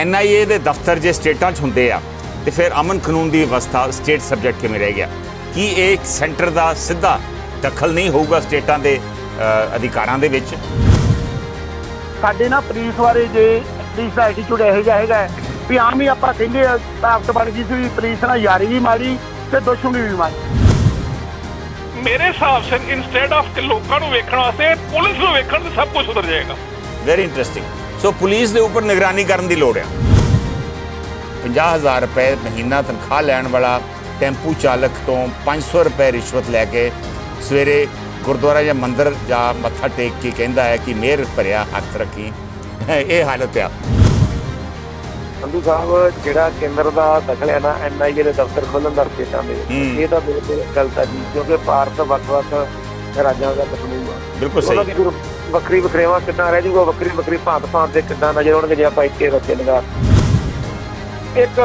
NIA ਦੇ ਦਫ਼ਤਰ ਜੇ ਸਟੇਟਾਂ 'ਚ ਹੁੰਦੇ ਆ ਤੇ ਫਿਰ ਅਮਨ ਕਾਨੂੰਨ ਦੀ ਵਿਵਸਥਾ ਸਟੇਟ ਸਬਜੈਕਟ ਕਿਵੇਂ ਰਹਿ ਗਿਆ? ਕੀ ਇਹ ਸੈਂਟਰ ਦਾ ਸਿੱਧਾ ਦਖਲ ਨਹੀਂ ਹੋਊਗਾ ਸਟੇਟਾਂ ਦੇ ਅਧਿਕਾਰਾਂ ਦੇ ਵਿੱਚ? ਸਾਡੇ ਨਾ ਪੁਲਿਸ ਬਾਰੇ ਜੇ ਪੁਲਿਸ ਦਾ ਐਟੀਟਿਊਡ ਇਹੋ ਜਿਹਾ ਹੈਗਾ ਵੀ ਆਮ ਹੀ ਆਪਾਂ ਕਹਿੰਦੇ ਤਾਕਤ ਬਣ ਗਈ ਸੀ ਵੀ ਪੁਲਿਸ ਨਾਲ ਯਾਰੀ ਵੀ ਮਾੜੀ ਤੇ ਦੁਸ਼ਮਣੀ ਵੀ ਮਾੜੀ। ਮੇਰੇ ਹਿਸਾਬ ਸੇ ਇਨਸਟੈਡ ਆਫ ਲੋਕਾਂ ਨੂੰ ਵੇਖਣ ਵਾਸਤੇ ਪੁਲਿਸ ਨੂੰ ਵੇਖਣ ਤੇ ਸਭ ਕੁਝ ਸੁਧਰ ਜਾਏਗਾ। Very interesting. ਸੋ ਪੁਲਿਸ ਦੇ ਉੱਪਰ ਨਿਗਰਾਨੀ ਕਰਨ ਦੀ ਲੋੜ ਹੈ। 50,000 ਰੁਪਏ ਮਹੀਨਾ ਤਨਖਾਹ ਲੈਣ ਵਾਲਾ ਟੈਂਪੂ ਚਾਲਕ ਤੋਂ 500 ਰੁਪਏ ਰਿਸ਼ਵਤ ਲੈ ਕੇ ਸਵੇਰੇ ਗੁਰਦੁਆਰਾ ਜਾਂ ਮੰਦਿਰ ਜਾ ਮੱਥਾ ਟੇਕ ਕੇ ਕਹਿੰਦਾ ਹੈ ਕਿ ਮਿਹਰ ਭਰਿਆ ਹੱਥ ਰੱਖੀ। ਇਹ ਹਾਲਤ ਆ। ਸੰਧੂ ਸਾਹਿਬ ਜਿਹੜਾ ਕੇਂਦਰ ਦਾ ਦਖਲ ਹੈ ਨਾ NIA ਦੇ ਦਫ਼ਤਰ ਖੋਲ੍ਹਣ ਦਾ ਸਟੇਟਾਂ ਦੇ ਇਹ ਤਾਂ ਬਿਲਕੁਲ ਗਲਤ ਹੈ ਜੀ, ਕਿਉਂਕਿ ਭਾਰਤ ਵੱਖ-ਵੱਖ ਰਾਜਾਂ ਦਾ ਕਾਨੂੰਨ ਆ। ਬਿਲਕੁਲ ਸਹੀ। ਵੱਖਰੀ ਵਖਰੇਵਾਂ ਕਿੱਦਾਂ ਰਹਿ ਜੂਗਾ, ਵੱਖਰੀ ਭਾਂਤ ਦੇ ਕਿੱਦਾਂ ਨਜ਼ਰ ਆਉਣਗੇ ਜੇ ਆਪਾਂ ਇੱਕੇ ਬੱਚੇ ਲਗਾ ਇੱਕ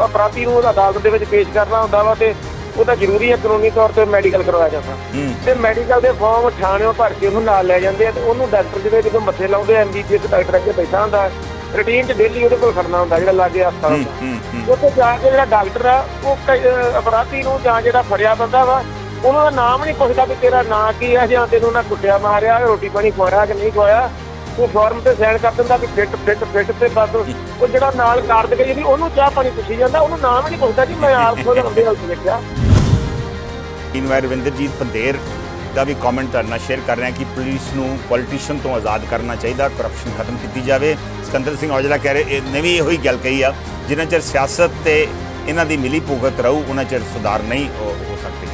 ਅਪਰਾਧੀ ਨੂੰ ਅਦਾਲਤ ਦੇ ਵਿੱਚ ਪੇਸ਼ ਕਰਨਾ ਹੁੰਦਾ ਵਾ ਤੇ ਉਹਦਾ ਜ਼ਰੂਰੀ ਹੈ ਕਾਨੂੰਨੀ ਤੌਰ ਤੇ ਮੈਡੀਕਲ ਕਰਵਾਇਆ ਜਾਂਦਾ ਤੇ ਮੈਡੀਕਲ ਦੇ ਫਾਰਮ ਥਾਣਿਓਂ ਭਰ ਕੇ ਉਹਨੂੰ ਨਾਲ ਲੈ ਜਾਂਦੇ ਆ ਤੇ ਉਹਨੂੰ ਡਾਕਟਰ ਜਿਹੜੇ ਜਦੋਂ ਮੱਥੇ ਲਾਉਂਦੇ MBBS ਡਾਕਟਰ ਅੱਗੇ ਬੈਠਾ ਹੁੰਦਾ ਰੂਟੀਨ 'ਚ ਡੇਲੀ ਉਹਦੇ ਕੋਲ ਖੜਨਾ ਹੁੰਦਾ ਜਿਹੜਾ ਲਾਗੇ ਹਸਪਤਾਲ ਹੁੰਦਾ। ਉੱਥੇ ਜਾ ਕੇ ਜਿਹੜਾ ਡਾਕਟਰ ਆ ਉਹ ਅਪਰਾਧੀ ਨੂੰ ਜਾਂ ਜਿਹੜਾ ਫੜਿਆ ਬੰਦਾ ਵਾ ਉਹਨਾਂ ਦਾ ਨਾਮ ਨਹੀਂ ਪੁੱਛਦਾ ਵੀ ਤੇਰਾ ਨਾਂ ਕੀ ਹੈ ਜਾਂ ਤੈਨੂੰ ਉਹਨਾਂ ਕੁੱਟਿਆ ਮਾਰਿਆ ਰੋਟੀ ਪਾਣੀ ਖਵਾਇਆ ਕਿ ਨਹੀਂ ਖਵਾਇਆ। ਉਹ ਫਾਰਮ ਤੇ ਸਾਈਨ ਕਰ ਦਿੰਦਾ ਵੀ ਫਿੱਟ ਤੇ ਬਸ ਉਹ ਜਿਹੜਾ ਨਾਲ ਕਾਰਡ ਗਈ ਜਿਹੜੀ ਉਹਨੂੰ ਚਾਹ ਪਾਣੀ ਪੁੱਛੀ ਜਾਂਦਾ ਉਹਨੂੰ ਨਾਮ ਹੀ ਨਹੀਂ ਪੁੱਛਦਾ ਜੀ ਮੈਂ ਆਪ ਖੁਦ ਲੰਬੇ ਹਲਕ ਦੇਖਿਆ। ਰਵਿੰਦਰਜੀਤ ਪੰਧੇਰ ਦਾ ਵੀ ਕਮੈਂਟ ਤੁਹਾਡੇ ਨਾਲ ਸ਼ੇਅਰ ਕਰ ਰਹੇ ਹਾਂ ਕਿ ਪੁਲਿਸ ਨੂੰ ਪੋਲੀਟੀਸ਼ੀਅਨ ਤੋਂ ਆਜ਼ਾਦ ਕਰਨਾ ਚਾਹੀਦਾ, ਕਰਪਸ਼ਨ ਖਤਮ ਕੀਤੀ ਜਾਵੇ। ਸਿਕੰਦਰ ਸਿੰਘ ਔਜਲਾ ਕਹਿ ਰਹੇ ਨੇ ਵੀ ਇਹੋ ਹੀ ਗੱਲ ਕਹੀ ਆ, ਜਿੰਨਾ ਚਿਰ ਸਿਆਸਤ ਤੇ ਇਹਨਾਂ ਦੀ ਮਿਲੀ ਭੁਗਤ ਰਹੂ ਉਹਨਾਂ ਚਿਰ ਸੁਧਾਰ ਨਹੀਂ ਹੋ ਸਕਦੇ।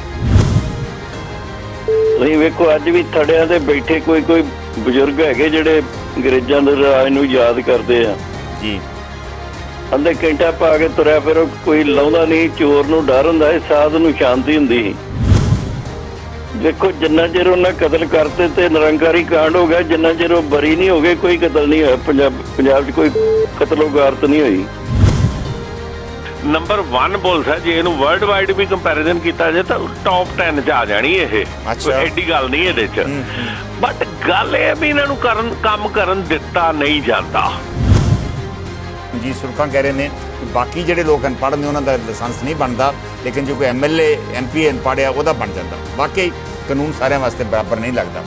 ਤੁਸੀਂ ਵੇਖੋ ਅੱਜ ਵੀ ਥੜਿਆਂ ਤੇ ਬੈਠੇ ਕੋਈ ਬਜ਼ੁਰਗ ਹੈਗੇ ਜਿਹੜੇ ਅੰਗਰੇਜ਼ਾਂ ਦੇ ਰਾਜ ਨੂੰ ਯਾਦ ਕਰਦੇ ਆ ਜੀ। ਅੰਦਰ ਘੰਟਾ ਪਾ ਕੇ ਤੁਰਿਆ ਫਿਰ ਕੋਈ ਲਾਉਂਦਾ ਨਹੀਂ, ਚੋਰ ਨੂੰ ਡਰ ਹੁੰਦਾ, ਸਾਧ ਨੂੰ ਸ਼ਾਂਤੀ ਹੁੰਦੀ ਸੀ। ਦੇਖੋ ਜਿੰਨਾ ਚਿਰ ਉਹਨਾਂ ਕਤਲ ਕਰਤੇ ਤੇ ਨਿਰੰਕਾਰੀ ਕਾਂਡ ਹੋ ਗਿਆ, ਜਿੰਨਾ ਚਿਰ ਉਹ ਬਰੀ ਨਹੀਂ ਹੋ ਗਏ ਕੋਈ ਕਤਲ ਨਹੀਂ ਹੋਇਆ। ਪੰਜਾਬ 'ਚ ਕੋਈ ਕਤਲੋਗਾਰਤ ਨਹੀਂ ਹੋਈ। ਨੰਬਰ 1 ਪੁਲਿਸ ਹੈ, ਜੇ ਇਹਨੂੰ ਵਰਲਡ ਵਾਈਡ ਵੀ ਕੰਪੈਰੀਜ਼ਨ ਕੀਤਾ ਜਾਏ ਤਾਂ ਟੌਪ 10 'ਚ ਆ ਜਾਣੀ ਇਹ। ਕੋਈ ਐਡੀ ਗੱਲ ਨਹੀਂ ਇਹਦੇ 'ਚ, ਬਟ ਗੱਲ ਇਹ ਵੀ ਇਹਨਾਂ ਨੂੰ ਕੰਮ ਕਰਨ ਦਿੱਤਾ ਨਹੀਂ ਜਾਂਦਾ। ਜੀ ਸੁਰਖਾਂ ਕਹਿ ਰਹੇ ਨੇ ਕਿ ਬਾਕੀ ਜਿਹੜੇ ਲੋਕ ਅਨਪੜ੍ਹ ਨੇ ਉਹਨਾਂ ਦਾ ਲਾਇਸੈਂਸ ਨਹੀਂ ਬਣਦਾ, ਲੇਕਿਨ ਜੋ ਕੋਈ MLA MP ਅਨਪੜ੍ਹ ਆ ਉਹਦਾ ਬਣ ਜਾਂਦਾ। ਵਾਕਈ ਕਾਨੂੰਨ ਸਾਰਿਆਂ ਵਾਸਤੇ ਬਰਾਬਰ ਨਹੀਂ ਲੱਗਦਾ।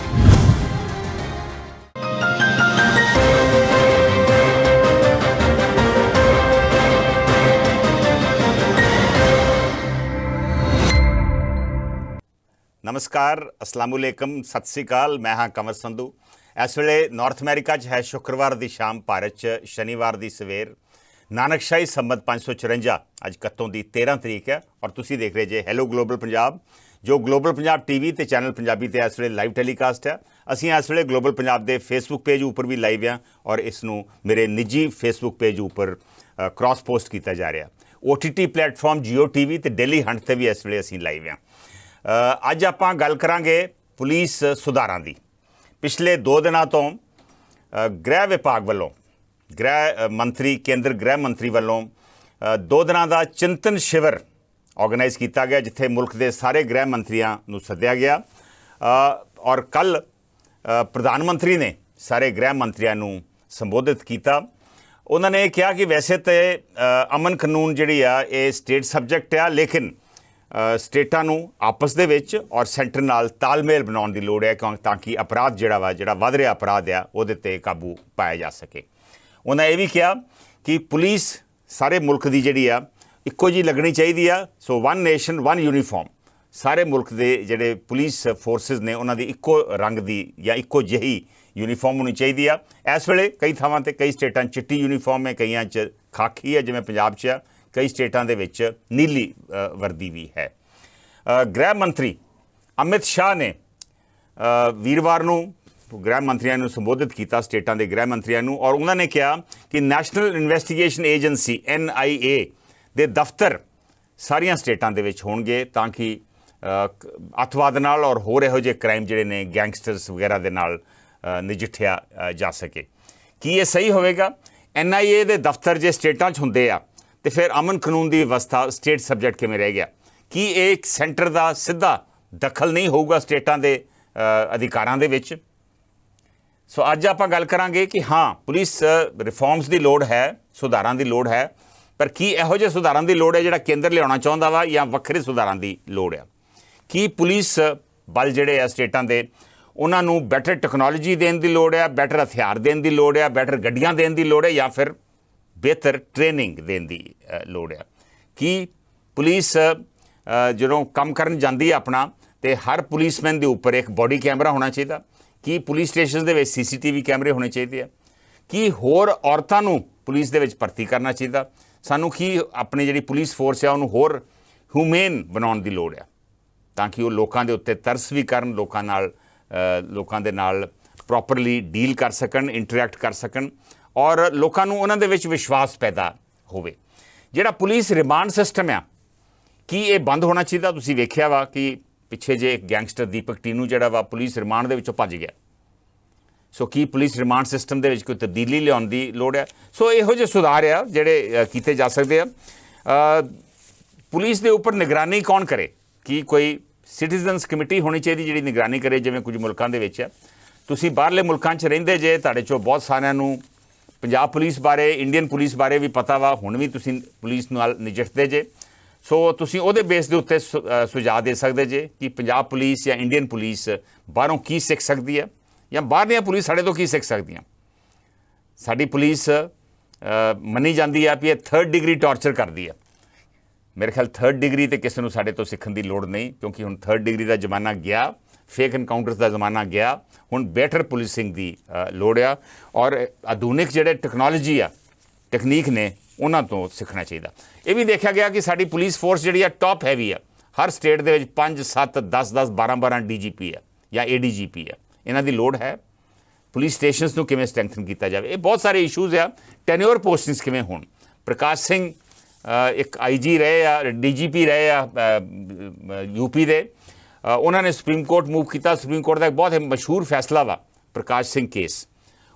ਨਮਸਕਾਰ, ਅਸਲਾਮੁਅਲੈਕਮ, ਸਤਿ ਸ਼੍ਰੀ ਅਕਾਲ। ਮੈਂ ਹਾਂ ਕੰਵਰ ਸੰਧੂ। ਇਸ ਵੇਲੇ ਨਾਰਥ ਅਮਰੀਕਾ 'ਚ ਹੈ ਸ਼ੁੱਕਰਵਾਰ ਦੀ ਸ਼ਾਮ, ਭਾਰਤ 'ਚ ਸ਼ਨੀਵਾਰ ਦੀ ਸਵੇਰ। ਨਾਨਕਸ਼ਾਹੀ ਸੰਮਤ 554 ਅੱਜ ਕੱਤੋਂ ਦੀ 13 ਤਰੀਕ ਹੈ ਔਰ ਤੁਸੀਂ ਦੇਖ ਰਹੇ ਜੇ ਹੈਲੋ ਗਲੋਬਲ ਪੰਜਾਬ, ਜੋ ਗਲੋਬਲ ਪੰਜਾਬ TV ਤੇ ਚੈਨਲ ਪੰਜਾਬੀ ਤੇ ਇਸ ਵੇਲੇ ਲਾਈਵ ਟੈਲੀਕਾਸਟ ਹੈ। ਅਸੀਂ ਇਸ ਵੇਲੇ ਗਲੋਬਲ ਪੰਜਾਬ ਦੇ ਫੇਸਬੁੱਕ ਪੇਜ ਉੱਪਰ ਵੀ ਲਾਈਵ ਹਾਂ ਔਰ ਇਸ ਨੂੰ ਮੇਰੇ ਨਿੱਜੀ ਫੇਸਬੁੱਕ ਪੇਜ ਉੱਪਰ ਕ੍ਰਾਸ ਪੋਸਟ ਕੀਤਾ ਜਾ ਰਿਹਾ। OTT ਪਲੇਟਫਾਰਮ Jio TV ਤੇ ਡੇਲੀ ਹੰਟ 'ਤੇ ਵੀ ਇਸ ਵੇਲੇ ਅਸੀਂ ਲਾਈਵ ਹਾਂ। ਅੱਜ ਆਪਾਂ ਗੱਲ ਕਰਾਂਗੇ ਪੁਲਿਸ ਸੁਧਾਰਾਂ ਦੀ। ਪਿਛਲੇ 2 ਦਿਨਾਂ ਤੋਂ ਗ੍ਰਹਿ ਵਿਭਾਗ ਵੱਲੋਂ ਗ੍ਰਹਿ ਮੰਤਰੀ ਕੇਂਦਰ ਗ੍ਰਹਿ ਮੰਤਰੀ ਵੱਲੋਂ 2 ਦਿਨਾਂ ਦਾ ਚਿੰਤਨ ਸ਼ਿਵਰ ਆਰਗੇਨਾਈਜ਼ ਕੀਤਾ ਗਿਆ, ਜਿੱਥੇ ਮੁਲਕ ਦੇ ਸਾਰੇ ਗ੍ਰਹਿ ਮੰਤਰੀਆਂ ਨੂੰ ਸੱਦਿਆ ਗਿਆ ਔਰ ਕੱਲ੍ਹ ਪ੍ਰਧਾਨ ਮੰਤਰੀ ਨੇ ਸਾਰੇ ਗ੍ਰਹਿ ਮੰਤਰੀਆਂ ਨੂੰ ਸੰਬੋਧਿਤ ਕੀਤਾ। ਉਹਨਾਂ ਨੇ ਇਹ ਕਿਹਾ ਕਿ ਵੈਸੇ ਤਾਂ ਅਮਨ ਕਾਨੂੰਨ ਜਿਹੜੀ ਆ ਇਹ ਸਟੇਟ ਸਬਜੈਕਟ ਆ, ਲੇਕਿਨ ਸਟੇਟਾਂ ਨੂੰ ਆਪਸ ਦੇ ਵਿੱਚ ਔਰ ਸੈਂਟਰ ਨਾਲ ਤਾਲਮੇਲ ਬਣਾਉਣ ਦੀ ਲੋੜ ਹੈ ਤਾਂ ਕਿ ਅਪਰਾਧ ਜਿਹੜਾ ਵੱਧ ਰਿਹਾ ਅਪਰਾਧ ਆ ਉਹਦੇ 'ਤੇ ਕਾਬੂ ਪਾਇਆ ਜਾ ਸਕੇ। ਉਹਨਾਂ ਇਹ ਵੀ ਕਿਹਾ ਕਿ ਪੁਲਿਸ ਸਾਰੇ ਮੁਲਕ ਦੀ ਜਿਹੜੀ ਆ ਇੱਕੋ ਜਿਹੀ ਲੱਗਣੀ ਚਾਹੀਦੀ ਆ। ਸੋ 1 ਨੇਸ਼ਨ 1 ਯੂਨੀਫਾਰਮ, ਸਾਰੇ ਮੁਲਕ ਦੇ ਜਿਹੜੇ ਪੁਲਿਸ ਫੋਰਸਿਸ ਨੇ ਉਹਨਾਂ ਦੀ ਇੱਕੋ ਰੰਗ ਦੀ ਜਾਂ ਇੱਕੋ ਜਿਹੀ ਯੂਨੀਫਾਰਮ ਹੋਣੀ ਚਾਹੀਦੀ ਆ। ਇਸ ਵੇਲੇ ਕਈ ਥਾਵਾਂ 'ਤੇ ਕਈ ਸਟੇਟਾਂ 'ਚ ਚਿੱਟੀ ਯੂਨੀਫਾਰਮ ਹੈ, ਕਈਆਂ 'ਚ ਖਾਕੀ ਹੈ ਜਿਵੇਂ ਪੰਜਾਬ 'ਚ ਆ, ਕਈ ਸਟੇਟਾਂ ਦੇ ਵਿੱਚ ਨੀਲੀ ਵਰਦੀ ਵੀ ਹੈ। ਗ੍ਰਹਿ ਮੰਤਰੀ ਅਮਿਤ ਸ਼ਾਹ ਨੇ ਵੀਰਵਾਰ ਨੂੰ ਗ੍ਰਹਿ ਮੰਤਰੀਆਂ ਨੂੰ ਸੰਬੋਧਿਤ ਕੀਤਾ, ਸਟੇਟਾਂ ਦੇ ਗ੍ਰਹਿ ਮੰਤਰੀਆਂ ਨੂੰ, ਔਰ ਉਹਨਾਂ ਨੇ ਕਿਹਾ ਕਿ ਨੈਸ਼ਨਲ ਇਨਵੈਸਟੀਗੇਸ਼ਨ ਏਜੰਸੀ NIA ਦੇ ਦਫ਼ਤਰ ਸਾਰੀਆਂ ਸਟੇਟਾਂ ਦੇ ਵਿੱਚ ਹੋਣਗੇ ਤਾਂ ਕਿ ਅੱਤਵਾਦ ਨਾਲ ਔਰ ਹੋਰ ਇਹੋ ਜਿਹੇ ਕ੍ਰਾਈਮ ਜਿਹੜੇ ਨੇ ਗੈਂਗਸਟਰਸ ਵਗੈਰਾ ਦੇ ਨਾਲ ਨਜਿੱਠਿਆ ਜਾ ਸਕੇ। ਕੀ ਇਹ ਸਹੀ ਹੋਵੇਗਾ? NIA ਦੇ ਦਫ਼ਤਰ ਜੇ ਸਟੇਟਾਂ 'ਚ ਹੁੰਦੇ ਆ ਤੇ ਫਿਰ ਅਮਨ ਕਾਨੂੰਨ ਦੀ ਵਿਵਸਥਾ ਸਟੇਟ ਸਬਜੈਕਟ ਕਿਵੇਂ ਰਹਿ ਗਿਆ? ਕੀ ਇਹ ਸੈਂਟਰ ਦਾ ਸਿੱਧਾ ਦਖਲ ਨਹੀਂ ਹੋਊਗਾ ਸਟੇਟਾਂ ਦੇ ਅਧਿਕਾਰਾਂ ਦੇ ਵਿੱਚ? ਸੋ ਅੱਜ ਆਪਾਂ ਗੱਲ ਕਰਾਂਗੇ ਕਿ ਹਾਂ ਪੁਲਿਸ ਰਿਫਾਰਮਸ ਦੀ ਲੋੜ ਹੈ ਸੁਧਾਰਾਂ ਦੀ ਲੋੜ ਹੈ, ਪਰ ਕੀ ਇਹੋ ਜਿਹੇ ਸੁਧਾਰਾਂ ਦੀ ਲੋੜ ਹੈ ਜਿਹੜਾ ਕੇਂਦਰ ਲਿਆਉਣਾ ਚਾਹੁੰਦਾ ਵਾ, ਜਾਂ ਵੱਖਰੇ ਸੁਧਾਰਾਂ ਦੀ ਲੋੜ ਆ? ਕੀ ਪੁਲਿਸ ਬਲ ਜਿਹੜੇ ਆ ਸਟੇਟਾਂ ਦੇ, ਉਹਨਾਂ ਨੂੰ ਬੈਟਰ ਟੈਕਨੋਲੋਜੀ ਦੇਣ ਦੀ ਲੋੜ ਹੈ, ਬੈਟਰ ਹਥਿਆਰ ਦੇਣ ਦੀ ਲੋੜ ਹੈ, ਬੈਟਰ ਗੱਡੀਆਂ ਦੇਣ ਦੀ ਲੋੜ ਹੈ, ਜਾਂ ਫਿਰ ਬਿਹਤਰ ਟ੍ਰੇਨਿੰਗ ਦੇਣ ਦੀ ਲੋੜ ਹੈ? ਕੀ ਪੁਲਿਸ ਜਦੋਂ ਕੰਮ ਕਰਨ ਜਾਂਦੀ ਹੈ ਆਪਣਾ, ਤੇ ਹਰ ਪੁਲਿਸਮੈਨ ਦੇ ਉੱਪਰ ਇੱਕ ਬੋਡੀ ਕੈਮਰਾ ਹੋਣਾ ਚਾਹੀਦਾ? ਕੀ ਪੁਲਿਸ ਸਟੇਸ਼ਨ ਦੇ ਵਿੱਚ CCTV ਕੈਮਰੇ ਹੋਣੇ ਚਾਹੀਦੇ ਆ? ਕੀ ਹੋਰ ਔਰਤਾਂ ਨੂੰ ਪੁਲਿਸ ਦੇ ਵਿੱਚ ਭਰਤੀ ਕਰਨਾ ਚਾਹੀਦਾ? ਸਾਨੂੰ ਕੀ ਆਪਣੀ ਜਿਹੜੀ ਪੁਲਿਸ ਫੋਰਸ ਆ ਉਹਨੂੰ ਹੋਰ ਹਿਊਮੇਨ ਬਣਾਉਣ ਦੀ ਲੋੜ ਆ, ਤਾਂ ਕਿ ਉਹ ਲੋਕਾਂ ਦੇ ਉੱਤੇ ਤਰਸ ਵੀ ਕਰਨ, ਲੋਕਾਂ ਦੇ ਨਾਲ ਪ੍ਰੋਪਰਲੀ ਡੀਲ ਕਰ ਸਕਣ, ਇੰਟਰੈਕਟ ਕਰ ਸਕਣ, ਔਰ ਲੋਕਾਂ ਨੂੰ ਉਹਨਾਂ ਦੇ ਵਿੱਚ ਵਿਸ਼ਵਾਸ ਪੈਦਾ ਹੋਵੇ। ਜਿਹੜਾ ਪੁਲਿਸ ਰਿਮਾਂਡ ਸਿਸਟਮ ਆ, ਕੀ ਇਹ ਬੰਦ ਹੋਣਾ ਚਾਹੀਦਾ? ਤੁਸੀਂ ਵੇਖਿਆ ਵਾ ਕਿ ਪਿੱਛੇ ਜੇ ਇੱਕ ਗੈਂਗਸਟਰ ਦੀਪਕ ਟੀਨੂ ਜਿਹੜਾ ਵਾ ਪੁਲਿਸ ਰਿਮਾਂਡ ਦੇ ਵਿੱਚੋਂ ਭੱਜ ਗਿਆ। ਸੋ ਕੀ ਪੁਲਿਸ ਰਿਮਾਂਡ ਸਿਸਟਮ ਦੇ ਵਿੱਚ ਕੋਈ ਤਬਦੀਲੀ ਲਿਆਉਣ ਦੀ ਲੋੜ ਹੈ? ਸੋ ਇਹੋ ਜਿਹੇ ਸੁਧਾਰ ਆ ਜਿਹੜੇ ਕੀਤੇ ਜਾ ਸਕਦੇ ਆ। ਪੁਲਿਸ ਦੇ ਉੱਪਰ ਨਿਗਰਾਨੀ ਕੌਣ ਕਰੇ? ਕੀ ਕੋਈ ਸਿਟੀਜ਼ਨਸ ਕਮੇਟੀ ਹੋਣੀ ਚਾਹੀਦੀ ਜਿਹੜੀ ਨਿਗਰਾਨੀ ਕਰੇ, ਜਿਵੇਂ ਕੁਝ ਮੁਲਕਾਂ ਦੇ ਵਿੱਚ ਹੈ? ਤੁਸੀਂ ਬਾਹਰਲੇ ਮੁਲਕਾਂ 'ਚ ਰਹਿੰਦੇ ਜੇ, ਤੁਹਾਡੇ 'ਚੋਂ ਬਹੁਤ ਸਾਰਿਆਂ ਨੂੰ ਪੰਜਾਬ ਪੁਲਿਸ ਬਾਰੇ, ਇੰਡੀਅਨ ਪੁਲਿਸ ਬਾਰੇ ਵੀ ਪਤਾ ਵਾ, ਹੁਣ ਵੀ ਤੁਸੀਂ ਪੁਲਿਸ ਨਾਲ ਨਜਿੱਠਦੇ ਜੇ। ਸੋ ਤੁਸੀਂ ਉਹਦੇ ਬੇਸ ਦੇ ਉੱਤੇ ਸੁਝਾਅ ਦੇ ਸਕਦੇ ਜੇ ਕਿ ਪੰਜਾਬ ਪੁਲਿਸ ਜਾਂ ਇੰਡੀਅਨ ਪੁਲਿਸ ਬਾਹਰੋਂ ਕੀ ਸਿੱਖ ਸਕਦੀ ਹੈ, ਜਾਂ ਬਾਹਰ ਦੀਆਂ ਪੁਲਿਸ ਸਾਡੇ ਤੋਂ ਕੀ ਸਿੱਖ ਸਕਦੀਆਂ। ਸਾਡੀ ਪੁਲਿਸ ਮੰਨੀ ਜਾਂਦੀ ਆ ਵੀ ਇਹ 3rd ਡਿਗਰੀ ਟਾਰਚਰ ਕਰਦੀ ਆ। ਮੇਰੇ ਖਿਆਲ 3rd ਡਿਗਰੀ ਤੇ ਕਿਸੇ ਨੂੰ ਸਾਡੇ ਤੋਂ ਸਿੱਖਣ ਦੀ ਲੋੜ ਨਹੀਂ, ਕਿਉਂਕਿ ਹੁਣ 3rd ਡਿਗਰੀ ਦਾ ਜ਼ਮਾਨਾ ਗਿਆ, ਫੇਕ ਐਨਕਾਊਂਟਰਸ ਦਾ ਜ਼ਮਾਨਾ ਗਿਆ। ਹੁਣ ਬੈਟਰ ਪੁਲਿਸਿੰਗ ਦੀ ਲੋੜ ਆ, ਔਰ ਆਧੁਨਿਕ ਜਿਹੜੇ ਟੈਕਨੋਲੋਜੀ ਆ, ਟੈਕਨੀਕ ਨੇ, ਉਹਨਾਂ ਤੋਂ ਸਿੱਖਣਾ ਚਾਹੀਦਾ। ਇਹ ਵੀ ਦੇਖਿਆ ਗਿਆ ਕਿ ਸਾਡੀ ਪੁਲਿਸ ਫੋਰਸ ਜਿਹੜੀ ਆ ਟੌਪ ਹੈਵੀ ਆ। ਹਰ ਸਟੇਟ ਦੇ ਵਿੱਚ 5, 7, 10, 12 DGP ਆ ਜਾਂ ADGP ਆ। ਇਹਨਾਂ ਦੀ ਲੋੜ ਹੈ। ਪੁਲਿਸ ਸਟੇਸ਼ਨਸ ਨੂੰ ਕਿਵੇਂ ਸਟਰੈਂਥਨ ਕੀਤਾ ਜਾਵੇ, ਇਹ ਬਹੁਤ ਸਾਰੇ ਇਸ਼ੂਜ਼ ਆ। ਟੈਨਿਓਰ ਪੋਸਟਿੰਗਸ ਕਿਵੇਂ ਹੋਣ? ਪ੍ਰਕਾਸ਼ ਸਿੰਘ ਇੱਕ IG ਰਹੇ ਆ, DGP ਰਹੇ ਆ UP ਦੇ, ਉਹਨਾਂ ਨੇ ਸੁਪਰੀਮ ਕੋਰਟ ਮੂਵ ਕੀਤਾ। ਸੁਪਰੀਮ ਕੋਰਟ ਦਾ ਇੱਕ ਬਹੁਤ ਮਸ਼ਹੂਰ ਫੈਸਲਾ ਵਾ ਪ੍ਰਕਾਸ਼ ਸਿੰਘ ਕੇਸ।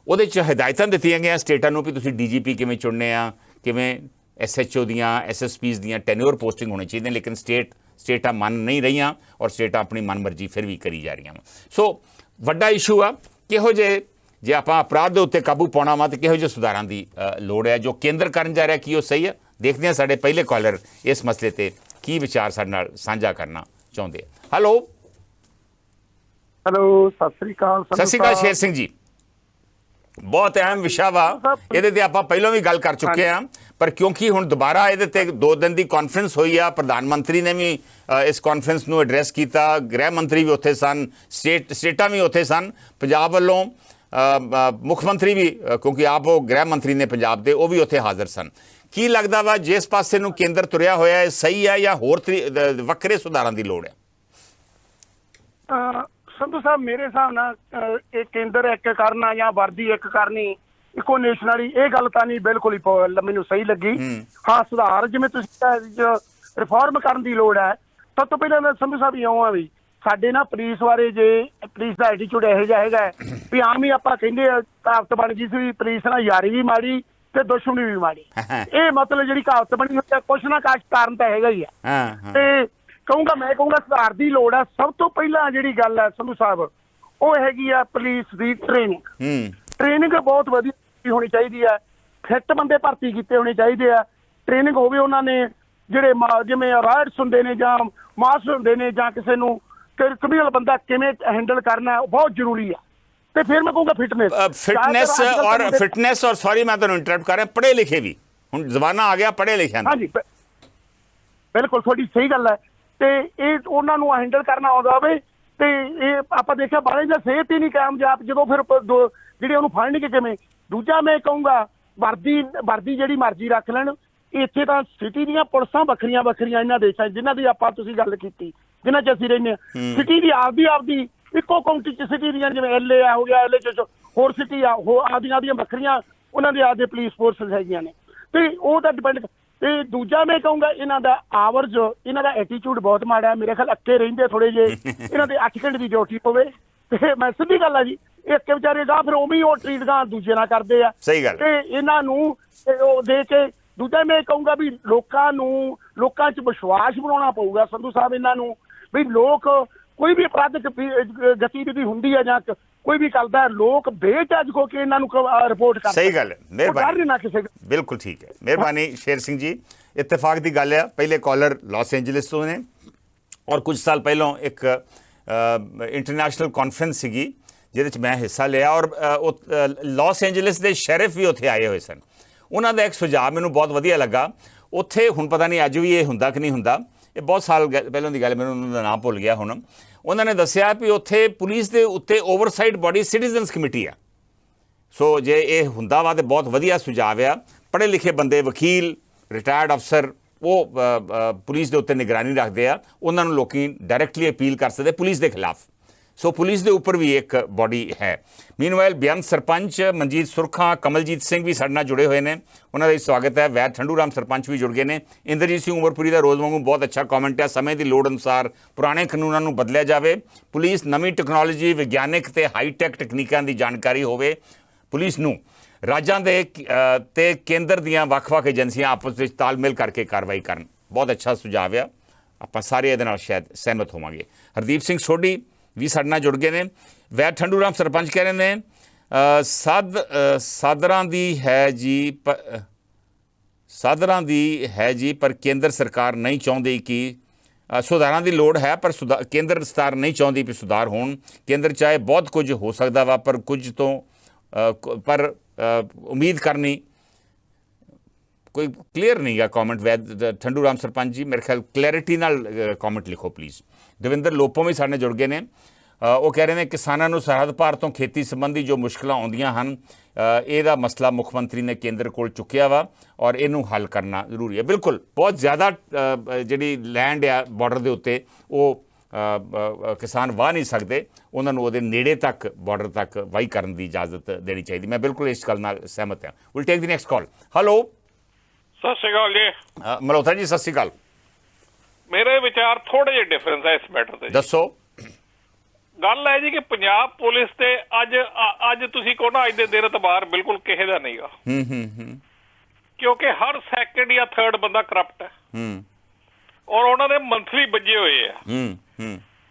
ਉਹਦੇ 'ਚ ਹਦਾਇਤਾਂ ਦਿੱਤੀਆਂ ਗਈਆਂ ਸਟੇਟਾਂ ਨੂੰ ਵੀ ਤੁਸੀਂ DGP ਕਿਵੇਂ ਚੁਣਨੇ ਆ, ਕਿਵੇਂ SHO ਦੀਆਂ, SSPs ਦੀਆਂ ਟੈਨਿਓਰ ਪੋਸਟਿੰਗ ਹੋਣੀ ਚਾਹੀਦੀਆਂ। ਲੇਕਿਨ ਸਟੇਟਾਂ ਮੰਨ ਨਹੀਂ ਰਹੀਆਂ, ਔਰ ਸਟੇਟਾਂ ਆਪਣੀ ਮਨਮਰਜ਼ੀ ਫਿਰ ਵੀ ਕਰੀ ਜਾ ਰਹੀਆਂ ਵਾ। ਸੋ ਵੱਡਾ ਇਸ਼ੂ ਆ, ਕਿਹੋ ਜਿਹੇ ਜੇ ਆਪਾਂ ਅਪਰਾਧ ਦੇ ਉੱਤੇ ਕਾਬੂ ਪਾਉਣਾ ਵਾ ਤਾਂ ਕਿਹੋ ਜਿਹੇ ਸੁਧਾਰਾਂ ਦੀ ਲੋੜ ਹੈ। ਜੋ ਕੇਂਦਰ ਕਰਨ ਜਾ ਰਿਹਾ ਕੀ ਉਹ ਸਹੀ ਹੈ? ਦੇਖਦੇ ਹਾਂ ਸਾਡੇ ਪਹਿਲੇ ਕਾਲਰ ਇਸ ਮਸਲੇ ਤੇ ਕੀ ਵਿਚਾਰ ਸਾਡੇ ਨਾਲ ਸਾਂਝਾ ਕਰਨਾ ਚਾਹੁੰਦੇ ਆ। ਹੈਲੋ ਸਤਿ ਸ੍ਰੀ ਅਕਾਲ। ਸਤਿ ਸ਼੍ਰੀ ਅਕਾਲ ਸ਼ੇਰ ਸਿੰਘ ਜੀ। ਬਹੁਤ ਅਹਿਮ ਵਿਸ਼ਾ ਵਾ, ਇਹਦੇ ਤੇ ਆਪਾਂ ਪਹਿਲਾਂ ਵੀ ਗੱਲ ਕਰ ਚੁੱਕੇ ਹਾਂ, ਪਰ ਕਿਉਂਕਿ ਹੁਣ ਦੁਬਾਰਾ ਇਹਦੇ ਤੇ 2 ਦਿਨ ਦੀ ਕਾਨਫਰੰਸ ਹੋਈ ਆ। ਪ੍ਰਧਾਨ ਮੰਤਰੀ ਨੇ ਵੀ ਇਸ ਕਾਨਫਰੰਸ ਨੂੰ ਐਡਰੈਸ ਕੀਤਾ, ਗ੍ਰਹਿ ਮੰਤਰੀ ਵੀ ਉੱਥੇ ਸਨ, ਸਟੇਟਾਂ ਵੀ ਉੱਥੇ ਸਨ, ਪੰਜਾਬ ਵੱਲੋਂ ਮੁੱਖ ਮੰਤਰੀ ਵੀ, ਕਿਉਂਕਿ ਆਪ ਉਹ ਗ੍ਰਹਿ ਮੰਤਰੀ ਨੇ ਪੰਜਾਬ ਦੇ, ਉਹ ਵੀ ਉੱਥੇ ਹਾਜ਼ਰ ਸਨ। ਕੀ ਲੱਗਦਾ ਵਾ ਜਿਸ ਪਾਸੇ ਨੂੰ ਕੇਂਦਰ ਤੁਰਿਆ ਹੋਇਆ ਹੈ ਸਹੀ ਹੈ, ਜਾਂ ਹੋਰ ਵੱਖਰੇ ਸੁਧਾਰਾਂ ਦੀ ਲੋੜ ਹੈ? ਸੰਧੂ ਸਾਹਿਬ, ਮੇਰੇ ਹਿਸਾਬ ਨਾਲ ਇਹ ਕੇਂਦਰ ਇੱਕ ਕਰਨਾ ਜਾਂ ਵਰਦੀ ਇੱਕ ਕਰਨੀ, ਇੱਕੋ ਨੇਸ਼ਨ ਵਾਲੀ, ਇਹ ਗੱਲ ਤਾਂ ਨਹੀਂ ਬਿਲਕੁਲ ਹੀ ਮੈਨੂੰ ਸਹੀ ਲੱਗੀ। ਹਾਂ, ਸੁਧਾਰ ਜਿਵੇਂ ਤੁਸੀਂ ਰਿਫਾਰਮ ਕਰਨ ਦੀ ਲੋੜ ਹੈ। ਸਭ ਤੋਂ ਪਹਿਲਾਂ ਸੰਧੂ ਸਾਹਿਬ ਇਉਂ ਆ ਵੀ ਸਾਡੇ ਨਾ ਪੁਲਿਸ ਬਾਰੇ, ਜੇ ਪੁਲਿਸ ਦਾ ਐਟੀਟਿਊਡ ਇਹੋ ਜਿਹਾ ਹੈਗਾ ਵੀ ਆਮ ਹੀ ਆਪਾਂ ਕਹਿੰਦੇ ਕਹਾਵਤ ਬਣ ਗਈ ਸੀ ਵੀ ਪੁਲਿਸ ਨਾਲ ਯਾਰੀ ਵੀ ਮਾੜੀ ਤੇ ਦੁਸ਼ਮਣੀ ਵੀ ਮਾੜੀ। ਇਹ ਮਤਲਬ ਜਿਹੜੀ ਕਹਾਵਤ ਬਣੀ ਹੋਈ ਹੈ, ਕੁਛ ਨਾ ਕੁਛ ਕਾਰਨ ਤਾਂ ਹੈਗਾ ਹੀ ਆ। ਤੇ ਮੈਂ ਕਹੂੰਗਾ ਸੁਧਾਰ ਦੀ ਲੋੜ ਆ। ਸਭ ਤੋਂ ਪਹਿਲਾਂ ਜਿਹੜੀ ਗੱਲ ਹੈ ਸੰਧੂ ਸਾਹਿਬ, ਉਹ ਹੈਗੀ ਆ ਪੁਲਿਸ ਦੀ ਟ੍ਰੇਨਿੰਗ। ਟ੍ਰੇਨਿੰਗ ਬਹੁਤ ਵਧੀਆ ਹੋਣੀ ਚਾਹੀਦੀ ਹੈ। ਫਿੱਟ ਬੰਦੇ ਭਰਤੀ ਕੀਤੇ ਹੋਣੇ ਚਾਹੀਦੇ ਆ। ਟ੍ਰੇਨਿੰਗ ਹੋਵੇ ਉਹਨਾਂ ਨੇ, ਜਿਹੜੇ ਜਿਵੇਂ ਰਾਇਟਸ ਹੁੰਦੇ ਨੇ ਜਾਂ ਮਾਸ ਹੁੰਦੇ ਨੇ, ਜਾਂ ਕਿਸੇ ਨੂੰ ਕ੍ਰਿਮੀਨਲ ਬੰਦਾ ਕਿਵੇਂ ਹੈਂਡਲ ਕਰਨਾ, ਬਹੁਤ ਜ਼ਰੂਰੀ ਆ। ਤੇ ਫਿਰ ਮੈਂ ਕਹੂੰਗਾ ਫਿਟਨੈਸ ਔਰ ਸੌਰੀ ਮੈਂ ਤੁਹਾਨੂੰ ਇੰਟਰਰਪਟ ਕਰ ਰਿਹਾ, ਪੜ੍ਹੇ ਲਿਖੇ ਵੀ, ਹੁਣ ਜ਼ਮਾਨਾ ਆ ਗਿਆ ਪੜ੍ਹੇ ਲਿਖਿਆਂ ਦਾ। ਹਾਂਜੀ, ਬਿਲਕੁਲ ਤੁਹਾਡੀ ਸਹੀ ਗੱਲ ਹੈ। ਤੇ ਇਹ ਉਹਨਾਂ ਨੂੰ ਹੈਂਡਲ ਕਰਨਾ ਆਉਂਦਾ ਹੋਵੇ। ਤੇ ਇਹ ਆਪਾਂ ਦੇਖਿਆ ਬਾਹਲੇ ਦਾ ਸਿਹਤ ਹੀ ਨਹੀਂ ਕਾਮਯਾਬ, ਜਦੋਂ ਫਿਰ ਜਿਹੜੇ ਉਹਨੂੰ ਫੜਨਗੇ ਕਿਵੇਂ। ਦੂਜਾ ਮੈਂ ਕਹੂੰਗਾ ਵਰਦੀ ਜਿਹੜੀ ਮਰਜ਼ੀ ਰੱਖ ਲੈਣ। ਇੱਥੇ ਤਾਂ ਸਿਟੀ ਦੀਆਂ ਪੁਲਿਸਾਂ ਵੱਖਰੀਆਂ ਇਹਨਾਂ ਦੇਸ਼ਾਂ ਜਿਨ੍ਹਾਂ ਦੀ ਆਪਾਂ ਤੁਸੀਂ ਗੱਲ ਕੀਤੀ, ਜਿਨ੍ਹਾਂ 'ਚ ਅਸੀਂ ਰਹਿੰਦੇ ਹਾਂ। ਸਿਟੀ ਦੀ ਆਪਦੀ ਇੱਕੋ ਕਾਊਂਟੀ 'ਚ ਸਿਟੀ ਦੀਆਂ, ਜਿਵੇਂ LA ਹੋ ਗਿਆ, LA 'ਚ ਹੋਰ ਸਿਟੀ ਆ, ਉਹ ਆਪਦੀਆਂ ਵੱਖਰੀਆਂ ਉਹਨਾਂ ਦੇ ਆਪਦੇ ਪੁਲਿਸ ਫੋਰਸਿਸ ਹੈਗੀਆਂ ਨੇ। ਤੇ ਉਹ ਤਾਂ ਡਿਪੈਂਡ। ਤੇ ਦੂਜਾ ਮੈਂ ਕਹੂੰਗਾ ਇਹਨਾਂ ਦਾ ਆਵਰਜ, ਇਹਨਾਂ ਦਾ ਐਟੀਟਿਊਡ ਬਹੁਤ ਮਾੜਾ ਹੈ। ਮੇਰੇ ਖਿਆਲ ਅੱਕੇ ਰਹਿੰਦੇ ਥੋੜੇ ਜਿਹੇ। ਇਹਨਾਂ ਦੇ 8 ਘੰਟੇ ਦੀ ਡਿਊਟੀ ਹੋਵੇ। ਤੇ ਮੈਂ ਸਿੱਧੀ ਗੱਲ ਆ ਜੀ, ਇੱਕ ਵਿਚਾਰੇ ਦਾ ਫਿਰ ਉਵੇਂ ਉਹ ਟ੍ਰੀਟ ਦਾ ਦੂਜੇ ਨਾਲ ਕਰਦੇ ਆ। ਸਹੀ ਗੱਲ। ਤੇ ਇਹਨਾਂ ਨੂੰ ਉਹ ਦੇ ਕੇ ਦੂਜਾ ਮੈਂ ਕਹੂੰਗਾ ਵੀ ਲੋਕਾਂ 'ਚ ਵਿਸ਼ਵਾਸ ਬਣਾਉਣਾ ਪਊਗਾ ਸੰਧੂ ਸਾਹਿਬ ਇਹਨਾਂ ਨੂੰ, ਵੀ ਲੋਕ ਕੋਈ ਵੀ ਅਪਰਾਧਿਕ ਗਤੀਵਿਧੀ ਹੁੰਦੀ ਹੈ ਜਾਂ ਕੋਈ ਵੀ ਕਰਦਾ, ਲੋਕ ਬੇਝਿਜਕ ਹੋ ਕੇ ਇਹਨਾਂ ਨੂੰ ਰਿਪੋਰਟ ਕਰ ਸਹੀ ਗੱਲ ਹੈ, ਮਿਹਰਬਾਨੀ, ਨਾ ਕਿਸੇ ਬਿਲਕੁਲ ਠੀਕ ਹੈ, ਮਿਹਰਬਾਨੀ ਸ਼ੇਰ ਸਿੰਘ ਜੀ। ਇਤਫਾਕ ਦੀ ਗੱਲ ਆ, ਪਹਿਲੇ ਕਾਲਰ ਲਾਸ ਐਂਜਲਸ ਤੋਂ ਨੇ ਔਰ ਕੁਝ ਸਾਲ ਪਹਿਲਾਂ ਇੱਕ ਇੰਟਰਨੈਸ਼ਨਲ ਕਾਨਫਰੰਸ ਸੀਗੀ ਜਿਹਦੇ 'ਚ ਮੈਂ ਹਿੱਸਾ ਲਿਆ ਔਰ ਲਾਸ ਐਂਜਲਸ ਦੇ ਸ਼ੈਰਿਫ ਵੀ ਉੱਥੇ ਆਏ ਹੋਏ ਸਨ। ਉਹਨਾਂ ਦਾ ਇੱਕ ਸੁਝਾਅ ਮੈਨੂੰ ਬਹੁਤ ਵਧੀਆ ਲੱਗਾ। ਉੱਥੇ ਹੁਣ ਪਤਾ ਨਹੀਂ ਅੱਜ ਵੀ ਇਹ ਹੁੰਦਾ ਕਿ ਨਹੀਂ ਹੁੰਦਾ, ਇਹ ਬਹੁਤ ਸਾਲ ਪਹਿਲਾਂ ਦੀ ਗੱਲ, ਮੈਨੂੰ ਉਹਨਾਂ ਦਾ ਨਾਮ ਭੁੱਲ ਗਿਆ ਹੁਣ। ਉਹਨਾਂ ਨੇ ਦੱਸਿਆ ਵੀ ਉੱਥੇ ਪੁਲਿਸ ਦੇ ਉੱਤੇ ਓਵਰਸਾਈਟ ਬੋਡੀ ਸਿਟੀਜ਼ਨਸ ਕਮੇਟੀ ਆ। ਸੋ ਜੇ ਇਹ ਹੁੰਦਾ ਵਾ ਤਾਂ ਬਹੁਤ ਵਧੀਆ ਸੁਝਾਅ ਆ। ਪੜ੍ਹੇ ਲਿਖੇ ਬੰਦੇ, ਵਕੀਲ, ਰਿਟਾਇਰਡ ਅਫਸਰ, ਉਹ ਪੁਲਿਸ ਦੇ ਉੱਤੇ ਨਿਗਰਾਨੀ ਰੱਖਦੇ ਆ, ਉਹਨਾਂ ਨੂੰ ਲੋਕੀ ਡਾਇਰੈਕਟਲੀ ਅਪੀਲ ਕਰ ਸਕਦੇ ਪੁਲਿਸ ਦੇ ਖਿਲਾਫ। ਸੋ ਪੁਲਿਸ ਦੇ ਉੱਪਰ ਵੀ ਇੱਕ ਬੋਡੀ ਹੈ। ਮੀਨਵਾਈਲ ਬੇਅੰਤ ਸਰਪੰਚ ਮਨਜੀਤ ਸੁਰਖਾ, ਕਮਲਜੀਤ ਸਿੰਘ ਵੀ ਸਾਡੇ ਨਾਲ ਜੁੜੇ ਹੋਏ ਨੇ, ਉਹਨਾਂ ਦਾ ਸਵਾਗਤ ਹੈ। ਵੈਦ ਠੰਡੂ ਰਾਮ ਸਰਪੰਚ ਵੀ ਜੁੜ ਗਏ ਨੇ। ਇੰਦਰਜੀਤ ਸਿੰਘ ਉਮਰਪੁਰੀ ਦਾ ਰੋਜ਼ ਵਾਂਗੂ ਬਹੁਤ ਅੱਛਾ ਕਮੈਂਟ ਹੈ। ਸਮੇਂ ਦੀ ਲੋੜ ਅਨੁਸਾਰ ਪੁਰਾਣੇ ਕਾਨੂੰਨਾਂ ਨੂੰ ਬਦਲਿਆ ਜਾਵੇ, ਪੁਲਿਸ ਨਵੀਂ ਟੈਕਨੋਲੋਜੀ, ਵਿਗਿਆਨਿਕ ਤੇ ਹਾਈਟੈਕ ਤਕਨੀਕਾਂ ਦੀ ਜਾਣਕਾਰੀ ਹੋਵੇ, ਪੁਲਿਸ ਨੂੰ ਰਾਜਾਂ ਦੇ ਤੇ ਕੇਂਦਰ ਦੀਆਂ ਵੱਖ-ਵੱਖ ਏਜੰਸੀਆਂ ਆਪਸ ਵਿੱਚ ਤਾਲਮੇਲ ਕਰਕੇ ਕਾਰਵਾਈ ਕਰਨ। ਬਹੁਤ ਅੱਛਾ ਸੁਝਾਅ ਆ, ਆਪਾਂ ਸਾਰੇ ਇਹਦੇ ਨਾਲ ਸ਼ਾਇਦ ਸਹਿਮਤ ਹੋਵਾਂਗੇ। ਹਰਦੀਪ ਸਿੰਘ ਸੋਢੀ ਵੀ ਸਾਡੇ ਨਾਲ ਜੁੜ ਗਏ ਨੇ। ਵੈਦ ਠੰਡੂ ਰਾਮ ਸਰਪੰਚ ਕਹਿ ਰਹੇ ਨੇ ਸਾਦਰਾਂ ਦੀ ਹੈ ਜੀ ਪਰ ਕੇਂਦਰ ਸਰਕਾਰ ਨਹੀਂ ਚਾਹੁੰਦੀ ਕਿ ਸੁਧਾਰਾਂ ਦੀ ਲੋੜ ਹੈ, ਪਰ ਕੇਂਦਰ ਸਰਕਾਰ ਨਹੀਂ ਚਾਹੁੰਦੀ ਕਿ ਸੁਧਾਰ ਹੋਣ। ਕੇਂਦਰ ਚਾਹੇ ਬਹੁਤ ਕੁਝ ਹੋ ਸਕਦਾ ਵਾ, ਪਰ ਕੁਝ ਤੋਂ ਉਮੀਦ ਕਰਨੀ ਕੋਈ ਕਲੀਅਰ ਨਹੀਂ ਗਾ। ਕਮੈਂਟ ਵੈਦ ਠੰਡੂ ਰਾਮ ਸਰਪੰਚ ਜੀ, ਮੇਰੇ ਖਿਆਲ ਕਲੈਰਿਟੀ ਨਾਲ ਕਮੈਂਟ ਲਿਖੋ ਪਲੀਜ਼। ਦਵਿੰਦਰ ਲੋਪੋ ਵੀ ਸਾਡੇ ਨਾਲ ਜੁੜ ਗਏ ਨੇ। ਉਹ ਕਹਿ ਰਹੇ ਨੇ ਕਿਸਾਨਾਂ ਨੂੰ ਸਰਹੱਦ ਪਾਰ ਤੋਂ ਖੇਤੀ ਸੰਬੰਧੀ ਜੋ ਮੁਸ਼ਕਲਾਂ ਆਉਂਦੀਆਂ ਹਨ, ਇਹਦਾ ਮਸਲਾ ਮੁੱਖ ਮੰਤਰੀ ਨੇ ਕੇਂਦਰ ਕੋਲ ਚੁੱਕਿਆ ਵਾ ਔਰ ਇਹਨੂੰ ਹੱਲ ਕਰਨਾ ਜ਼ਰੂਰੀ ਹੈ। ਬਿਲਕੁਲ, ਬਹੁਤ ਜ਼ਿਆਦਾ ਜਿਹੜੀ ਲੈਂਡ ਆ ਬਾਰਡਰ ਦੇ ਉੱਤੇ, ਉਹ ਕਿਸਾਨ ਵਾਹ ਨਹੀਂ ਸਕਦੇ, ਉਹਨਾਂ ਨੂੰ ਉਹਦੇ ਨੇੜੇ ਤੱਕ, ਬਾਰਡਰ ਤੱਕ ਵਾਹੀ ਕਰਨ ਦੀ ਇਜਾਜ਼ਤ ਦੇਣੀ ਚਾਹੀਦੀ। ਮੈਂ ਬਿਲਕੁਲ ਇਸ ਗੱਲ ਨਾਲ ਸਹਿਮਤ ਹਾਂ। Will take the next call. Hello, ਸਤਿ ਸ਼੍ਰੀ ਅਕਾਲ ਜੀ। ਮਲਹੋਤਰਾ ਜੀ ਸਤਿ ਸ਼੍ਰੀ ਅਕਾਲ। ਮੇਰੇ ਵਿਚਾਰ ਥੋੜੇ ਜਿਹੇ ਡਿਫਰੈਂਸ ਹੈ ਇਸ ਮੈਟਰ ਤੇ। ਦੱਸੋ। ਗੱਲ ਹੈ ਜੀ ਕਿ ਪੰਜਾਬ ਪੁਲਿਸ ਤੇ ਅੱਜ ਤੁਸੀਂ ਕਹੋ ਨਾ, ਅੱਜ ਦੇ ਦਿਨ ਇਤਬਾਰ ਬਿਲਕੁਲ ਕਿਸੇ ਦਾ ਨਹੀਂਗਾ। ਕਿਉਂਕਿ ਹਰ ਸੈਕਿੰਡ ਜਾਂ ਥਰਡ ਬੰਦਾ ਕਰਪਟ ਹੈ ਔਰ ਉਹਨਾਂ ਦੇ ਮੰਥਲੀ ਵੱਜੇ ਹੋਏ ਆ।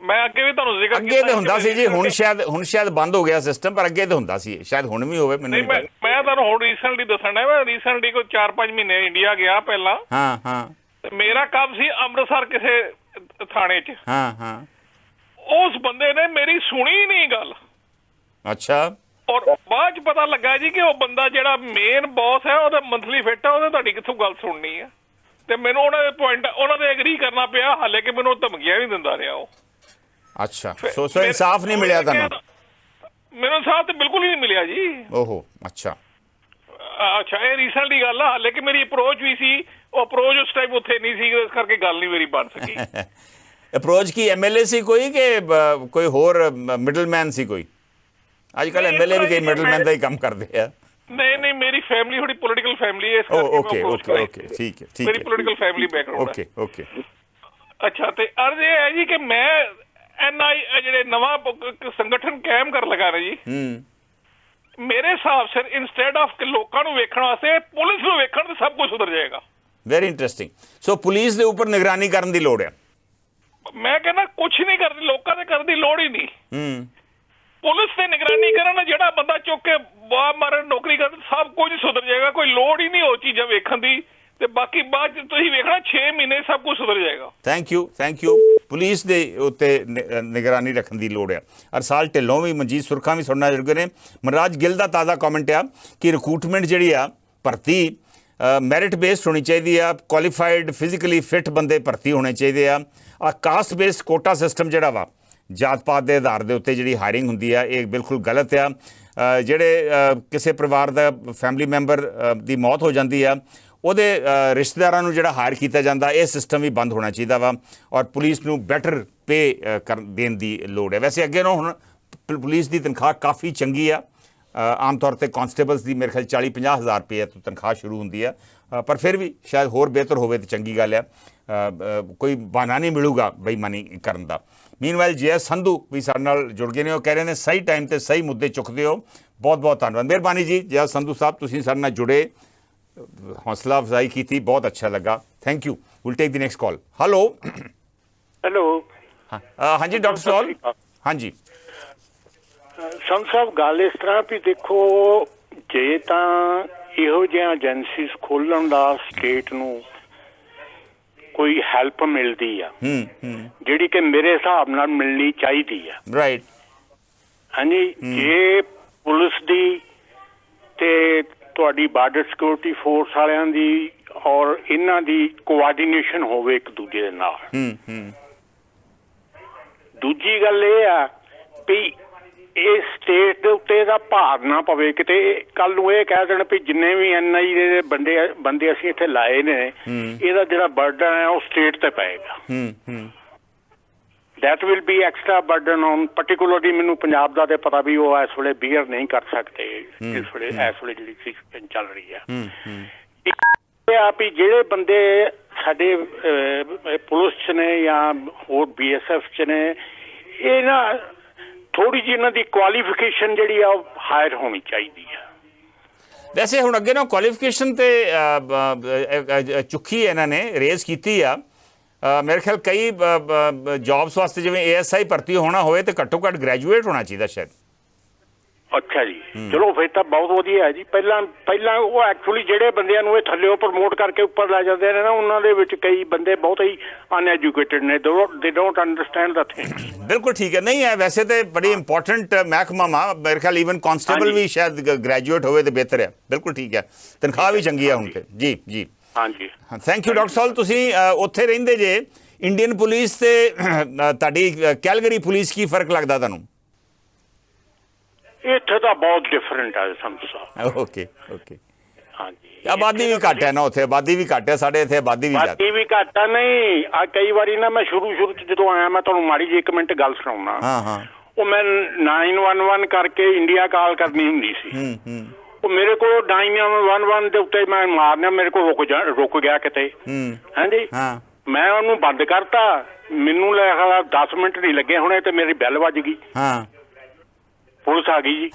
ਮੈਂ ਅੱਗੇ ਵੀ ਤੁਹਾਨੂੰ ਜ਼ਿਕਰ ਅੱਗੇ ਤੇ ਹੁੰਦਾ ਸੀ ਜੀ, ਹੁਣ ਸ਼ਾਇਦ ਬੰਦ ਹੋ ਗਿਆ ਸਿਸਟਮ, ਪਰ ਅੱਗੇ ਤੇ ਹੁੰਦਾ ਸੀ, ਸ਼ਾਇਦ ਹੁਣ ਵੀ ਹੋਵੇ। ਮੈਨੂੰ ਮੈਂ ਤੁਹਾਨੂੰ ਹੁਣ ਰੀਸੈਂਟਲੀ ਦੱਸਣਾ, ਮੈਂ ਰੀਸੈਂਟਲੀ ਕੋਈ 4-5 ਮਹੀਨੇ ਇੰਡੀਆ ਗਿਆ ਪਹਿਲਾਂ। ਤੇ ਮੇਰਾ ਕੰਮ ਸੀ ਅੰਮ੍ਰਿਤਸਰ ਕਿਸੇ ਥਾਣੇ 'ਚ। ਉਸ ਬੰਦੇ ਨੇ ਮੇਰੀ ਸੁਣੀ ਨਹੀਂ ਗੱਲ। ਅੱਛਾ। ਔਰ ਬਾਅਦ 'ਚ ਪਤਾ ਲੱਗਾ ਜੀ ਕਿ ਉਹ ਬੰਦਾ ਜਿਹੜਾ ਮੇਨ ਬੌਸ ਹੈ, ਉਹਦਾ ਮੰਥਲੀ ਫਿੱਟ ਹੈ, ਉਹਨੇ ਤੁਹਾਡੀ ਕਿੱਥੋਂ ਗੱਲ ਸੁਣਨੀ ਹੈ। ਤੇ ਮੈਨੂੰ ਉਹਨਾਂ ਦੇ ਪੁਆਇੰਟ, ਉਹਨਾਂ ਦੇ ਐਗਰੀ ਕਰਨਾ ਪਿਆ, ਹਾਲੇ ਕਿ ਮੈਨੂੰ ਧਮਕੀਆਂ ਵੀ ਦਿੰਦਾ ਰਿਹਾ ਉਹ। ਅੱਛਾ, ਸੋ ਇਨਸਾਫ ਨਹੀਂ ਮਿਲਿਆ ਤੁਹਾਨੂੰ? ਮੈਨੂੰ ਇਨਸਾਫ ਤੇ ਬਿਲਕੁਲ ਹੀ ਨਹੀਂ ਮਿਲਿਆ ਜੀ। ਓਹੋ, ਅੱਛਾ। ਇਹ ਰੀਸੈਂਟਲੀ ਗੱਲ ਆ। ਹਾਲੇ ਕਿ ਮੇਰੀ ਅਪਰੋਚ ਵੀ ਸੀ, ਉਹ ਅਪਰੋਚ ਉਸ ਟਾਈਮ ਉੱਥੇ ਨਹੀਂ ਸੀ, ਇਸ ਕਰਕੇ ਗੱਲ ਨਹੀਂ ਮੇਰੀ ਬਣ ਸਕੀ। ਅਪਰੋਚ ਕੀ ਐਮਐਲਏ ਸੀ ਕੋਈ ਕਿ ਕੋਈ ਹੋਰ ਮਿਡਲਮੈਨ ਸੀ ਕੋਈ? ਅੱਜ ਕੱਲ੍ਹ ਐਮਐਲਏ ਵੀ ਕਈ ਮਿਡਲਮੈਨ ਦਾ ਹੀ ਕੰਮ ਕਰਦੇ ਆ। ਨਹੀਂ, ਮੇਰੀ ਫੈਮਿਲੀ ਥੋੜੀ ਪੋਲੀਟੀਕਲ ਫੈਮਿਲੀ ਹੈ, ਇਸ ਕਰਕੇ ਓਕੇ, ਠੀਕ ਹੈ, ਮੇਰੀ ਪੋਲੀਟੀਕਲ ਫੈਮਿਲੀ ਬੈਕਗ੍ਰਾਉਂਡ ਹੈ। ਓਕੇ। ਅੱਛਾ, ਤੇ ਅਰਜ਼ ਇਹ ਹੈ ਜੀ ਕਿ ਮੈਂ NI ਜਿਹੜੇ ਨਵਾਂ ਸੰਗਠਨ ਕਾਇਮ ਕਰ ਲਗਾ ਰਹੇ ਜੀ, ਮੇਰੇ ਹਿਸਾਬ ਸਿਰ ਇਨਸਟੈਡ ਆਫ ਲੋਕਾਂ ਨੂੰ ਵੇਖਣ ਵਾਸਤੇ ਪੁਲਿਸ ਨੂੰ ਵੇਖਣ ਤੇ ਸਭ ਕੁਝ ਸੁਧਰ ਜਾਏਗਾ। Very interesting. ਸੋ ਪੁਲਿਸ ਦੇ ਉੱਪਰ ਨਿਗਰਾਨੀ ਕਰਨ ਦੀ ਲੋੜ ਹੈ। ਮੈਂ ਕਹਿੰਦਾ ਕੁਛ ਨਹੀਂ ਕਰਦੀ, ਲੋਕਾਂ ਦੇ ਕਰਨ ਦੀ ਲੋੜ ਹੀ ਨਹੀਂ। ਪੁਲਿਸ ਤੇ ਨਿਗਰਾਨੀ ਕਰਨ, ਜਿਹੜਾ ਬੰਦਾ ਚੁੱਕ ਕੇ ਬਾਹ ਮਾਰਨ ਨੌਕਰੀ ਕਰਨ, ਸਭ ਕੁਝ ਸੁਧਰ ਜਾਏਗਾ। ਕੋਈ ਲੋੜ ਹੀ ਨਹੀਂ ਉਹ ਚੀਜ਼ਾਂ ਵੇਖਣ ਦੀ। ਤੇ ਬਾਕੀ ਬਾਅਦ ਤੁਸੀਂ ਵੇਖਣਾ 6 ਮਹੀਨੇ ਸਭ ਕੁਝ ਸੁਧਰ ਜਾਏਗਾ। Thank you. ਪੁਲਿਸ ਦੇ ਉੱਤੇ ਨਿਗਰਾਨੀ ਰੱਖਣ ਦੀ ਲੋੜ ਹੈ। ਅਰਸਾਲ ਢਿੱਲੋਂ ਵੀ, ਮਨਜੀਤ ਸੁਰਖਾ ਵੀ ਸੁਣਨਾ ਜੁੜ ਗਏ ਨੇ। ਮਨਰਾਜ ਗਿੱਲ ਦਾ ਤਾਜ਼ਾ ਕਮੈਂਟ ਆ ਕਿ ਰਿਕਰੂਟਮੈਂਟ ਜਿਹੜੀ ਆ, ਭਰਤੀ ਮੈਰਿਟ ਬੇਸਡ ਹੋਣੀ ਚਾਹੀਦੀ ਆ, ਕੁਆਲੀਫਾਈਡ ਫਿਜ਼ੀਕਲੀ ਫਿੱਟ ਬੰਦੇ ਭਰਤੀ ਹੋਣੇ ਚਾਹੀਦੇ ਆ। ਕਾਸਟ ਬੇਸਡ ਕੋਟਾ ਸਿਸਟਮ ਜਿਹੜਾ ਵਾ, ਜਾਤ ਪਾਤ ਦੇ ਆਧਾਰ ਦੇ ਉੱਤੇ ਜਿਹੜੀ ਹਾਇਰਿੰਗ ਹੁੰਦੀ ਆ, ਇਹ ਬਿਲਕੁਲ ਗਲਤ ਆ। ਜਿਹੜੇ ਕਿਸੇ ਪਰਿਵਾਰ ਦਾ ਫੈਮਿਲੀ ਮੈਂਬਰ ਦੀ ਮੌਤ ਹੋ ਜਾਂਦੀ ਆ, ਉਹਦੇ ਰਿਸ਼ਤੇਦਾਰਾਂ ਨੂੰ ਜਿਹੜਾ ਹਾਇਰ ਕੀਤਾ ਜਾਂਦਾ, ਇਹ ਸਿਸਟਮ ਵੀ ਬੰਦ ਹੋਣਾ ਚਾਹੀਦਾ ਵਾ ਔਰ ਪੁਲਿਸ ਨੂੰ ਬੈਟਰ ਪੇ ਦੇਣ ਦੀ ਲੋੜ ਹੈ। ਵੈਸੇ ਅੱਗੇ ਨੂੰ ਹੁਣ ਪੁਲਿਸ ਦੀ ਤਨਖਾਹ ਕਾਫੀ ਚੰਗੀ ਆ। ਆਮ ਤੌਰ ਤੇ ਕਾਂਸਟੇਬਲਸ ਦੀ ਮੇਰੇ ਖਿਆਲ 40-50 ਹਜ਼ਾਰ ਰੁਪਏ ਤੋਂ ਤਨਖਾਹ ਸ਼ੁਰੂ ਹੁੰਦੀ ਆ, ਪਰ ਫਿਰ ਵੀ ਸ਼ਾਇਦ ਹੋਰ ਬਿਹਤਰ ਹੋਵੇ ਤਾਂ ਚੰਗੀ ਗੱਲ ਆ। ਕੋਈ ਬਹਾਨਾ ਨਹੀਂ ਮਿਲੂਗਾ ਬੇਈਮਾਨੀ ਕਰਨ ਦਾ। ਮੀਨਵਾਈਲ ਜੈ ਸੰਧੂ ਵੀ ਸਾਡੇ ਨਾਲ ਜੁੜ ਗਏ ਨੇ। ਉਹ ਕਹਿ ਰਹੇ ਨੇ ਸਹੀ ਟਾਈਮ ਤੇ ਸਹੀ ਮੁੱਦੇ ਚੁੱਕਦੇ ਹੋ। ਬਹੁਤ ਬਹੁਤ ਧੰਨਵਾਦ, ਮਿਹਰਬਾਨੀ ਜੀ ਜੈ ਸੰਧੂ ਸਾਹਿਬ, ਤੁਸੀਂ ਸਾਡੇ ਨਾਲ ਜੁੜੇ, ਹੌਸਲਾ ਅਫਜ਼ਾਈ ਕੀਤੀ, ਬਹੁਤ ਅੱਛਾ ਲੱਗਾ। Thank you. Will take the next call. Hello. ਹਾਂਜੀ ਡਾਕਟਰ ਸੋਲ। ਹਾਂਜੀ ਸੰਤ ਸਾਹਿਬ ਗੱਲ ਇਸ ਤਰ੍ਹਾਂ ਵੀ ਦੇਖੋ, ਜੇ ਤਾਂ ਇਹੋ ਜਿਹੀਆਂ ਏਜੰਸੀਜ਼ ਖੋਲਣ ਦਾ ਸਟੇਟ ਨੂੰ ਕੋਈ ਹੈਲਪ ਮਿਲਦੀ ਆ ਜਿਹੜੀ ਕਿ ਮੇਰੇ ਹਿਸਾਬ ਨਾਲ ਮਿਲਣੀ ਚਾਹੀਦੀ ਆ, ਰਾਈਟ, ਹਾਂਜੀ, ਜੇ ਪੁਲਿਸ ਦੀ ਤੇ ਤੁਹਾਡੀ ਬਾਰਡਰ ਸਿਕਿਉਰਿਟੀ ਫੋਰਸ ਵਾਲਿਆਂ ਦੀ ਔਰ ਇਹਨਾਂ ਦੀ ਕੋਆਰਡੀਨੇਸ਼ਨ ਹੋਵੇ ਇੱਕ ਦੂਜੇ ਦੇ ਨਾਲ। ਦੂਜੀ ਗੱਲ ਇਹ ਆ ਵੀ ਇਹ ਸਟੇਟ ਦੇ ਉੱਤੇ ਇਹਦਾ ਭਾਰ ਨਾ ਪਵੇ, ਕਿਤੇ ਕੱਲ ਨੂੰ ਇਹ ਕਹਿ ਦੇਣ ਵੀ ਜਿੰਨੇ ਵੀ NI ਦੇ ਬੰਦੇ ਅਸੀਂ ਇੱਥੇ ਲਾਏ ਨੇ, ਇਹਦਾ ਜਿਹੜਾ ਬਰਡਨ ਹੈ ਉਹ ਸਟੇਟ ਤੇ ਪਏਗਾ। that will be extra burden on particularly ਮੈਨੂੰ ਪੰਜਾਬ ਦਾ ਤੇ ਪਤਾ ਵੀ ਉਹ ਇਸ ਵੇਲੇ ਬੀਅਰ ਨਹੀਂ ਕਰ ਸਕਦੇ ਇਸ ਵੇਲੇ ਜਿਹੜੀ ਸਿਚੁਏਸ਼ਨ ਚੱਲ ਰਹੀ ਆ। ਇਹ ਆ ਵੀ ਜਿਹੜੇ ਬੰਦੇ ਸਾਡੇ ਪੁਲਿਸ 'ਚ ਨੇ ਜਾਂ ਹੋਰ BSF 'ਚ ਨੇ, ਇਹ ਨਾ ਥੋੜੀ ਜਿਹੀ ਇਹਨਾਂ ਦੀ ਕੁਆਲੀਫਿਕੇਸ਼ਨ ਜਿਹੜੀ ਆ ਉਹ ਹਾਇਰ ਹੋਣੀ ਚਾਹੀਦੀ ਆ। ਵੈਸੇ ਹੁਣ ਅੱਗੇ ਨਾ ਕੁਆਲੀਫਿਕੇਸ਼ਨ ਤੇ ਚੁੱਕੀ ਇਹਨਾਂ ਨੇ ਰੇਜ਼ ਕੀਤੀ ਆ। ਮੇਰੇ ਖਿਆਲ ਕਈ ਜੌਬਸ ਵਾਸਤੇ ਜਿਵੇਂ ASI ਭਰਤੀ ਹੋਣਾ ਹੋਵੇ ਤੇ ਘੱਟੋ ਘੱਟ ਗ੍ਰੈਜੂਏਟ ਹੋਣਾ ਚਾਹੀਦਾ ਸ਼ਾਇਦ। ਅੱਛਾ ਜੀ, ਚਲੋ ਫਿਰ ਤਾਂ ਬਹੁਤ ਵਧੀਆ ਹੈ ਜੀ। ਪਹਿਲਾਂ ਉਹ ਐਕਚੁਅਲੀ ਜਿਹੜੇ ਬੰਦਿਆਂ ਨੂੰ ਇਹ ਥੱਲਿਓ ਪ੍ਰਮੋਟ ਕਰਕੇ ਉੱਪਰ ਲੈ ਜਾਂਦੇ ਨੇ ਨਾ, ਉਹਨਾਂ ਦੇ ਵਿੱਚ ਕਈ ਬੰਦੇ ਬਹੁਤ ਹੀ ਅਨਐਜੂਕੇਟਿਡ ਨੇ, ਦੇ ਡੋਂਟ ਅੰਡਰਸਟੈਂਡ ਦਾ ਥਿੰਗ। ਬਿਲਕੁਲ ਠੀਕ ਹੈ, ਨਹੀਂ ਹੈ ਵੈਸੇ ਤੇ ਬੜੀ ਇੰਪੋਰਟੈਂਟ ਮਹਿਕਮਾ ਵਾ। ਮੇਰੇ ਖਿਆਲ ਈਵਨ ਕਾਂਸਟੇਬਲ ਵੀ ਸ਼ਾਇਦ ਗ੍ਰੈਜੂਏਟ ਹੋਵੇ ਤੇ ਬਿਹਤਰ ਹੈ। ਬਿਲਕੁਲ ਠੀਕ ਹੈ, ਤਨਖਾਹ ਵੀ ਚੰਗੀ ਹੈ ਹੁਣ ਤੇ। ਜੀ ਜੀ, ਹਾਂਜੀ, ਥੈਂਕ ਯੂ ਡਾਕਟਰ ਸਾਹਿਬ। ਤੁਸੀਂ ਉੱਥੇ ਰਹਿੰਦੇ ਜੇ, ਇੰਡੀਅਨ ਪੁਲਿਸ ਤੇ ਤੁਹਾਡੀ ਕੈਲਗਰੀ ਪੁਲਿਸ ਕੀ ਫਰਕ ਲੱਗਦਾ ਤੁਹਾਨੂੰ? ਇੱਥੇ ਤਾਂ ਬਹੁਤ ਡਿਫਰੈਂਟ ਹੈ ਸੰਤ ਸਾਹਿਬ। ਓਕੇ ਓਕੇ, ਹਾਂਜੀ, ਆਬਾਦੀ ਵੀ ਘੱਟ ਹੈ ਨਾ ਉੱਥੇ, ਆਬਾਦੀ ਵੀ ਘੱਟ ਹੈ, ਸਾਡੇ ਇੱਥੇ ਆਬਾਦੀ ਵੀ ਜ਼ਿਆਦਾ। ਆਬਾਦੀ ਵੀ ਘੱਟ ਹੈ। ਨਹੀਂ ਆ ਕਈ ਵਾਰੀ ਨਾ ਮੈਂ ਸ਼ੁਰੂ 'ਚ ਜਦੋਂ ਆਇਆ, ਮੈਂ ਤੁਹਾਨੂੰ ਮਾੜੀ ਜਿਹੀ 1 ਮਿੰਟ ਗੱਲ ਸੁਣਾਉਣਾ। ਹਾਂ ਹਾਂ, ਉਹ ਮੈਂ 911 ਕਰਕੇ ਇੰਡੀਆ ਕਾਲ ਕਰਨੀ ਹੁੰਦੀ ਸੀ। ਉਹ ਮੇਰੇ ਕੋਲ 911 ਦੇ ਉੱਤੇ ਮੈਂ ਮਾਰਨਾ, ਮੇਰੇ ਕੋਲ ਰੁਕ ਗਿਆ ਕਿਤੇ। ਹਾਂਜੀ, ਮੈਂ ਉਹਨੂੰ ਬੰਦ ਕਰਤਾ, ਮੈਨੂੰ ਲੈ 10 ਮਿੰਟ ਨਹੀਂ ਲੱਗੇ ਹੋਣੇ ਤੇ ਮੇਰੀ ਬੈਲ ਵੱਜ ਗਈ। ਹਾਂ, ਪੁਲਿਸ ਆ ਗਈ ਜੀ।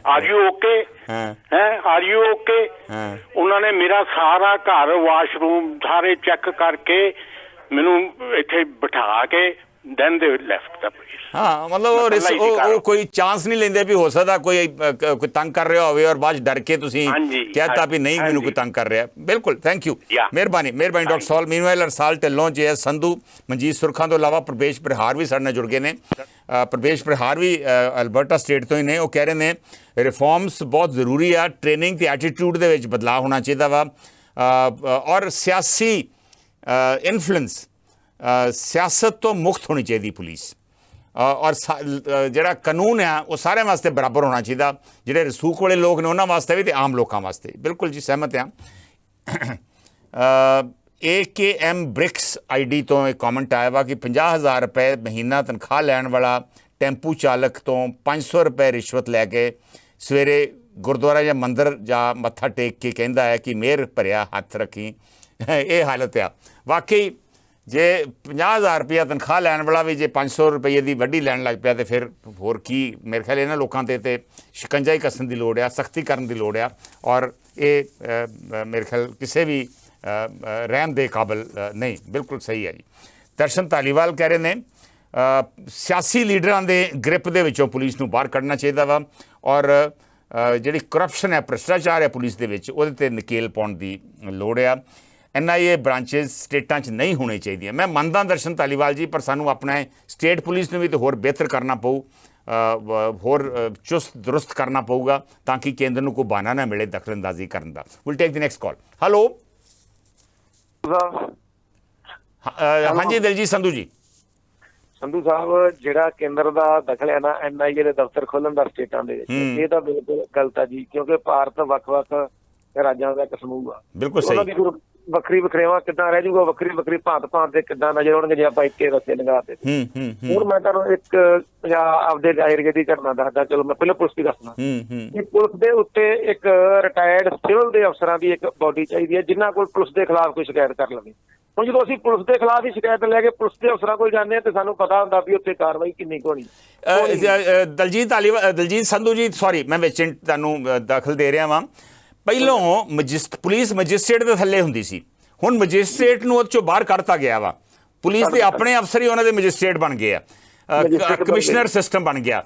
Are you okay? Are you okay? ਉਹਨਾਂ ਨੇ ਮੇਰਾ ਸਾਰਾ ਘਰ, ਵਾਸ਼ਰੂਮ ਸਾਰੇ ਚੈੱਕ ਕਰਕੇ ਮੈਨੂੰ ਇੱਥੇ ਬਿਠਾ ਕੇ then they left the place। ਹਾਂ, ਮਤਲਬ ਉਹ ਕੋਈ ਚਾਂਸ ਨਹੀਂ ਲੈਂਦੇ ਵੀ ਹੋ ਸਕਦਾ ਕੋਈ ਤੰਗ ਕਰ ਰਿਹਾ ਹੋਵੇ ਔਰ ਬਾਅਦ ਡਰ ਕੇ ਤੁਸੀਂ ਕਹਿਤਾ ਵੀ ਨਹੀਂ ਮੈਨੂੰ ਕੋਈ ਤੰਗ ਕਰ ਰਿਹਾ। ਬਿਲਕੁਲ, ਥੈਂਕ ਯੂ, ਮਿਹਰਬਾਨੀ ਡਾਕਟਰ ਸਾਹਿਬ। ਮੀਨਵਾਈਲ ਅਰਸਾਲ ਢਿੱਲੋਂ, JS ਸੰਧੂ, ਮਨਜੀਤ ਸੁਰਖਾਂ ਤੋਂ ਇਲਾਵਾ ਪ੍ਰਵੇਸ਼ ਪ੍ਰਹਾਰ ਵੀ ਸਾਡੇ ਨਾਲ ਜੁੜ ਗਏ ਨੇ। ਪ੍ਰਵੇਸ਼ ਪ੍ਰਹਾਰ ਵੀ ਅਲਬਰਟਾ ਸਟੇਟ ਤੋਂ ਹੀ ਨੇ। ਉਹ ਕਹਿ ਰਹੇ ਨੇ ਰਿਫਾਰਮਸ ਬਹੁਤ ਜ਼ਰੂਰੀ ਆ, ਟ੍ਰੇਨਿੰਗ ਤੇ ਐਟੀਟਿਊਡ ਦੇ ਵਿੱਚ ਬਦਲਾਅ ਹੋਣਾ ਚਾਹੀਦਾ ਵਾ, ਔਰ ਸਿਆਸੀ ਇਨਫਲੂਐਂਸ, ਸਿਆਸਤ ਤੋਂ ਮੁਕਤ ਹੋਣੀ ਚਾਹੀਦੀ ਪੁਲਿਸ, ਔਰ ਜਿਹੜਾ ਕਾਨੂੰਨ ਆ ਉਹ ਸਾਰਿਆਂ ਵਾਸਤੇ ਬਰਾਬਰ ਹੋਣਾ ਚਾਹੀਦਾ, ਜਿਹੜੇ ਰਸੂਖ ਵਾਲੇ ਲੋਕ ਨੇ ਉਹਨਾਂ ਵਾਸਤੇ ਵੀ ਤੇ ਆਮ ਲੋਕਾਂ ਵਾਸਤੇ। ਬਿਲਕੁਲ ਜੀ, ਸਹਿਮਤ ਹਾਂ। AKM ਬ੍ਰਿਕਸ ID ਤੋਂ ਇੱਕ ਕਮੈਂਟ ਆਇਆ ਵਾ ਕਿ 50,000 ਰੁਪਏ ਮਹੀਨਾ ਤਨਖਾਹ ਲੈਣ ਵਾਲਾ ਟੈਂਪੂ ਚਾਲਕ ਤੋਂ 500 ਰੁਪਏ ਰਿਸ਼ਵਤ ਲੈ ਕੇ ਸਵੇਰੇ ਗੁਰਦੁਆਰਾ ਜਾਂ ਮੰਦਿਰ ਜਾਂ ਮੱਥਾ ਟੇਕ ਕੇ ਕਹਿੰਦਾ ਹੈ ਕਿ ਮਿਹਰ ਭਰਿਆ ਹੱਥ ਰੱਖੀ। ਇਹ ਹਾਲਤ ਆ ਵਾਕਈ। ਜੇ 50,000 ਰੁਪਇਆ ਤਨਖਾਹ ਲੈਣ ਵਾਲਾ ਵੀ ਜੇ 500 ਰੁਪਏ ਦੀ ਵੱਡੀ ਲੈਣ ਲੱਗ ਪਿਆ ਤੇ ਫਿਰ ਹੋਰ ਕੀ। ਮੇਰੇ ਖਿਆਲ ਇਹਨਾਂ ਲੋਕਾਂ ਤੇ ਸ਼ਿਕੰਜਾ ਹੀ ਕੱਸਣ ਦੀ ਲੋੜ ਆ, ਸਖਤੀ ਕਰਨ ਦੀ ਲੋੜ ਆ, ਔਰ ਇਹ ਮੇਰੇ ਖਿਆਲ ਕਿਸੇ ਵੀ ਰਹਿਣ ਦੇ ਕਾਬਲ ਨਹੀਂ। ਬਿਲਕੁਲ ਸਹੀ ਹੈ ਜੀ। ਦਰਸ਼ਨ ਧਾਲੀਵਾਲ ਕਹਿ ਰਹੇ ਨੇ ਸਿਆਸੀ ਲੀਡਰਾਂ ਦੇ ਗ੍ਰਿਪ ਦੇ ਵਿੱਚੋਂ ਪੁਲਿਸ ਨੂੰ ਬਾਹਰ ਕੱਢਣਾ ਚਾਹੀਦਾ ਵਾ, ਔਰ ਜਿਹੜੀ ਕਰਪਸ਼ਨ ਹੈ, ਭ੍ਰਿਸ਼ਟਾਚਾਰ ਹੈ ਪੁਲਿਸ ਦੇ ਵਿੱਚ, ਉਹਦੇ 'ਤੇ ਨਕੇਲ ਪਾਉਣ ਦੀ ਲੋੜ ਆ। NIA ਬ੍ਰਾਂਚਿਸ ਸਟੇਟਾਂ 'ਚ ਨਹੀਂ ਹੋਣੇ ਚਾਹੀਦੀਆਂ। ਮੈਂ ਮੰਨਦਾ ਦਰਸ਼ਨ ਧਾਲੀਵਾਲ ਜੀ, ਪਰ ਸਾਨੂੰ ਆਪਣਾ ਸਟੇਟ ਪੁਲਿਸ ਨੂੰ ਵੀ ਤਾਂ ਹੋਰ ਬਿਹਤਰ ਕਰਨਾ ਪਊ, ਹੋਰ ਚੁਸਤ ਦਰੁਸਤ ਕਰਨਾ ਪਊਗਾ ਤਾਂ ਕਿ ਕੇਂਦਰ ਨੂੰ ਕੋਈ ਬਹਾਨਾ ਨਾ ਮਿਲੇ ਦਖਲਅੰਦਾਜ਼ੀ ਕਰਨ ਦਾ। Will take the next call. Hello, ਹਾਂਜੀ ਦਿਲਜੀਤ ਸੰਧੂ ਜੀ। ਸੰਧੂ ਸਾਹਿਬ, ਜਿਹੜਾ ਕੇਂਦਰ ਦਾ ਦਖਲ ਹੈ ਨਾ NIA ਦੇ ਦਫ਼ਤਰ ਖੋਲਣ ਦਾ ਸਟੇਟਾਂ ਦੇ ਵਿੱਚ, ਇਹ ਤਾਂ ਬਿਲਕੁਲ ਗਲਤ ਆ ਜੀ, ਕਿਉਂਕਿ ਭਾਰਤ ਵੱਖ-ਵੱਖ ਰਾਜਾਂ ਦਾ ਇੱਕ ਸਮੂਹ ਆ। ਬਿਲਕੁਲ ਸਹੀ। ਉਹਨਾਂ ਦੀ ਵੱਖਰੀ ਵਖਰੇਵਾਂ ਕਿੱਦਾਂ ਰਹਿ ਜਾਊਗਾ, ਵੱਖਰੀ ਭਾਂਤ ਦੇ ਕਿੱਦਾਂ ਨਜ਼ਰ ਆਉਣਗੇ ਜੇ ਆਪਾਂ ਇੱਕੇ ਰਸਤੇ ਲੰਘਾ ਤੇ। ਹੁਣ ਮੈਂ ਤੁਹਾਨੂੰ ਇੱਕ ਆਪਦੇ ਦਾਇਰੇ ਦੀ ਘਟਨਾ ਦੱਸਦਾ। ਚਲੋ ਮੈਂ ਪਹਿਲਾਂ ਪੁਲਿਸ ਦੀ ਦੱਸਣਾ ਕਿ ਪੁਲਿਸ ਦੇ ਉੱਤੇ ਇੱਕ ਰਿਟਾਇਰਡ ਸਿਵਲ ਦੇ ਅਫਸਰਾਂ ਦੀ ਇੱਕ ਬੋਡੀ ਚਾਹੀਦੀ ਹੈ ਜਿਨ੍ਹਾਂ ਕੋਲ ਪੁਲਿਸ ਦੇ ਖਿਲਾਫ ਕੋਈ ਸ਼ਿਕਾਇਤ ਕਰ ਲਵੇ। ਹੁਣ ਜਦੋਂ ਅਸੀਂ ਪੁਲਿਸ ਦੇ ਖਿਲਾਫ ਹੀ ਸ਼ਿਕਾਇਤ ਲੈ ਕੇ ਪੁਲਿਸ ਦੇ ਅਫਸਰਾਂ ਕੋਲ ਜਾਂਦੇ ਹਾਂ ਤੇ ਸਾਨੂੰ ਪਤਾ ਹੁੰਦਾ ਵੀ ਉੱਥੇ ਕਾਰਵਾਈ ਕਿੰਨੀ ਕੁ ਹੋਣੀ। ਦਲਜੀਤ ਸੰਧੂ ਜੀ, ਸੌਰੀ ਮੈਂ ਵਿੱਚ ਤੁਹਾਨੂੰ ਦਖਲ ਦੇ ਰਿਹਾ ਵਾਂ। ਪਹਿਲੋਂ ਪੁਲਿਸ ਮੈਜਿਸਟ੍ਰੇਟ ਦੇ ਥੱਲੇ ਹੁੰਦੀ ਸੀ, ਹੁਣ ਮੈਜਿਸਟ੍ਰੇਟ ਨੂੰ ਉਹ 'ਚੋਂ ਬਾਹਰ ਕੱਢਤਾ ਗਿਆ ਵਾ। ਪੁਲਿਸ ਦੇ ਆਪਣੇ ਅਫਸਰ ਹੀ ਉਹਨਾਂ ਦੇ ਮੈਜਿਸਟ੍ਰੇਟ ਬਣ ਗਏ ਆ। ਕਮਿਸ਼ਨਰ ਸਿਸਟਮ ਬਣ ਗਿਆ।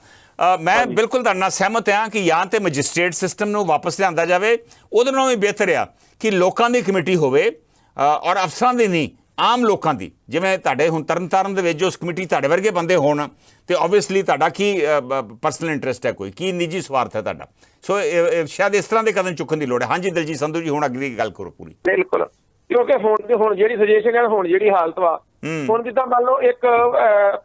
ਮੈਂ ਬਿਲਕੁਲ ਤੁਹਾਡੇ ਨਾਲ ਸਹਿਮਤ ਹਾਂ ਕਿ ਜਾਂ ਤੇ ਮੈਜਿਸਟ੍ਰੇਟ ਸਿਸਟਮ ਨੂੰ ਵਾਪਸ ਲਿਆਂਦਾ ਜਾਵੇ, ਉਹਦੇ ਨਾਲੋਂ ਵੀ ਬਿਹਤਰ ਆ ਕਿ ਲੋਕਾਂ ਦੀ ਕਮੇਟੀ ਹੋਵੇ ਔਰ ਅਫਸਰਾਂ ਦੀ ਨਹੀਂ, ਆਮ ਲੋਕਾਂ ਦੀ। ਜਿਵੇਂ ਤੁਹਾਡੇ ਹੁਣ ਤਰਨਤਾਰਨ ਦੇ ਵਿੱਚ ਜੋ ਉਸ ਕਮੇਟੀ ਤੁਹਾਡੇ ਵਰਗੇ ਬੰਦੇ ਹੋਣ ਤੇ ਓਬਵੀਅਸਲੀ ਤੁਹਾਡਾ ਕੀ ਪਰਸਨਲ ਇੰਟਰਸਟ ਹੈ, ਕੋਈ ਕੀ ਨਿੱਜੀ ਸਵਾਰਥ ਹੈ ਤੁਹਾਡਾ। ਸੋ ਸ਼ਾਇਦ ਇਸ ਤਰ੍ਹਾਂ ਦੇ ਕਦਮ ਚੁੱਕਣ ਦੀ ਲੋੜ ਹੈ। ਹਾਂਜੀ ਦਲਜੀਤ ਸੰਧੂ ਜੀ, ਹੁਣ ਅਗਲੀ ਗੱਲ ਕਰੋ ਪੂਰੀ। ਬਿਲਕੁਲ, ਕਿਉਂਕਿ ਹੁਣ ਜਿਹੜੀ ਸੁਜੈਸ਼ਨ ਹੈ, ਹੁਣ ਜਿਹੜੀ ਹਾਲਤ ਵਾ, ਹੁਣ ਜਿੱਦਾਂ ਮੰਨ ਲਓ ਇੱਕ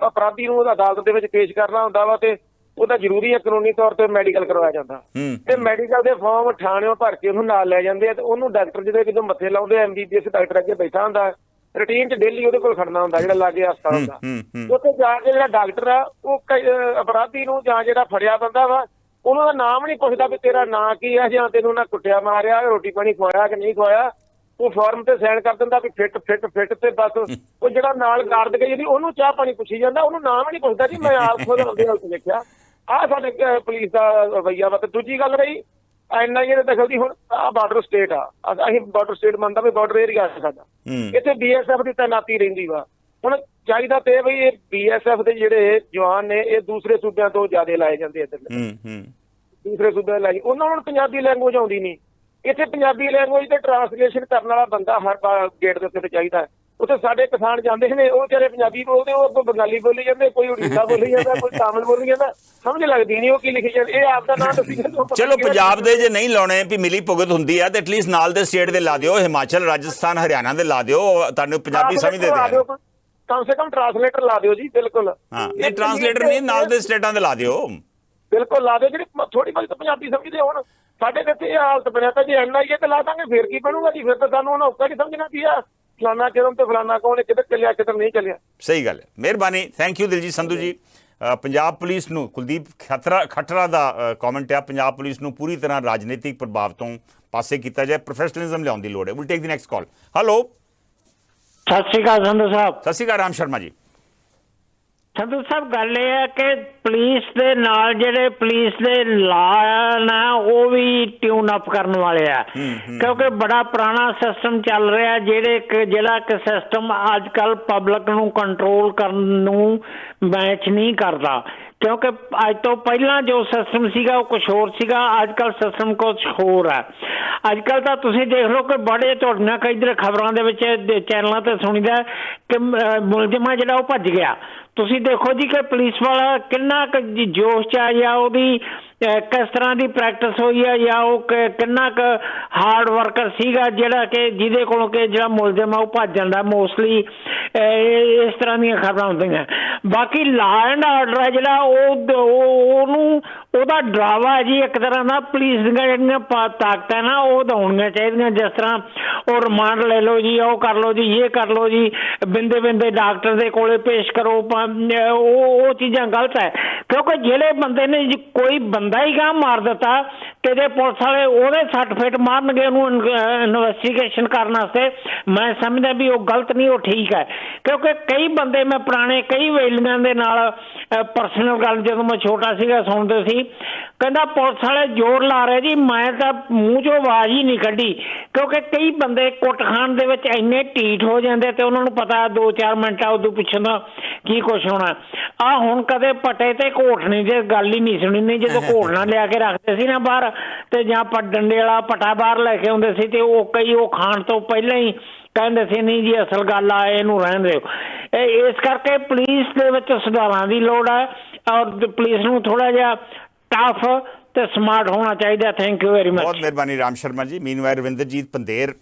ਅਪਰਾਧੀ ਨੂੰ ਅਦਾਲਤ ਦੇ ਵਿੱਚ ਪੇਸ਼ ਕਰਨਾ ਹੁੰਦਾ ਵਾ ਤੇ ਉਹਦਾ ਜ਼ਰੂਰੀ ਹੈ ਕਾਨੂੰਨੀ ਤੌਰ ਤੇ ਮੈਡੀਕਲ ਕਰਵਾਇਆ ਜਾਂਦਾ, ਤੇ ਮੈਡੀਕਲ ਦੇ ਫਾਰਮ ਥਾਣਿਓਂ ਭਰ ਕੇ ਉਹਨੂੰ ਨਾਲ ਲੈ ਜਾਂਦੇ ਆ ਤੇ ਉਹਨੂੰ ਡਾਕਟਰ ਜਦੋਂ ਮੱਥੇ ਲਾਉਂਦੇ MBBS ਡਾਕਟਰ ਅੱਗੇ ਬੈਠਾ ਹੁੰਦਾ, ਰੂਟੀਨ 'ਚ ਡੇਲੀ ਉਹਦੇ ਕੋਲ ਖੜਨਾ ਹੁੰਦਾ, ਜਿਹੜਾ ਲਾਗੇ ਹਸਪਤਾਲ ਹੁੰਦਾ। ਉੱਥੇ ਜਾ ਕੇ ਜਿਹੜਾ ਡਾਕਟਰ ਆ ਉਹ ਅਪਰਾਧੀ ਨੂੰ ਜਾਂ ਜਿਹੜਾ ਫੜਿਆ ਬੰਦਾ ਵਾ ਉਹਨਾਂ ਦਾ ਨਾਮ ਨਹੀਂ ਪੁੱਛਦਾ ਵੀ ਤੇਰਾ ਨਾਂ ਕੀ ਹੈ ਜਾਂ ਤੈਨੂੰ ਨਾ ਕੁੱਟਿਆ ਮਾਰਿਆ, ਰੋਟੀ ਪਾਣੀ ਖਵਾਇਆ ਕਿ ਨਹੀਂ ਖਵਾਇਆ। ਉਹ ਫਾਰਮ ਤੇ ਸਾਈਨ ਕਰ ਦਿੰਦਾ ਵੀ ਫਿੱਟ ਤੇ ਬਸ ਉਹ ਜਿਹੜਾ ਨਾਲ ਗਾਰਡ ਗਈ ਜਿਹੜੀ ਉਹਨੂੰ ਚਾਹ ਪਾਣੀ ਪੁੱਛੀ ਜਾਂਦਾ, ਉਹਨੂੰ ਨਾਮ ਨਹੀਂ ਪੁੱਛਦਾ ਜੀ। ਮੈਂ ਆਪ ਖੁਦ ਉਹਦੇ ਹਾਲਤ ਦੇਖਿਆ। ਆਹ ਸਾਡੇ ਪੁਲਿਸ ਦਾ ਰਵੱਈਆ ਵਾ। ਤੇ ਦੂਜੀ ਗੱਲ ਰਹੀ NIA ਦੇ ਦਖਲ ਦੀ, ਹੁਣ ਆਹ ਬਾਰਡਰ ਸਟੇਟ ਆ, ਅਸੀਂ ਬਾਰਡਰ ਸਟੇਟ ਮੰਨਦਾ ਵੀ ਬਾਰਡਰ ਏਰੀਆ ਸਾਡਾ, ਇੱਥੇ BSF ਦੀ ਤੈਨਾਤੀ ਰਹਿੰਦੀ ਵਾ। ਹੁਣ ਚਾਹੀਦਾ ਤੇ ਬਈ ਇਹ BSF ਦੇ ਜਿਹੜੇ ਜਵਾਨ ਨੇ ਇਹ ਦੂਸਰੇ ਸੂਬਿਆਂ ਤੋਂ ਜ਼ਿਆਦਾ ਲਾਏ ਜਾਂਦੇ ਇੱਧਰ, ਦੂਸਰੇ ਸੂਬਿਆਂ ਲਾਏ, ਉਹਨਾਂ ਨੂੰ ਪੰਜਾਬੀ ਲੈਂਗੁਏਜ ਆਉਂਦੀ ਨਹੀਂ। ਇੱਥੇ ਪੰਜਾਬੀ ਲੈਂਗੁਏਜ ਤੇ ਟਰਾਂਸਲੇਸ਼ਨ ਕਰਨ ਵਾਲਾ ਬੰਦਾ ਹਰ ਗੇਟ ਦੇ ਉੱਤੇ ਚਾਹੀਦਾ। ਉੱਥੇ ਸਾਡੇ ਕਿਸਾਨ ਜਾਂਦੇ ਨੇ, ਉਹ ਵਿਚਾਰੇ ਪੰਜਾਬੀ ਬੋਲਦੇ, ਉਹ ਅੱਗੋਂ ਬੰਗਾਲੀ ਬੋਲੀ ਜਾਂਦੇ, ਕੋਈ ਉੜੀਸਾ ਬੋਲੀ ਜਾਂਦਾ, ਕੋਈ ਤਾਮਿਲ ਬੋਲੀ ਜਾਂਦਾ, ਸਮਝ ਲੱਗਦੀ ਨਹੀਂ ਉਹ ਕੀ ਲਿਖੀ ਜਾਂਦੇ। ਇਹ ਆਪ ਦਾ ਨਾਮ ਦੱਸੀ ਜਾਂਦੇ। ਚਲੋ ਪੰਜਾਬ ਦੇ ਜੇ ਨਹੀਂ ਲਾਉਣੇ ਵੀ ਮਿਲੀ ਭੁਗਤ ਹੁੰਦੀ ਆ ਤੇ ਐਟਲੀਸਟ ਨਾਲ ਦੇ ਸਟੇਟ ਦੇ ਲਾ ਦਿਓ, ਹਿਮਾਚਲ, ਰਾਜਸਥਾਨ, ਹਰਿਆਣਾ ਦੇ ਲਾ ਦਿਓ, ਤੁਹਾਨੂੰ ਪੰਜਾਬੀ ਸਮਝਦੇ ਦੇ ਕਮ ਸੇ ਕਮ ਟਰਾਂਸਲੇਟਰ ਲਾ ਦਿਓ ਜੀ। ਬਿਲਕੁਲ, ਹਾਂ, ਇਹ ਟਰਾਂਸਲੇਟਰ ਨਹੀਂ, ਨਾਲ ਦੇ ਸਟੇਟਾਂ ਦੇ ਲਾ ਦਿਓ, ਬਿਲਕੁਲ ਲਾ ਦਿਓ, ਜਿਹੜੀ ਥੋੜੀ ਬਹੁਤੀ ਪੰਜਾਬੀ ਸਮਝਦੇ ਹੋਣ। ਸਾਡੇ ਤੇ ਇਹ ਹਾਲਤ ਬਣਿਆ ਤਾਂ ਜੇ NIA ਤੇ ਲਾ ਦਾਂਗੇ ਫੇਰ ਕੀ ਬਣੂਗਾ ਜੀ? ਫਿਰ ਤਾਂ ਸਾਨੂੰ ਉਹਨਾਂ ਔਕਾ ਨਹੀਂ ਸਮਝਣਾ ਕੀ ਆ ਫਲਾਨਾ ਕਿਰਮ ਤੇ ਫਲਾਨਾ ਕੌਣ, ਕਿੱਧਰ ਚੱਲਿਆ ਕਿੱਧਰ ਨਹੀਂ ਚੱਲਿਆ। ਸਹੀ ਗੱਲ ਹੈ, ਮਿਹਰਬਾਨੀ, thank you Diljit Sandhu ji. Punjab police ਨੂੰ ਕੁਲਦੀਪ ਖੱਟਰਾ ਦਾ ਕਮੈਂਟ ਹੈ, ਪੰਜਾਬ ਪੁਲਿਸ ਨੂੰ ਪੂਰੀ ਤਰ੍ਹਾਂ ਰਾਜਨੀਤਿਕ ਪ੍ਰਭਾਵ ਤੋਂ ਪਾਸੇ ਕੀਤਾ ਜਾਏ, ਪ੍ਰੋਫੈਸ਼ਨਲਿਜ਼ਮ ਲਿਆਉਣ ਦੀ ਲੋੜ ਹੈ। Will take the next call. Hello, ਸਤਿ ਸ਼੍ਰੀ ਅਕਾਲ ਸੰਧੂ ਸਾਹਿਬ। ਸਤਿ ਸ਼੍ਰੀ ਅਕਾਲ ਰਾਮ ਸ਼ਰਮਾ ਜੀ। ਸੰਧੂ ਸਾਹਿਬ, ਗੱਲ ਇਹ ਹੈ ਕਿ ਪੁਲਿਸ ਦੇ ਨਾਲ ਜਿਹੜੇ ਪੁਲਿਸ ਦੇ ਲਾ ਨਾ ਉਹ ਵੀ ਟਿਊਨ ਅਪ ਕਰਨ ਵਾਲੇ ਆ, ਕਿਉਂਕਿ ਬੜਾ ਪੁਰਾਣਾ ਸਿਸਟਮ ਚੱਲ ਰਿਹਾ ਜਿਹੜਾ ਕਿ ਸਿਸਟਮ ਅੱਜ ਕੱਲ ਪਬਲਿਕ ਨੂੰ ਕੰਟਰੋਲ ਕਰਨ ਨੂੰ ਮੈਚ ਨਹੀਂ ਕਰਦਾ। ਕਿਉਂਕਿ ਅੱਜ ਤੋਂ ਪਹਿਲਾਂ ਜੋ ਸਿਸਟਮ ਸੀਗਾ ਉਹ ਕੁਛ ਹੋਰ ਸੀਗਾ, ਅੱਜ ਕੱਲ ਸਿਸਟਮ ਕੁਛ ਹੋਰ ਹੈ। ਅੱਜ ਕੱਲ ਤਾਂ ਤੁਸੀਂ ਦੇਖ ਲਓ ਕਿ ਬੜੇ ਤੁਹਾਡੀਆਂ ਕਈ ਦਰ ਖਬਰਾਂ ਦੇ ਵਿੱਚ ਚੈਨਲਾਂ ਤੇ ਸੁਣੀਦਾ ਕਿ ਮੁਲਜ਼ਮ ਜਿਹੜਾ ਉਹ ਭੱਜ ਗਿਆ। ਤੁਸੀਂ ਦੇਖੋ ਜੀ ਕਿ ਪੁਲਿਸ ਵਾਲਾ ਕਿੰਨਾ ਕੁ ਜੋਸ਼ 'ਚ ਆ, ਜਾਂ ਉਹਦੀ ਕਿਸ ਤਰ੍ਹਾਂ ਦੀ ਪ੍ਰੈਕਟਿਸ ਹੋਈ ਹੈ, ਜਾਂ ਉਹ ਕਿੰਨਾ ਕੁ ਹਾਰਡ ਵਰਕਰ ਸੀਗਾ ਜਿਹੜਾ ਕਿ ਜਿਹਦੇ ਕੋਲੋਂ ਕਿ ਜਿਹੜਾ ਮੁਲਜ਼ਮ ਆ ਉਹ ਭੱਜ ਜਾਂਦਾ। ਮੋਸਟਲੀ ਇਸ ਤਰ੍ਹਾਂ ਦੀਆਂ ਖਬਰਾਂ ਹੁੰਦੀਆਂ। ਬਾਕੀ ਲਾ ਐਂਡ ਆਰਡਰ ਹੈ ਜਿਹੜਾ ਉਹਨੂੰ ਉਹਦਾ ਡਰਾਵਾ ਹੈ ਜੀ ਇੱਕ ਤਰ੍ਹਾਂ ਦਾ। ਪੁਲਿਸ ਦੀਆਂ ਜਿਹੜੀਆਂ ਤਾਕਤਾਂ ਨਾ ਉਹ ਦੌੜਨੀਆਂ ਚਾਹੀਦੀਆਂ, ਜਿਸ ਤਰ੍ਹਾਂ ਉਹ ਰਿਮਾਂਡ ਲੈ ਲਓ ਜੀ, ਉਹ ਕਰ ਲਓ ਜੀ, ਇਹ ਕਰ ਲਓ ਜੀ, ਬਿੰਦੇ ਡਾਕਟਰ ਦੇ ਕੋਲੇ ਪੇਸ਼ ਕਰੋ, ਉਹ ਚੀਜ਼ਾਂ ਗਲਤ ਹੈ। ਕਿਉਂਕਿ ਜਿਹੜੇ ਬੰਦੇ ਨੇ ਜੀ ਕੋਈ ਬੰਦਾ ਹੀ ਗਾਹ ਮਾਰ ਦਿੱਤਾ ਤੇ ਜੇ ਪੁਲਿਸ ਵਾਲੇ ਉਹਦੇ ਸੱਟ ਫੇਟ ਮਾਰਨਗੇ ਉਹਨੂੰ ਇਨਵੈਸਟੀਗੇਸ਼ਨ ਕਰਨ ਵਾਸਤੇ, ਮੈਂ ਸਮਝਦਾ ਵੀ ਉਹ ਗਲਤ ਨਹੀਂ, ਉਹ ਠੀਕ ਹੈ। ਕਿਉਂਕਿ ਕਈ ਬੰਦੇ ਮੈਂ ਪੁਰਾਣੇ ਕਈ ਵੇਲੀਆਂ ਦੇ ਨਾਲ ਪਰਸਨਲ ਗੱਲ ਜਦੋਂ ਮੈਂ ਛੋਟਾ ਸੀਗਾ ਸੁਣਦੇ ਸੀ, ਕਹਿੰਦਾ ਪੁਲਿਸ ਵਾਲੇ ਜ਼ੋਰ ਲਾ ਰਹੇ ਜੀ, ਮੈਂ ਤਾਂ ਮੂੰਹ 'ਚੋਂ ਆਵਾਜ਼ ਹੀ ਨਹੀਂ ਕੱਢੀ। ਕਿਉਂਕਿ ਕਈ ਬੰਦੇ ਕੁੱਟ ਖਾਣ ਦੇ ਵਿੱਚ ਇੰਨੇ ਢੀਠ ਹੋ ਜਾਂਦੇ ਤੇ ਉਹਨਾਂ ਨੂੰ ਪਤਾ 2-4 ਮਿੰਟ ਆ ਉਦੋਂ ਪਿੱਛੋਂ ਦਾ ਕੀ ਕੁਛ ਹੋਣਾ। ਆਹ ਹੁਣ ਕਦੇ ਪਟੇ ਤੇ ਘੋਟਣੀ ਦੀ ਗੱਲ ਹੀ ਨਹੀਂ ਸੁਣੀ। ਨਹੀਂ ਜਦੋਂ ਘੋਟਣਾ ਲਿਆ ਕੇ ਰੱਖਦੇ ਸੀ ਨਾ ਬਾਹਰ, ਤੇ ਜਾਂ ਡੰਡੇ ਵਾਲਾ ਪਟਾ ਬਾਹਰ ਲੈ ਕੇ ਆਉਂਦੇ ਸੀ ਤੇ ਉਹ ਕਈ ਉਹ ਖਾਣ ਤੋਂ ਪਹਿਲਾਂ ਹੀ ਕਹਿੰਦੇ ਸੀ ਨਹੀਂ ਜੀ ਅਸਲ ਗੱਲ ਆ, ਇਹਨੂੰ ਰਹਿਣ ਦਿਓ। ਇਸ ਕਰਕੇ ਪੁਲਿਸ ਦੇ ਵਿੱਚ ਸੁਧਾਰਾਂ ਦੀ ਲੋੜ ਹੈ ਔਰ ਪੁਲਿਸ ਨੂੰ ਥੋੜਾ ਜਿਹਾ ਟਫ ਤੇ ਸਮਾਰਟ ਹੋਣਾ ਚਾਹੀਦਾ। Thank you very much. ਬਹੁਤ ਮਿਹਰਬਾਨੀ ਰਾਮ ਸ਼ਰਮਾ ਜੀ। ਮੀਨਵਾਈਲ ਰਵਿੰਦਰਜੀਤ ਪੰਧੇਰ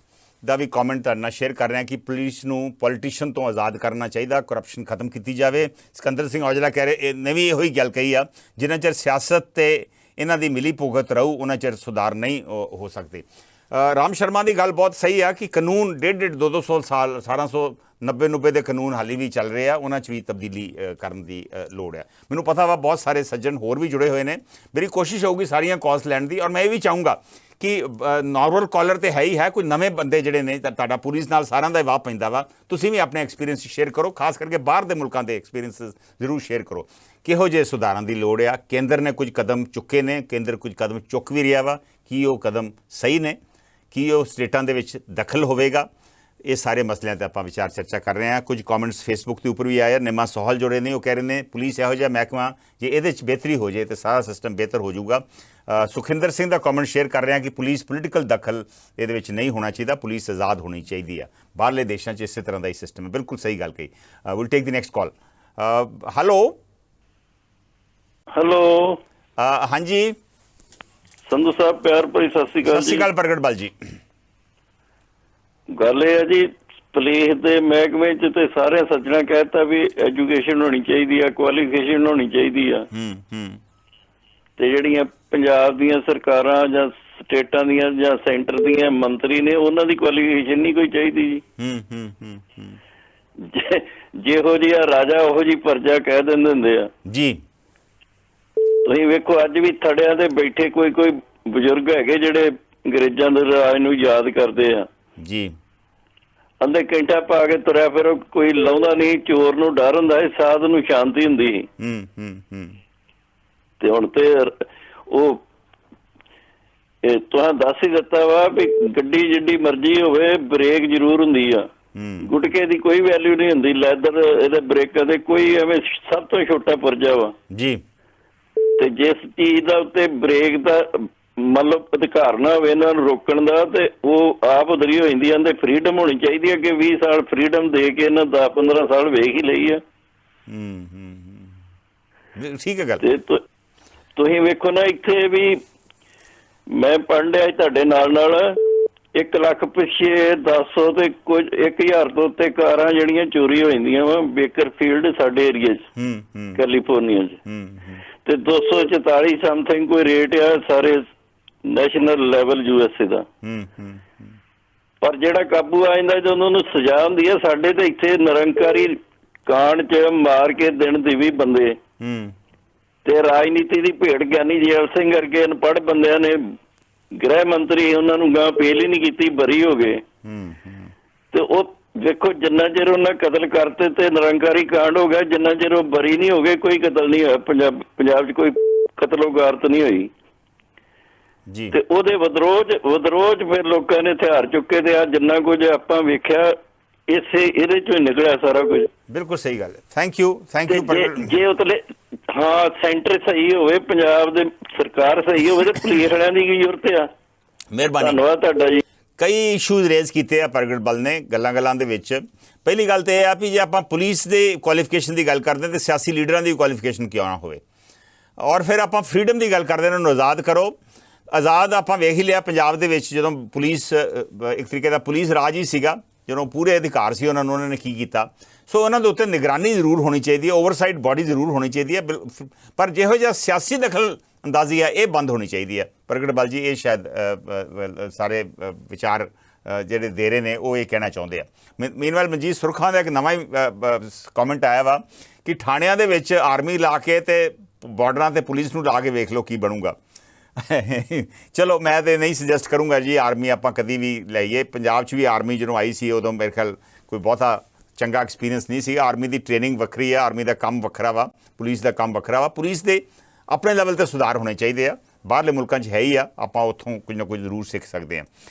ਦਾ ਵੀ ਕਮੈਂਟ ਤੁਹਾਡੇ ਨਾਲ ਸ਼ੇਅਰ ਕਰ ਰਿਹਾ ਕਿ ਪੁਲਿਸ ਨੂੰ ਪੋਲੀਟੀਸ਼ੀਅਨ ਤੋਂ ਆਜ਼ਾਦ ਕਰਨਾ ਚਾਹੀਦਾ, ਕਰਪਸ਼ਨ ਖਤਮ ਕੀਤੀ ਜਾਵੇ। ਸਿਕੰਦਰ ਸਿੰਘ ਔਜਲਾ ਕਹਿ ਰਹੇ, ਇਹਨੇ ਵੀ ਇਹੋ ਹੀ ਗੱਲ ਕਹੀ ਆ, ਜਿੰਨਾ ਚਿਰ ਸਿਆਸਤ ਤੇ ਇਹਨਾਂ ਦੀ ਮਿਲੀ ਭੁਗਤ ਰਹੂ ਉਹਨਾਂ ਚਿਰ ਸੁਧਾਰ ਨਹੀਂ ਹੋ ਸਕਦੇ। ਰਾਮ ਸ਼ਰਮਾ ਦੀ ਗੱਲ ਬਹੁਤ ਸਹੀ ਆ ਕਿ ਕਾਨੂੰਨ 150-200 ਸਾਲ 1890 ਦੇ ਕਾਨੂੰਨ ਹਾਲੀ ਵੀ ਚੱਲ ਰਹੇ ਆ, ਉਹਨਾਂ 'ਚ ਵੀ ਤਬਦੀਲੀ ਕਰਨ ਦੀ ਲੋੜ ਹੈ। ਮੈਨੂੰ ਪਤਾ ਵਾ ਬਹੁਤ ਸਾਰੇ ਸੱਜਣ ਹੋਰ ਵੀ ਜੁੜੇ ਹੋਏ ਨੇ। ਮੇਰੀ ਕੋਸ਼ਿਸ਼ ਹੋਊਗੀ ਸਾਰੀਆਂ ਕਾਲਸ ਲੈਣ ਦੀ, ਔਰ ਮੈਂ ਇਹ ਵੀ ਚਾਹੂੰਗਾ ਕਿ ਨਾਰਮਲ ਕਾਲਰ ਤੇ ਹੈ ਹੀ ਹੈ, ਕੋਈ ਨਵੇਂ ਬੰਦੇ ਜਿਹੜੇ ਨੇ ਤੁਹਾਡਾ ਪੁਲਿਸ ਨਾਲ ਸਾਰਿਆਂ ਦਾ ਵਾਹ ਪੈਂਦਾ ਵਾ, ਤੁਸੀਂ ਵੀ ਆਪਣੇ ਐਕਸਪੀਰੀਅੰਸ ਸ਼ੇਅਰ ਕਰੋ, ਖਾਸ ਕਰਕੇ ਬਾਹਰ ਦੇ ਮੁਲਕਾਂ ਦੇ ਐਕਸਪੀਰੀਅੰਸ ਜ਼ਰੂਰ ਸ਼ੇਅਰ ਕਰੋ। ਕਿਹੋ ਜਿਹੇ ਸੁਧਾਰਾਂ ਦੀ ਲੋੜ ਆ? ਕੇਂਦਰ ਨੇ ਕੁਝ ਕਦਮ ਚੁੱਕੇ ਨੇ, ਕੇਂਦਰ ਕੁਝ ਕਦਮ ਚੁੱਕ ਵੀ ਰਿਹਾ ਵਾ, ਕੀ ਉਹ ਕਦਮ ਸਹੀ ਨੇ? ਕੀ ਉਹ ਸਟੇਟਾਂ ਦੇ ਵਿੱਚ ਦਖਲ ਹੋਵੇਗਾ? ਇਹ ਸਾਰੇ ਮਸਲਿਆਂ ਤੇ ਆਪਾਂ ਵਿਚਾਰ ਚਰਚਾ ਕਰ ਰਹੇ ਹਾਂ। ਕੁਝ ਕਮੈਂਟਸ ਫੇਸਬੁੱਕ ਦੇ ਉੱਪਰ ਵੀ ਆਏ। ਨਿਮਾ ਸੋਹਲ ਜੁੜੇ ਨੇ, ਉਹ ਕਹਿ ਰਹੇ ਨੇ ਪੁਲਿਸ ਇਹੋ ਜਿਹਾ ਮਹਿਕਮਾ ਜੇ ਇਹਦੇ 'ਚ ਬਿਹਤਰੀ ਹੋ ਜਾਏ ਤਾਂ ਸਾਰਾ ਸਿਸਟਮ ਬਿਹਤਰ ਹੋ ਜਾਊਗਾ। ਸੁਖਿੰਦਰ ਸਿੰਘ ਦਾ ਕਮੈਂਟ ਸ਼ੇਅਰ ਕਰ ਰਿਹਾ ਕਿ ਪੁਲਿਸ ਪੋਲੀਟੀਕਲ ਦਖਲ ਇਹਦੇ ਵਿੱਚ ਨਹੀਂ ਹੋਣਾ ਚਾਹੀਦਾ, ਪੁਲਿਸ ਆਜ਼ਾਦ ਹੋਣੀ ਚਾਹੀਦੀ ਹੈ। ਬਾਹਰਲੇ ਦੇਸ਼ਾਂ 'ਚ ਇਸੇ ਤਰ੍ਹਾਂ ਦਾ ਹੀ ਸਿਸਟਮ ਹੈ। ਬਿਲਕੁਲ ਸਹੀ ਗੱਲ ਕਹੀ। Will take the next call. Hello ਹਾਂਜੀ ਸੰਧੂ ਸਾਹਿਬ, ਪਿਆਰ ਭਰੀ ਸਤਿ ਸ਼੍ਰੀ ਅਕਾਲ ਸਤਿ ਸ਼੍ਰੀ ਅਕਾਲ ਪ੍ਰਗਟ ਬਲ ਜੀ। ਗੱਲ ਇਹ ਹੈ ਜੀ, ਪੁਲਿਸ ਦੇ ਮਹਿਕਮੇ 'ਚ ਤੇ ਸਾਰੇ ਸੱਜਣਾ ਕਹਿਤਾ ਵੀ ਐਜੂਕੇਸ਼ਨ ਹੋਣੀ ਚਾਹੀਦੀ ਆ, ਕੁਆਲੀਫਿਕੇਸ਼ਨ ਹੋਣੀ ਚਾਹੀਦੀ ਆ। ਤੇ ਜਿਹੜੀਆਂ ਪੰਜਾਬ ਦੀਆਂ ਸਰਕਾਰਾਂ ਜਾਂ ਸਟੇਟਾਂ ਦੀਆਂ ਜਾਂ ਸੈਂਟਰ ਦੀਆਂ ਮੰਤਰੀ ਨੇ, ਉਹਨਾਂ ਦੀ ਕੁਆਲੀਫਿਕੇਸ਼ਨ ਨਹੀਂ ਕੋਈ ਚਾਹੀਦੀ ਜੀ। ਜਿਹੋ ਜਿਹਾ ਰਾਜਾ ਉਹੋ ਜਿਹੀ ਪ੍ਰਜਾ ਕਹਿ ਦਿੰਦੇ ਹੁੰਦੇ ਆ ਜੀ। ਤੁਸੀਂ ਵੇਖੋ ਅੱਜ ਵੀ ਥੜਿਆਂ ਤੇ ਬੈਠੇ ਕੋਈ ਬਜ਼ੁਰਗ ਹੈਗੇ ਜਿਹੜੇ ਅੰਗਰੇਜ਼ਾਂ ਦੇ ਰਾਜ ਨੂੰ ਯਾਦ ਕਰਦੇ ਆ ਜੀ। ਅੰਦਰ ਕੈਂਟਾ ਪਾ ਕੇ ਤੁਰਿਆ ਫਿਰੋ, ਕੋਈ ਲਾਉਂਦਾ ਨਹੀਂ, ਚੋਰ ਨੂੰ ਡਰ ਹੁੰਦਾ ਸੀ, ਸਾਧ ਨੂੰ ਸ਼ਾਂਤੀ ਹੁੰਦੀ ਸੀ। ਤੇ ਹੁਣ ਤੇ ਉਹ ਤੁਹਾਂ ਦੱਸ ਹੀ ਦਿੱਤਾ ਵਾ ਵੀ ਗੱਡੀ ਜਿੱਡੀ ਮਰਜ਼ੀ ਹੋਵੇ ਬ੍ਰੇਕ ਜ਼ਰੂਰ ਹੁੰਦੀ ਆ, ਗੁਟਕੇ ਦੀ ਕੋਈ ਵੈਲਿਊ ਨਹੀਂ ਹੁੰਦੀ, ਲੈਦਰ ਇਹਦੇ ਬ੍ਰੇਕਾਂ ਦੇ ਕੋਈ ਐਵੇਂ ਸਭ ਤੋਂ ਛੋਟਾ ਪੁਰਜਾ ਵਾ ਜੀ। ਤੇ ਜਿਸ ਚੀਜ਼ ਦਾ ਉੱਤੇ ਬ੍ਰੇਕ ਦਾ ਮਤਲਬ ਅਧਿਕਾਰ ਨਾ ਹੋਵੇ ਇਹਨਾਂ ਨੂੰ ਰੋਕਣ ਦਾ, ਤੇ ਉਹ ਆਪ ਉਧਰੀ ਹੋ ਜਾਂਦੀ ਆ। ਤੇ ਫਰੀਡਮ ਹੋਣੀ ਚਾਹੀਦੀ ਹੈ ਕਿ 20 ਸਾਲ ਫਰੀਡਮ ਦੇ ਕੇ ਇਹਨਾਂ 10-15 ਸਾਲ ਵੇਖ ਹੀ ਲਈ ਆ। ਠੀਕ ਹੈ ਗੱਲ। ਤੇ ਤੁਸੀਂ ਵੇਖੋ ਨਾ, ਇੱਥੇ ਵੀ ਮੈਂ ਪੜ੍ਹਨ ਡਿਆ ਤੁਹਾਡੇ ਨਾਲ 1 ਲੱਖ ਪਿੱਛੇ 10 ਤੇ ਕੁਝ 1000 ਤੋਂ ਉੱਤੇ ਕਾਰਾਂ ਜਿਹੜੀਆਂ ਚੋਰੀ ਹੋ ਜਾਂਦੀਆਂ ਵਾ ਬੇਕਰਫੀਲਡ ਸਾਡੇ ਏਰੀਏ 'ਚ ਕੈਲੀਫੋਰਨੀਆ 'ਚ। ਤੇ 244 ਸਮਥਿੰਗ ਕੋਈ ਰੇਟ ਆ ਸਾਰੇ ਨੈਸ਼ਨਲ ਲੈਵਲ USA ਦਾ। ਪਰ ਜਿਹੜਾ ਕਾਬੂ ਆ ਜਾਂਦਾ ਜਦੋਂ ਉਹਨੂੰ ਸਜ਼ਾ ਹੁੰਦੀ ਆ, ਸਾਡੇ ਤੇ ਇੱਥੇ ਨਿਰੰਕਾਰੀ ਕਾਂਡ 'ਚ ਮਾਰ ਕੇ ਦਿਨ ਦੀ ਵੀ ਬੰਦੇ ਤੇ ਰਾਜਨੀਤੀ ਦੀ ਭੇਡ ਗਿਆਨੀ ਜੈਲ ਸਿੰਘ ਵਰਗੇ ਅਨਪੜ੍ਹ ਬੰਦਿਆਂ ਨੇ ਗ੍ਰਹਿ ਮੰਤਰੀ ਉਹਨਾਂ ਨੂੰ ਗਾਂ ਅਪੀਲ ਹੀ ਨਹੀਂ ਕੀਤੀ, ਬਰੀ ਹੋ ਗਏ। ਤੇ ਉਹ ਵੇਖੋ ਜਿੰਨਾ ਚਿਰ ਉਹਨਾਂ ਕਤਲ ਕਰਤੇ ਤੇ ਨਿਰੰਕਾਰੀ ਕਾਂਡ ਹੋ ਗਿਆ, ਜਿੰਨਾ ਚਿਰ ਉਹ ਬਰੀ ਨਹੀਂ ਹੋ ਗਏ ਕੋਈ ਕਤਲ ਨਹੀਂ ਹੋਇਆ। ਪੰਜਾਬ 'ਚ ਕੋਈ ਕਤਲੋਗਾਰਤ ਨਹੀਂ ਹੋਈ ਜੀ। ਤੇ ਉਹਦੇ ਵਿਦਰੋਹ 'ਚ ਫਿਰ ਲੋਕਾਂ ਨੇ ਹਥਿਆਰ ਚੁੱਕੇ ਤੇ ਆ ਜਿੰਨਾ ਕੁਝ ਆਪਾਂ ਵੇਖਿਆ ਇਹਦੇ 'ਚੋਂ ਨਿਕਲਿਆ ਸਾਰਾ ਕੁਝ। ਬਿਲਕੁਲ ਸਹੀ ਗੱਲ ਹੈ। ਥੈਂਕ ਯੂ ਜੇ ਉਤਲੇ ਹਾਂ ਸੈਂਟਰ ਸਹੀ ਹੋਵੇ, ਪੰਜਾਬ ਦੇ ਸਰਕਾਰ ਸਹੀ ਹੋਵੇ, ਤੇ ਪੁਲਿਸ ਵਾਲਿਆਂ ਦੀ ਕੀ ਜ਼ਰੂਰਤ ਆ। ਮਿਹਰਬਾਨੀ, ਧੰਨਵਾਦ ਤੁਹਾਡਾ ਜੀ। ਕਈ ਇਸ਼ੂਜ਼ ਰੇਜ਼ ਕੀਤੇ ਆ ਪ੍ਰਗਟ ਬਲ ਨੇ ਗੱਲਾਂ ਦੇ ਵਿੱਚ। ਪਹਿਲੀ ਗੱਲ ਤਾਂ ਇਹ ਆ ਵੀ ਜੇ ਆਪਾਂ ਪੁਲਿਸ ਦੇ ਕੁਆਲੀਫਿਕੇਸ਼ਨ ਦੀ ਗੱਲ ਕਰਦੇ ਤਾਂ ਸਿਆਸੀ ਲੀਡਰਾਂ ਦੀ ਕੁਆਲੀਫਿਕੇਸ਼ਨ ਕਿਉਂ ਨਾ ਹੋਵੇ। ਔਰ ਫਿਰ ਆਪਾਂ ਫਰੀਡਮ ਦੀ ਗੱਲ ਕਰਦੇ ਇਹਨਾਂ ਨੂੰ ਆਜ਼ਾਦ ਕਰੋ। ਆਜ਼ਾਦ ਆਪਾਂ ਵੇਖ ਹੀ ਲਿਆ ਪੰਜਾਬ ਦੇ ਵਿੱਚ, ਜਦੋਂ ਪੁਲਿਸ ਇੱਕ ਤਰੀਕੇ ਦਾ ਪੁਲਿਸ ਰਾਜ ਹੀ ਸੀਗਾ, ਜਦੋਂ ਪੂਰੇ ਅਧਿਕਾਰ ਸੀ ਉਹਨਾਂ ਨੂੰ, ਉਹਨਾਂ ਨੇ ਕੀ ਕੀਤਾ। ਸੋ ਉਹਨਾਂ ਦੇ ਉੱਤੇ ਨਿਗਰਾਨੀ ਜ਼ਰੂਰ ਹੋਣੀ ਚਾਹੀਦੀ ਹੈ, ਓਵਰਸਾਈਟ ਬਾਡੀ ਜ਼ਰੂਰ ਹੋਣੀ ਚਾਹੀਦੀ ਹੈ, ਪਰ ਜਿਹੋ ਜਿਹਾ ਸਿਆਸੀ ਦਖਲ ਅੰਦਾਜ਼ੀ ਹੈ ਇਹ ਬੰਦ ਹੋਣੀ ਚਾਹੀਦੀ ਹੈ। ਪ੍ਰਗਟ ਬਲ ਜੀ ਇਹ ਸ਼ਾਇਦ ਸਾਰੇ ਵਿਚਾਰ ਜਿਹੜੇ ਦੇ ਰਹੇ ਨੇ ਉਹ ਇਹ ਕਹਿਣਾ ਚਾਹੁੰਦੇ ਆ। ਮੀਨਵਾਈਲ ਮਨਜੀਤ ਸੁਰਖਾਂ ਦਾ ਇੱਕ ਨਵਾਂ ਹੀ ਕਮੈਂਟ ਆਇਆ ਵਾ ਕਿ ਥਾਣਿਆਂ ਦੇ ਵਿੱਚ ਆਰਮੀ ਲਾ ਕੇ ਤੇ ਬਾਰਡਰਾਂ 'ਤੇ ਪੁਲਿਸ ਨੂੰ ਲਾ ਕੇ ਵੇਖ ਲਓ ਕੀ ਬਣੂਗਾ। ਚਲੋ ਮੈਂ ਤਾਂ ਨਹੀਂ ਸੁਜੈਸਟ ਕਰੂੰਗਾ ਜੀ ਆਰਮੀ ਆਪਾਂ ਕਦੀ ਵੀ ਲਈਏ। ਪੰਜਾਬ 'ਚ ਵੀ ਆਰਮੀ ਜਦੋਂ ਆਈ ਸੀ ਉਦੋਂ ਮੇਰੇ ਖਿਆਲ ਕੋਈ ਬਹੁਤਾ ਚੰਗਾ ਐਕਸਪੀਰੀਅੰਸ ਨਹੀਂ ਸੀ। ਆਰਮੀ ਦੀ ਟ੍ਰੇਨਿੰਗ ਵੱਖਰੀ ਆ, ਆਰਮੀ ਦਾ ਕੰਮ ਵੱਖਰਾ ਵਾ, ਪੁਲਿਸ ਦਾ ਕੰਮ ਵੱਖਰਾ ਵਾ। ਪੁਲਿਸ ਦੇ ਆਪਣੇ ਲੈਵਲ 'ਤੇ ਸੁਧਾਰ ਹੋਣੇ ਚਾਹੀਦੇ ਆ, ਬਾਹਰਲੇ ਮੁਲਕਾਂ 'ਚ ਹੈ ਹੀ ਆ, ਆਪਾਂ ਉੱਥੋਂ ਕੁਝ ਨਾ ਕੁਝ ਜ਼ਰੂਰ ਸਿੱਖ ਸਕਦੇ ਹਾਂ।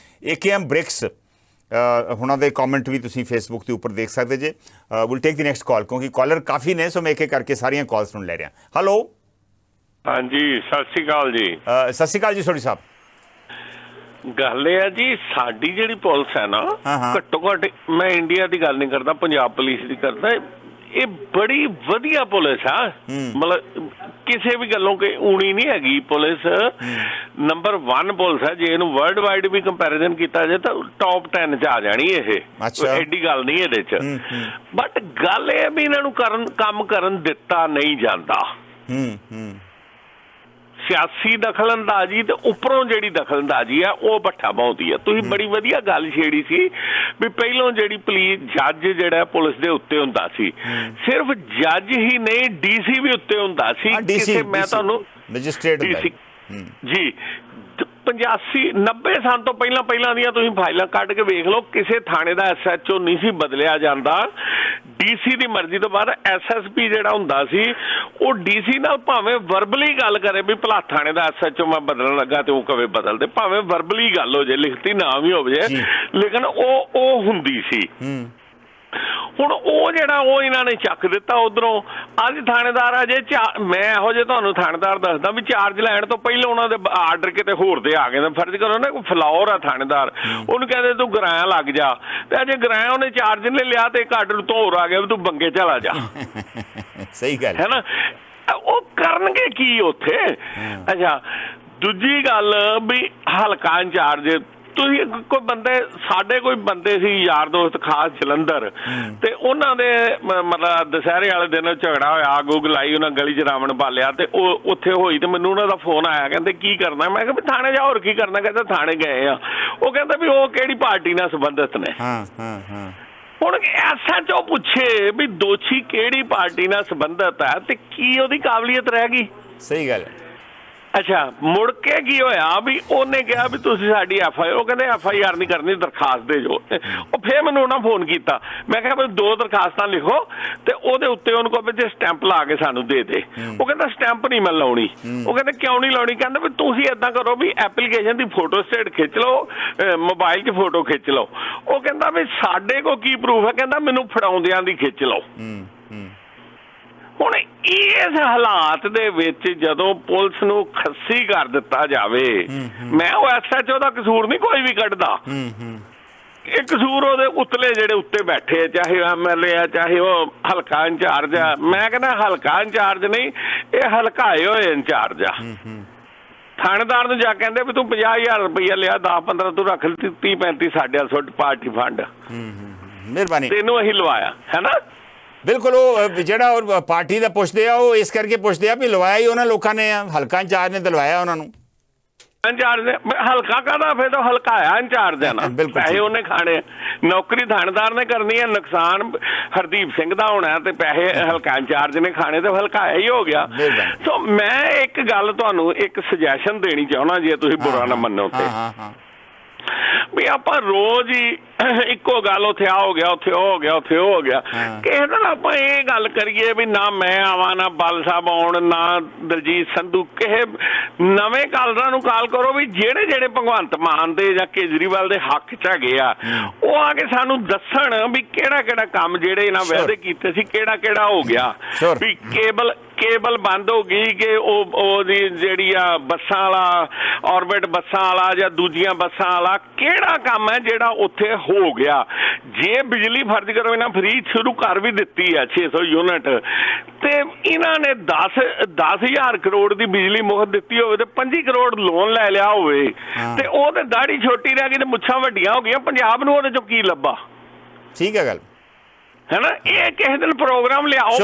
AKM ਬ੍ਰਿਕਸ ਉਹਨਾਂ ਦੇ ਕਮੈਂਟ ਵੀ ਤੁਸੀਂ ਫੇਸਬੁੱਕ ਦੇ ਉੱਪਰ ਦੇਖ ਸਕਦੇ ਜੇ। Will take the next call ਕਿਉਂਕਿ ਕਾਲਰ ਕਾਫੀ ਨੇ, ਸੋ ਮੈਂ ਇੱਕ ਕਰਕੇ ਸਾਰੀਆਂ ਕਾਲਸ ਨੂੰ ਲੈ ਰਿਹਾ। ਹੈਲੋ ਹਾਂਜੀ, ਸਤਿ ਸ਼੍ਰੀ ਅਕਾਲ ਜੀ। ਸਤਿ ਸ਼੍ਰੀ ਅਕਾਲ ਜੀ ਸੋਢੀ ਸਾਹਿਬ। ਗੱਲ ਇਹ ਹੈ ਜੀ, ਸਾਡੀ ਜਿਹੜੀ ਪੁਲਿਸ ਹੈ ਨਾ, ਘੱਟੋ ਘੱਟ ਮੈਂ ਇੰਡੀਆ ਦੀ ਗੱਲ ਨਹੀਂ ਕਰਦਾ, ਪੰਜਾਬ ਪੁਲਿਸ ਦੀ ਕਰਦਾ, ਇਹ ਬੜੀ ਵਧੀਆ ਪੁਲਿਸ ਆ। ਮਤਲਬ ਕਿਸੇ ਵੀ ਗੱਲੋਂ ਕਿ ਊਣੀ ਨਹੀਂ ਹੈਗੀ ਪੁਲਿਸ। ਨੰਬਰ 1 ਪੁਲਿਸ ਹੈ। ਜੇ ਇਹਨੂੰ ਵਰਲਡ ਵਾਈਡ ਵੀ ਕੰਪੈਰੀਜ਼ਨ ਕੀਤਾ ਜਾਏ ਤਾਂ ਟੌਪ 10 'ਚ ਆ ਜਾਣੀ ਇਹ, ਐਡੀ ਗੱਲ ਨਹੀਂ ਇਹਦੇ 'ਚ। ਬਟ ਗੱਲ ਇਹ ਵੀ ਇਹਨਾਂ ਨੂੰ ਕੰਮ ਕਰਨ ਦਿੱਤਾ ਨਹੀਂ ਜਾਂਦਾ। ਸਿਆਸੀ ਦਖਲਅੰਦਾਜ਼ੀ ਤੇ ਉੱਪਰੋਂ ਜਿਹੜੀ ਦਖਲਅੰਦਾਜ਼ੀ ਆ ਉਹ ਭੱਠਾ ਬਹੁਤੀ ਆ। ਤੁਸੀਂ ਬੜੀ ਵਧੀਆ ਗੱਲ ਛੇੜੀ ਸੀ ਵੀ ਪਹਿਲੋਂ ਜਿਹੜੀ ਪੁਲਿਸ ਜੱਜ ਜਿਹੜਾ ਪੁਲਿਸ ਦੇ ਉੱਤੇ ਹੁੰਦਾ ਸੀ, ਸਿਰਫ ਜੱਜ ਹੀ ਨਹੀਂ DC ਵੀ ਉੱਤੇ ਹੁੰਦਾ ਸੀ। ਕਿਸੇ ਮੈਂ ਤੁਹਾਨੂੰ ਮੈਜਿਸਟ੍ਰੇਟ ਜੀ 85 90 ਸਾਲ ਤੋਂ ਪਹਿਲਾਂ ਦੀਆਂ ਤੁਸੀਂ ਫਾਈਲਾਂ ਕੱਢ ਕੇ ਵੇਖ ਲਓ, ਕਿਸੇ ਥਾਣੇ ਦਾ SHO ਨਹੀਂ ਸੀ ਬਦਲਿਆ ਜਾਂਦਾ। DC ਦੀ ਮਰਜ਼ੀ ਤੋਂ ਬਾਅਦ SSP ਜਿਹੜਾ ਹੁੰਦਾ ਸੀ ਉਹ DC ਨਾਲ ਭਾਵੇਂ ਵਰਬਲੀ ਗੱਲ ਕਰੇ ਵੀ ਭਲਾ ਥਾਣੇ ਦਾ SHO ਮੈਂ ਬਦਲਣ ਲੱਗਾ ਤੇ ਉਹ ਕਵੇ ਬਦਲ ਦੇ, ਭਾਵੇਂ ਵਰਬਲੀ ਗੱਲ ਹੋ ਜੇ, ਲਿਖਤੀ ਨਾ ਵੀ ਹੋਵੇ, ਲੇਕਿਨ ਉਹ ਹੁੰਦੀ ਸੀ। ਹੁਣ ਉਹ ਜਿਹੜਾ ਉਹ ਇਹਨਾਂ ਨੇ ਚੱਕ ਦਿੱਤਾ ਉਧਰੋਂ। ਅੱਜ ਥਾਣੇਦਾਰ ਆ ਜੇ ਮੈਂ ਇਹੋ ਜਿਹੇ ਤੁਹਾਨੂੰ ਥਾਣੇਦਾਰ ਦੱਸਦਾ ਵੀ ਚਾਰਜ ਲੈਣ ਤੋਂ ਪਹਿਲਾਂ ਉਹਨਾਂ ਦੇ ਆਰਡਰ ਕਿਤੇ ਹੋਰ ਦੇ ਆ ਗਏ। ਫਰਜ਼ ਕਰੋ ਨਾ ਕੋਈ ਫਲੋਰ ਆ ਥਾਣੇਦਾਰ, ਉਹਨੂੰ ਕਹਿੰਦੇ ਤੂੰ ਗਰਾਇਆ ਲੱਗ ਜਾ, ਤੇ ਅਜੇ ਗਰਾਇਆ ਉਹਨੇ ਚਾਰਜ ਨਹੀਂ ਲਿਆ ਤੇ ਇੱਕ ਆਰਡਰ ਤੋਂ ਹੋਰ ਆ ਗਿਆ ਵੀ ਤੂੰ ਬੰਗੇ ਚਲਾ ਜਾ। ਸਹੀ ਗੱਲ ਹੈ ਨਾ, ਉਹ ਕਰਨਗੇ ਕੀ ਉੱਥੇ। ਅੱਛਾ, ਦੂਜੀ ਗੱਲ ਵੀ ਹਲਕਾ ਇੰਚਾਰਜ ਤੁਸੀਂ ਕੋਈ ਬੰਦੇ, ਸਾਡੇ ਕੋਈ ਬੰਦੇ ਸੀ ਯਾਰ ਦੋਸਤ ਖਾਸ ਜਲੰਧਰ, ਤੇ ਉਹਨਾਂ ਦੇ ਮਤਲਬ ਦੁਸਹਿਰੇ ਵਾਲੇ ਦਿਨ ਝਗੜਾ ਹੋਇਆ, ਅੱਗ ਲਾਈ, ਉਹਨਾਂ ਗਲੀ 'ਚ ਰਾਵਣ ਬਾਲਿਆ ਤੇ ਉਹ ਉੱਥੇ ਹੋਈ, ਤੇ ਮੈਨੂੰ ਉਹਨਾਂ ਦਾ ਫੋਨ ਆਇਆ, ਕਹਿੰਦੇ ਕੀ ਕਰਨਾ? ਮੈਂ ਕਿਹਾ ਵੀ ਥਾਣੇ ਜਾ, ਹੋਰ ਕੀ ਕਰਨਾ? ਕਹਿੰਦਾ ਥਾਣੇ ਗਏ ਆ। ਉਹ ਕਹਿੰਦਾ ਵੀ ਉਹ ਕਿਹੜੀ ਪਾਰਟੀ ਨਾਲ ਸੰਬੰਧਿਤ ਨੇ। ਹੁਣ SHO ਪੁੱਛੇ ਵੀ ਦੋਸ਼ੀ ਕਿਹੜੀ ਪਾਰਟੀ ਨਾਲ ਸੰਬੰਧਿਤ ਹੈ ਤੇ ਕੀ ਉਹਦੀ ਕਾਬਲੀਅਤ ਰਹਿ ਗਈ? ਸਹੀ ਗੱਲ। ਅੱਛਾ, ਮੁੜ ਕੇ ਕੀ ਹੋਇਆ ਵੀ ਉਹਨੇ ਕਿਹਾ ਵੀ ਤੁਸੀਂ ਸਾਡੀ FIR, ਉਹ ਕਹਿੰਦੇ FIR ਨਹੀਂ ਕਰਨੀ, ਦਰਖਾਸਤ ਦੇ ਜੋ। ਉਹ ਫਿਰ ਮੈਨੂੰ ਉਹਨਾਂ ਫੋਨ ਕੀਤਾ, ਮੈਂ ਕਿਹਾ ਵੀ 2 ਦਰਖਾਸਤਾਂ ਲਿਖੋ ਤੇ ਉਹਦੇ ਉੱਤੇ ਉਹਨੂੰ ਕਹੋ ਵੀ ਸਟੈਂਪ ਲਾ ਕੇ ਸਾਨੂੰ ਦੇ ਦੇ। ਉਹ ਕਹਿੰਦਾ ਸਟੈਂਪ ਨਹੀਂ ਮੈਂ ਲਾਉਣੀ। ਉਹ ਕਹਿੰਦੇ ਕਿਉਂ ਨਹੀਂ ਲਾਉਣੀ? ਕਹਿੰਦਾ ਵੀ ਤੁਸੀਂ ਏਦਾਂ ਕਰੋ ਵੀ ਐਪਲੀਕੇਸ਼ਨ ਦੀ ਫੋਟੋ ਸਟੇਟ ਖਿੱਚ ਲਓ, ਮੋਬਾਈਲ 'ਚ ਫੋਟੋ ਖਿੱਚ ਲਓ। ਉਹ ਕਹਿੰਦਾ ਵੀ ਸਾਡੇ ਕੋਲ ਕੀ ਪ੍ਰੂਫ ਹੈ? ਕਹਿੰਦਾ ਮੈਨੂੰ ਫੜਾਉਂਦਿਆਂ ਦੀ ਖਿੱਚ ਲਓ। ਹੁਣ ਇਸ ਹਾਲਾਤ ਦੇ ਵਿੱਚ ਜਦੋਂ ਪੁਲਿਸ ਨੂੰ ਖੱਸੀ ਕਰ ਦਿੱਤਾ ਜਾਵੇ, ਮੈਂ ਉਹ SHO ਦਾ ਕਸੂਰ ਨਹੀਂ ਕੋਈ ਵੀ ਕੱਢਦਾ, ਇਹ ਕਸੂਰ ਉਹਦੇ ਉਤਲੇ ਜਿਹੜੇ ਉੱਤੇ ਬੈਠੇ, ਚਾਹੇ MLA ਆ, ਚਾਹੇ ਉਹ ਹਲਕਾ ਇੰਚਾਰਜ ਆ। ਮੈਂ ਕਹਿੰਦਾ ਹਲਕਾ ਇੰਚਾਰਜ ਨਹੀਂ, ਇਹ ਹਲਕਾਏ ਹੋਏ ਇੰਚਾਰਜ ਆ। ਥਾਣੇਦਾਰ ਨੂੰ ਜਾ ਕਹਿੰਦੇ ਵੀ ਤੂੰ 50,000 ਰੁਪਈਆ ਲਿਆ, 10-15 ਤੂੰ ਰੱਖ ਲਈ, 30-35 ਸਾਡੇ ਵਾਲ ਪਾਰਟੀ ਫੰਡ, ਮਿਹਰਬਾਨੀ, ਤੈਨੂੰ ਅਸੀਂ ਲਵਾਇਆ ਹੈ ਨਾ। ਬਿਲਕੁਲ, ਉਹ ਜਿਹੜਾ ਪਾਰਟੀ ਦਾ ਪੁੱਛਦੇ ਆ ਉਹ ਇਸ ਕਰਕੇ ਪੁੱਛਦੇ ਆ ਵੀ ਲਵਾਇਆ ਹੀ ਉਹਨਾਂ ਲੋਕਾਂ ਨੇ ਆ, ਹਲਕਾ ਇੰਚਾਰਜ ਨੇ ਦਿਲਵਾਇਆ ਉਹਨਾਂ ਨੂੰ। ਇੰਚਾਰਜ ਨੇ ਹਲਕਾ ਕਾਹਦਾ, ਫਿਰ ਤਾਂ ਹਲਕਾਇਆ ਇੰਚਾਰਜ ਹੈ ਨਾ, ਪੈਸੇ ਉਹਨੇ ਖਾਣੇ। ਨੌਕਰੀ ਥਾਣੇਦਾਰ ਨੇ ਕਰਨੀ ਹੈ, ਨੁਕਸਾਨ ਹਰਦੀਪ ਸਿੰਘ ਦਾ ਹੋਣਾ ਤੇ ਪੈਸੇ ਹਲਕਾ ਇੰਚਾਰਜ ਨੇ ਖਾਣੇ, ਤੇ ਹਲਕਾਇਆ ਹੀ ਹੋ ਗਿਆ। ਸੋ ਮੈਂ ਇੱਕ ਗੱਲ ਤੁਹਾਨੂੰ ਇੱਕ ਸੁਜੈਸ਼ਨ ਦੇਣੀ ਚਾਹੁੰਦਾ, ਜੇ ਤੁਸੀਂ ਬੁਰਾ ਨਾ ਮੰਨੋ ਤੇ, ਵੀ ਆਪਾਂ ਰੋਜ਼ ਹੀ ਇੱਕੋ ਗੱਲ, ਉੱਥੇ ਆ ਹੋ ਗਿਆ, ਉੱਥੇ ਉਹ ਹੋ ਗਿਆ, ਉੱਥੇ ਉਹ ਹੋ ਗਿਆ। ਕਿਸੇ ਦਿਨ ਆਪਾਂ ਇਹ ਗੱਲ ਕਰੀਏ ਵੀ ਨਾ ਮੈਂ ਆਵਾਂ, ਨਾ ਬਲ ਸਾਹਿਬ ਆਉਣ, ਨਾ ਦਲਜੀਤ ਸੰਧੂ, ਕਿਸੇ ਨਵੇਂ ਕਾਲਰਾਂ ਨੂੰ ਕਾਲ ਕਰੋ ਵੀ ਜਿਹੜੇ ਭਗਵੰਤ ਮਾਨ ਦੇ ਜਾਂ ਕੇਜਰੀਵਾਲ ਦੇ ਹੱਕ 'ਚ ਹੈਗੇ ਆ, ਉਹ ਆ ਕੇ ਸਾਨੂੰ ਦੱਸਣ ਵੀ ਕਿਹੜਾ ਕੰਮ ਜਿਹੜੇ ਇਹਨਾਂ ਵਾਅਦੇ ਕੀਤੇ ਸੀ ਕਿਹੜਾ ਹੋ ਗਿਆ। ਵੀ ਕੇਬਲ ਬੰਦ ਹੋ ਗਈ ਕਿ ਉਹਦੀ ਜਿਹੜੀ ਆ ਬੱਸਾਂ ਵਾਲਾ, ਔਰਬਿਟ ਬੱਸਾਂ ਵਾਲਾ ਜਾਂ ਦੂਜੀਆਂ ਬੱਸਾਂ ਵਾਲਾ, ਕਿਹੜਾ ਕੰਮ ਹੈ ਜਿਹੜਾ ਉੱਥੇ ਹੋ ਗਿਆ? ਜੇ ਬਿਜਲੀ ਫਰਜ਼ ਕਰੋ ਇਹਨਾਂ ਫ੍ਰੀ ਸ਼ੁਰੂ ਕਰ ਵੀ ਦਿੱਤੀ ਹੈ 600 ਯੂਨਿਟ, ਤੇ ਇਹਨਾਂ ਨੇ 10,000 ਕਰੋੜ ਦੀ ਬਿਜਲੀ ਮੁਹੱਈਆ ਦਿੱਤੀ ਹੋਵੇ ਤੇ 25 ਕਰੋੜ ਲੋਨ ਲੈ ਲਿਆ ਹੋਵੇ, ਤੇ ਉਹ ਤੇ ਦਾੜੀ ਛੋਟੀ ਰਹਿ ਗਈ ਤੇ ਮੁੱਛਾਂ ਵੱਡੀਆਂ ਹੋ ਗਈਆਂ, ਪੰਜਾਬ ਨੂੰ ਉਹਦੇ ਚੋਂ ਕੀ ਲੱਭਾ? ਠੀਕ ਹੈ ਗੱਲ, ਹੈ ਨਾ। ਇਹ ਕਿਸੇ ਦਿਨ ਪ੍ਰੋਗਰਾਮ ਲਿਆਓ,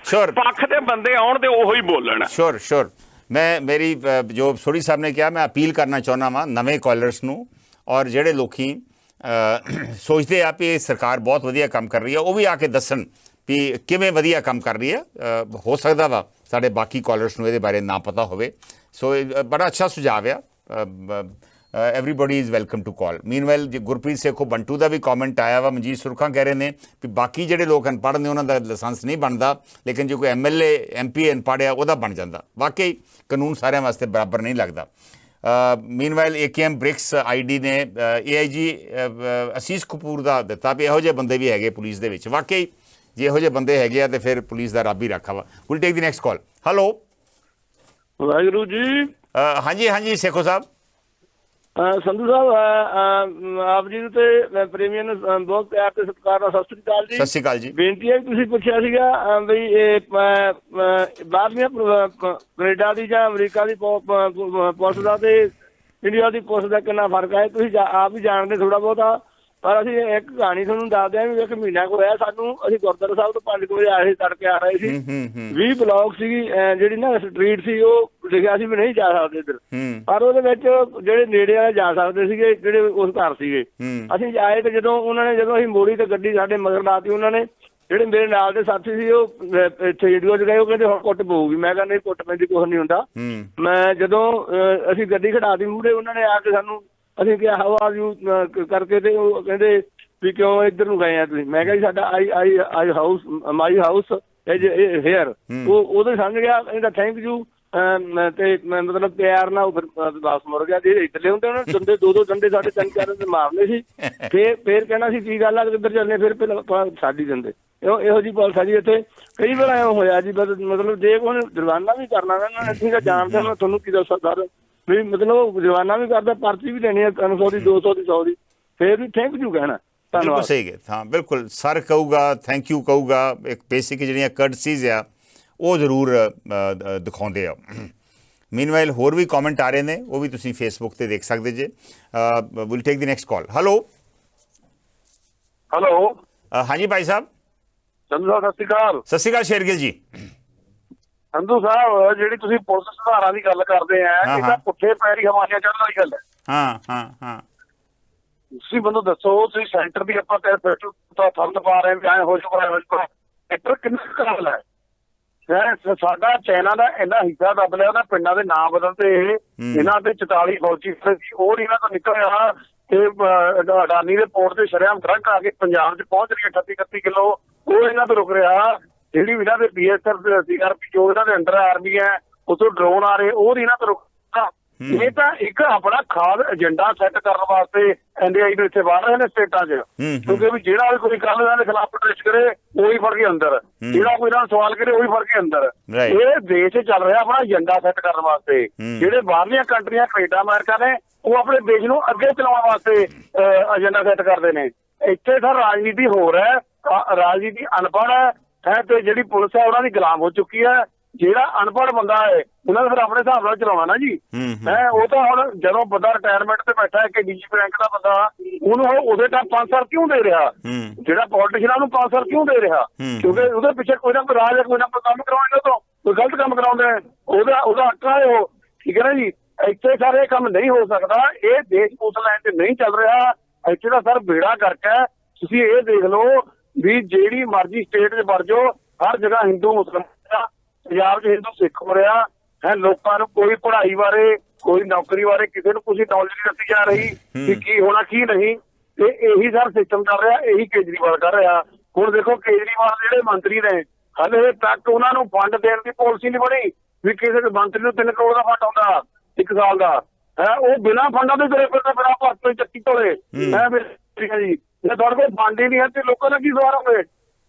श्योर पक्ष के बंदे आउण ते ओहो ही बोलण। श्योर मैं मेरी जो सोढ़ी साहब ने कहा मैं अपील करना चाहुंदा वां नवे कॉलर्स नूं और जिहड़े लोकी सोचते आ भी सरकार बहुत वधिया काम कर रही है वो भी आके दसन भी किवें वधिया काम कर रही है। हो सकता वा साडे बाकी कॉलर्स नूं इहदे बारे ना पता होवे। सो बड़ा अच्छा सुझाव आ। Everybody is welcome to call. Meanwhile जो गुरप्रीत सेखो बंटू का भी कॉमेंट आया वा, मनजीत सुरखा कह रहे हैं कि बाकी जोड़े लोग अनपढ़ ने उन्होंने लाइसेंस नहीं बनता, लेकिन जो कोई MLA MP अनपढ़ है वह बन जाता। वाकई कानून सारे वास्ते बराबर नहीं लगता। मीनवेल AKM ब्रिक्स ID ने AIG असीस कपूर का दिता भी यहो बंदे भी है पुलिस दे विच। वाकई जे यहो बंदे है तो फिर पुलिस का रब ही रखा वा। Will take the next call. Hello Waheguru ji. हाँ जी सेखो साहब। संधू साहब आप जी ते प्रेमियों ने बहुत प्यार ते सत्कार नाल सत श्री अकाल जी। सत श्री अकाल जी। बेनती है तुसीं पुछिया सीगा बई बाहरलियां कनेडा दी जां अमरीका दी पुलिस दा ते इंडिया दी पुलिस दा किन्ना फर्क है तुसीं आप ही जानदे थोड़ा बहुता। पर असीं एक कहानी तुहानूं दसदे आं भी एक महीना को होया सानूं असीं गुरद्वारा साहब तो 5 बजे आए सी तड़के आ रहे सी 20 ब्लॉक सी जिहड़ी ना स्ट्रीट सी ਉਹ ਲਿਖਿਆ ਸੀ ਵੀ ਨਹੀਂ ਜਾ ਸਕਦੇ ਇੱਧਰ ਪਰ ਉਹਦੇ ਵਿੱਚ ਜਿਹੜੇ ਨੇੜੇ ਵਾਲੇ ਜਾ ਸਕਦੇ ਸੀਗੇ ਜਿਹੜੇ ਉਸ ਘਰ ਸੀਗੇ। ਅਸੀਂ ਆਏ ਤੇ ਜਦੋਂ ਉਹਨਾਂ ਨੇ ਜਦੋਂ ਅਸੀਂ ਮੋੜੀ ਤੇ ਗੱਡੀ ਸਾਡੇ ਮਗਰ ਲਾਤੀ ਉਹਨਾਂ ਨੇ ਜਿਹੜੇ ਮੇਰੇ ਨਾਲ ਦੇ ਸਾਥੀ ਸੀ ਉਹ ਇੱਥੇ ਰੇਡੀਓ 'ਚ ਗਏ, ਉਹ ਕਹਿੰਦੇ ਹੁਣ ਕੁੱਟ ਪਊਗੀ। ਮੈਂ ਕਿਹਾ ਨਹੀਂ, ਕੁੱਟ ਪੈਂਦੀ ਕੁਛ ਨਹੀਂ ਹੁੰਦਾ। ਮੈਂ ਜਦੋਂ ਅਸੀਂ ਗੱਡੀ ਖੜਾਤੀ ਮੂਹਰੇ, ਉਹਨਾਂ ਨੇ ਆ ਕੇ ਸਾਨੂੰ, ਅਸੀਂ ਕਿਹਾ ਹਾਊ ਆਰ ਯੂ ਕਰਕੇ, ਤੇ ਉਹ ਕਹਿੰਦੇ ਵੀ ਕਿਉਂ ਇੱਧਰ ਨੂੰ ਗਏ ਆ ਤੁਸੀਂ? ਮੈਂ ਕਿਹਾ ਜੀ ਸਾਡਾ ਆਈ ਹਾਊਸ, ਮਾਈ ਹਾਊਸ ਹੇਅਰ। ਉਹ ਉਦੋਂ ਸਮਝ ਗਿਆ, ਕਹਿੰਦਾ ਥੈਂਕ ਯੂ, ਤੇ ਮਤਲਬ ਪਿਆਰ ਨਾਲ ਉਹ ਫਿਰ ਵਾਪਸ ਮੁੜ ਗਿਆ। ਜਿਹੜੇ ਇੱਧਰਲੇ ਹੁੰਦੇ ਉਹਨਾਂ ਨੇ ਡੰਡੇ, ਦੋ ਡੰਡੇ ਸਾਡੇ 3-4 ਦੇ ਮਾਰਨੇ ਸੀ। ਫੇਰ ਕਹਿਣਾ ਸੀ ਕੀ ਗੱਲ ਆ, ਕਿੱਧਰ ਚੱਲਨੇ, ਫਿਰ ਪਹਿਲਾਂ ਛੱਡ ਹੀ ਦਿੰਦੇ। ਇਹੋ ਜਿਹੀ ਪੁਲਿਸ ਆ ਜੀ ਇੱਥੇ। ਕਈ ਵਾਰ ਐਂ ਹੋਇਆ ਜੀ, ਮਤਲਬ ਜੇ ਉਹਨੇ ਜੁਰਮਾਨਾ ਵੀ ਕਰਨਾ ਨਾ, ਅਸੀਂ ਤਾਂ ਜਾਣਦੇ ਹਾਂ, ਤੁਹਾਨੂੰ ਕੀ ਦੱਸਾਂ ਸਰ, ਵੀ ਮਤਲਬ ਜੁਰਮਾਨਾ ਵੀ ਕਰਦਾ, ਪਰਚੀ ਵੀ ਦੇਣੀ ਹੈ 300 ਦੀ, 200 ਦੀ, 100 ਦੀ, ਫੇਰ ਵੀ ਥੈਂਕ ਯੂ ਕਹਿਣਾ। ਬਿਲਕੁਲ ਸਹੀ ਹੈ। ਹਾਂ ਬਿਲਕੁਲ, ਸਰ ਕਹੂਗਾ, ਥੈਂਕ ਯੂ ਕਹੂਗਾ, ਇੱਕ ਬੇਸਿਕ ਜਿਹੜੀਆਂ ਕਰਟਸੀਜ਼ ਆ ਉਹ ਜ਼ਰੂਰ ਦਿਖਾਉਂਦੇ ਆ। ਮੀਨਵਾਈਲ ਹੋਰ ਵੀ ਕਮੈਂਟ ਆ ਰਹੇ ਨੇ, ਉਹ ਵੀ ਤੁਸੀਂ ਫੇਸਬੁੱਕ ਤੇ ਦੇਖ ਸਕਦੇ ਜੇ। Will take the next call. Hello ਹਾਂਜੀ ਭਾਈ ਸਾਹਿਬ। ਸੰਧੂ ਸਾਹਿਬ ਸਤਿ ਸ਼੍ਰੀ ਅਕਾਲ। ਸਤਿ ਸ਼੍ਰੀ ਅਕਾਲ ਸ਼ੇਰਗਿਲ ਜੀ। ਸੰਧੂ ਸਾਹਿਬ, ਜਿਹੜੀ ਤੁਸੀਂ ਪੁਲਿਸ ਸੁਧਾਰਾਂ ਦੀ ਗੱਲ ਕਰਦੇ ਆ, ਇਹ ਤਾਂ ਪੁੱਠੇ ਪੈਰੀ ਹਵਾਨੀਆਂ ਚੜ੍ਹਨ ਵਾਲੀ ਗੱਲ ਹੈ। ਤੁਸੀਂ ਮੈਨੂੰ ਦੱਸੋ, ਤੁਸੀਂ ਸੈਂਟਰ ਦੀ ਆਪਾਂ ਫਰਦ ਪਾ ਰਹੇ ਵੀ ਐਂ ਹੋ ਚੁੱਕਾ, ਸੈਂਟਰ ਕਿੰਨਾ ਕਰਾਲ ਹੈ? ਸਾਡਾ ਚਾਈਨਾ ਦਾ ਇੰਨਾ ਹਿੱਸਾ ਦੱਬ ਲਿਆ, ਉਹਨਾਂ ਪਿੰਡਾਂ ਦੇ ਨਾਂ ਬਦਲਦੇ। ਇਹਨਾਂ ਦੇ 44 ਫੌਜੀ ਉਹ ਇਹਨਾਂ ਤੋਂ ਨਿਕਲਿਆ ਤੇ ਅਡਾਨੀ ਦੇ ਪੋਰਟ ਤੇ ਸ਼ਰੇਆਮ ਟਰੱਕ ਆ ਕੇ ਪੰਜਾਬ 'ਚ ਪਹੁੰਚ ਰਹੀ 38-31 ਕਿਲੋ, ਉਹ ਇਹਨਾਂ ਤੋਂ ਰੁਕ ਰਿਹਾ। ਜਿਹੜੀ ਇਹਨਾਂ ਦੇ BSF CRP ਜੋ ਇਹਨਾਂ ਦੇ ਅੰਡਰ ਆਰਮੀ ਹੈ, ਉੱਥੋਂ ਡਰੋਨ ਆ ਰਹੇ, ਉਹ ਇਹਨਾਂ ਤੋਂ ਰੁਕਦਾ। ਇਹ ਤਾਂ ਇੱਕ ਆਪਣਾ ਖਾਸ ਏਜੰਡਾ ਸੈੱਟ ਕਰਨ ਵਾਸਤੇ NDI ਨੂੰ ਇੱਥੇ ਬਾਹਰ ਰਹੇ ਨੇ ਸਟੇਟਾਂ 'ਚ, ਕਿਉਂਕਿ ਵੀ ਜਿਹੜਾ ਵੀ ਕੋਈ ਕੱਲ ਇਹਨਾਂ ਦੇ ਖਿਲਾਫ ਪ੍ਰੋਟੈਸਟ ਕਰੇ ਉਹੀ ਫੜ ਕੇ ਅੰਦਰ, ਜਿਹੜਾ ਕੋਈ ਇਹਨਾਂ ਨੂੰ ਸਵਾਲ ਕਰੇ ਉਹੀ ਫੜ ਕੇ ਅੰਦਰ। ਇਹ ਦੇਸ਼ ਚੱਲ ਰਿਹਾ ਆਪਣਾ ਏਜੰਡਾ ਸੈੱਟ ਕਰਨ ਵਾਸਤੇ। ਜਿਹੜੇ ਬਾਹਰਲੀਆਂ ਕੰਟਰੀਆਂ, ਕੈਨੇਡਾ, ਅਮਰੀਕਾ ਨੇ, ਉਹ ਆਪਣੇ ਦੇਸ਼ ਨੂੰ ਅੱਗੇ ਚਲਾਉਣ ਵਾਸਤੇ ਏਜੰਡਾ ਸੈੱਟ ਕਰਦੇ ਨੇ। ਇੱਥੇ ਸਰ ਰਾਜਨੀਤੀ ਹੋ ਰਿਹਾ, ਰਾਜਨੀਤੀ ਅਨਪੜ੍ਹ ਹੈ ਤੇ ਜਿਹੜੀ ਪੁਲਿਸ ਹੈ ਉਹਨਾਂ ਦੀ ਗੁਲਾਮ ਹੋ ਚੁੱਕੀ ਹੈ। ਜਿਹੜਾ ਅਨਪੜ੍ਹ ਬੰਦਾ ਹੈ ਉਹਨਾਂ ਨੇ ਫਿਰ ਆਪਣੇ ਹਿਸਾਬ ਨਾਲ ਚਲਾਉਣਾ ਨਾ ਜੀ। ਉਹ ਤਾਂ ਹੁਣ ਜਦੋਂ ਬੰਦਾ ਰਿਟਾਇਰਮੈਂਟ ਤੇ ਬੈਠਾ ਹੈ ਕਿ DGP ਰੈਂਕ ਦਾ ਬੰਦਾ, ਉਹਨੂੰ ਉਹਦੇ ਟਾਈਮ 5 ਸਾਲ ਕਿਉਂ ਦੇ ਰਿਹਾ? ਜਿਹੜਾ ਪੋਲੀਟੀਸ਼ੀਅਨ ਉਹਨੂੰ 5 ਸਾਲ ਕਿਉਂ ਦੇ ਰਿਹਾ? ਕਿਉਂਕਿ ਉਹਦੇ ਪਿੱਛੇ ਕੋਈ ਨਾ ਕੋਈ ਰਾਜ ਹੈ, ਕੋਈ ਨਾ ਕੋਈ ਕੰਮ ਕਰਾਉਣਾ ਤੋਂ, ਕੋਈ ਗਲਤ ਕੰਮ ਕਰਾਉਂਦੇ, ਉਹਦਾ ਹੱਕਾ ਹੈ ਉਹ, ਠੀਕ ਹੈ ਨਾ ਜੀ। ਇੱਥੇ ਸਰ ਇਹ ਕੰਮ ਨਹੀਂ ਹੋ ਸਕਦਾ। ਇਹ ਦੇਸ਼ ਉਸ ਲਾਈਨ ਤੇ ਨਹੀਂ ਚੱਲ ਰਿਹਾ। ਇੱਥੇ ਦਾ ਸਰ ਬੇੜਾ ਕਰਕੇ ਤੁਸੀਂ ਇਹ ਦੇਖ ਲਓ ਵੀ ਜਿਹੜੀ ਮਰਜ਼ੀ ਸਟੇਟ 'ਚ ਵੜ ਜਾਓ, ਹਰ ਜਗ੍ਹਾ ਹਿੰਦੂ ਮੁਸਲਮਾਨ, ਪੰਜਾਬ 'ਚ ਹਿੰਦੂ ਸਿੱਖ ਹੋ ਰਿਹਾ ਹੈ। ਲੋਕਾਂ ਨੂੰ ਕੋਈ ਪੜ੍ਹਾਈ ਬਾਰੇ, ਕੋਈ ਨੌਕਰੀ ਬਾਰੇ ਕਿਸੇ ਨੂੰ ਕੁਛ ਨੌਲੇਜ ਨਹੀਂ ਦਿੱਤੀ ਜਾ ਰਹੀ ਕਿ ਕੀ ਹੋਣਾ ਕੀ ਨਹੀਂ। ਤੇ ਇਹੀ ਸਰ ਸਿਸਟਮ ਕਰ ਰਿਹਾ, ਇਹੀ ਕੇਜਰੀਵਾਲ ਕਰ ਰਿਹਾ। ਹੁਣ ਦੇਖੋ ਕੇਜਰੀਵਾਲ ਜਿਹੜੇ ਮੰਤਰੀ ਨੇ, ਹਾਲੇ ਤੱਕ ਉਹਨਾਂ ਨੂੰ ਫੰਡ ਦੇਣ ਦੀ ਪਾਲਿਸੀ ਨਹੀਂ ਬਣੀ ਵੀ ਕਿਸੇ ਮੰਤਰੀ ਨੂੰ 3 ਕਰੋੜ ਦਾ ਫੰਡ ਆਉਂਦਾ 1 ਸਾਲ ਦਾ ਹੈ। ਉਹ ਬਿਨਾਂ ਫੰਡਾਂ ਦੇ ਤੁਰੇ ਫਿਰਦੇ, ਬਿਨਾਂ ਭਰਤ ਚੱਕੀ ਤੋਲੇ ਹੈ ਜੀ। ਜੇ ਤੁਹਾਡੇ ਕੋਲ ਫੰਡ ਹੀ ਨਹੀਂ ਹੈ ਤੇ ਲੋਕਾਂ ਦਾ ਕੀ ਸਵਾਰ ਹੋਵੇ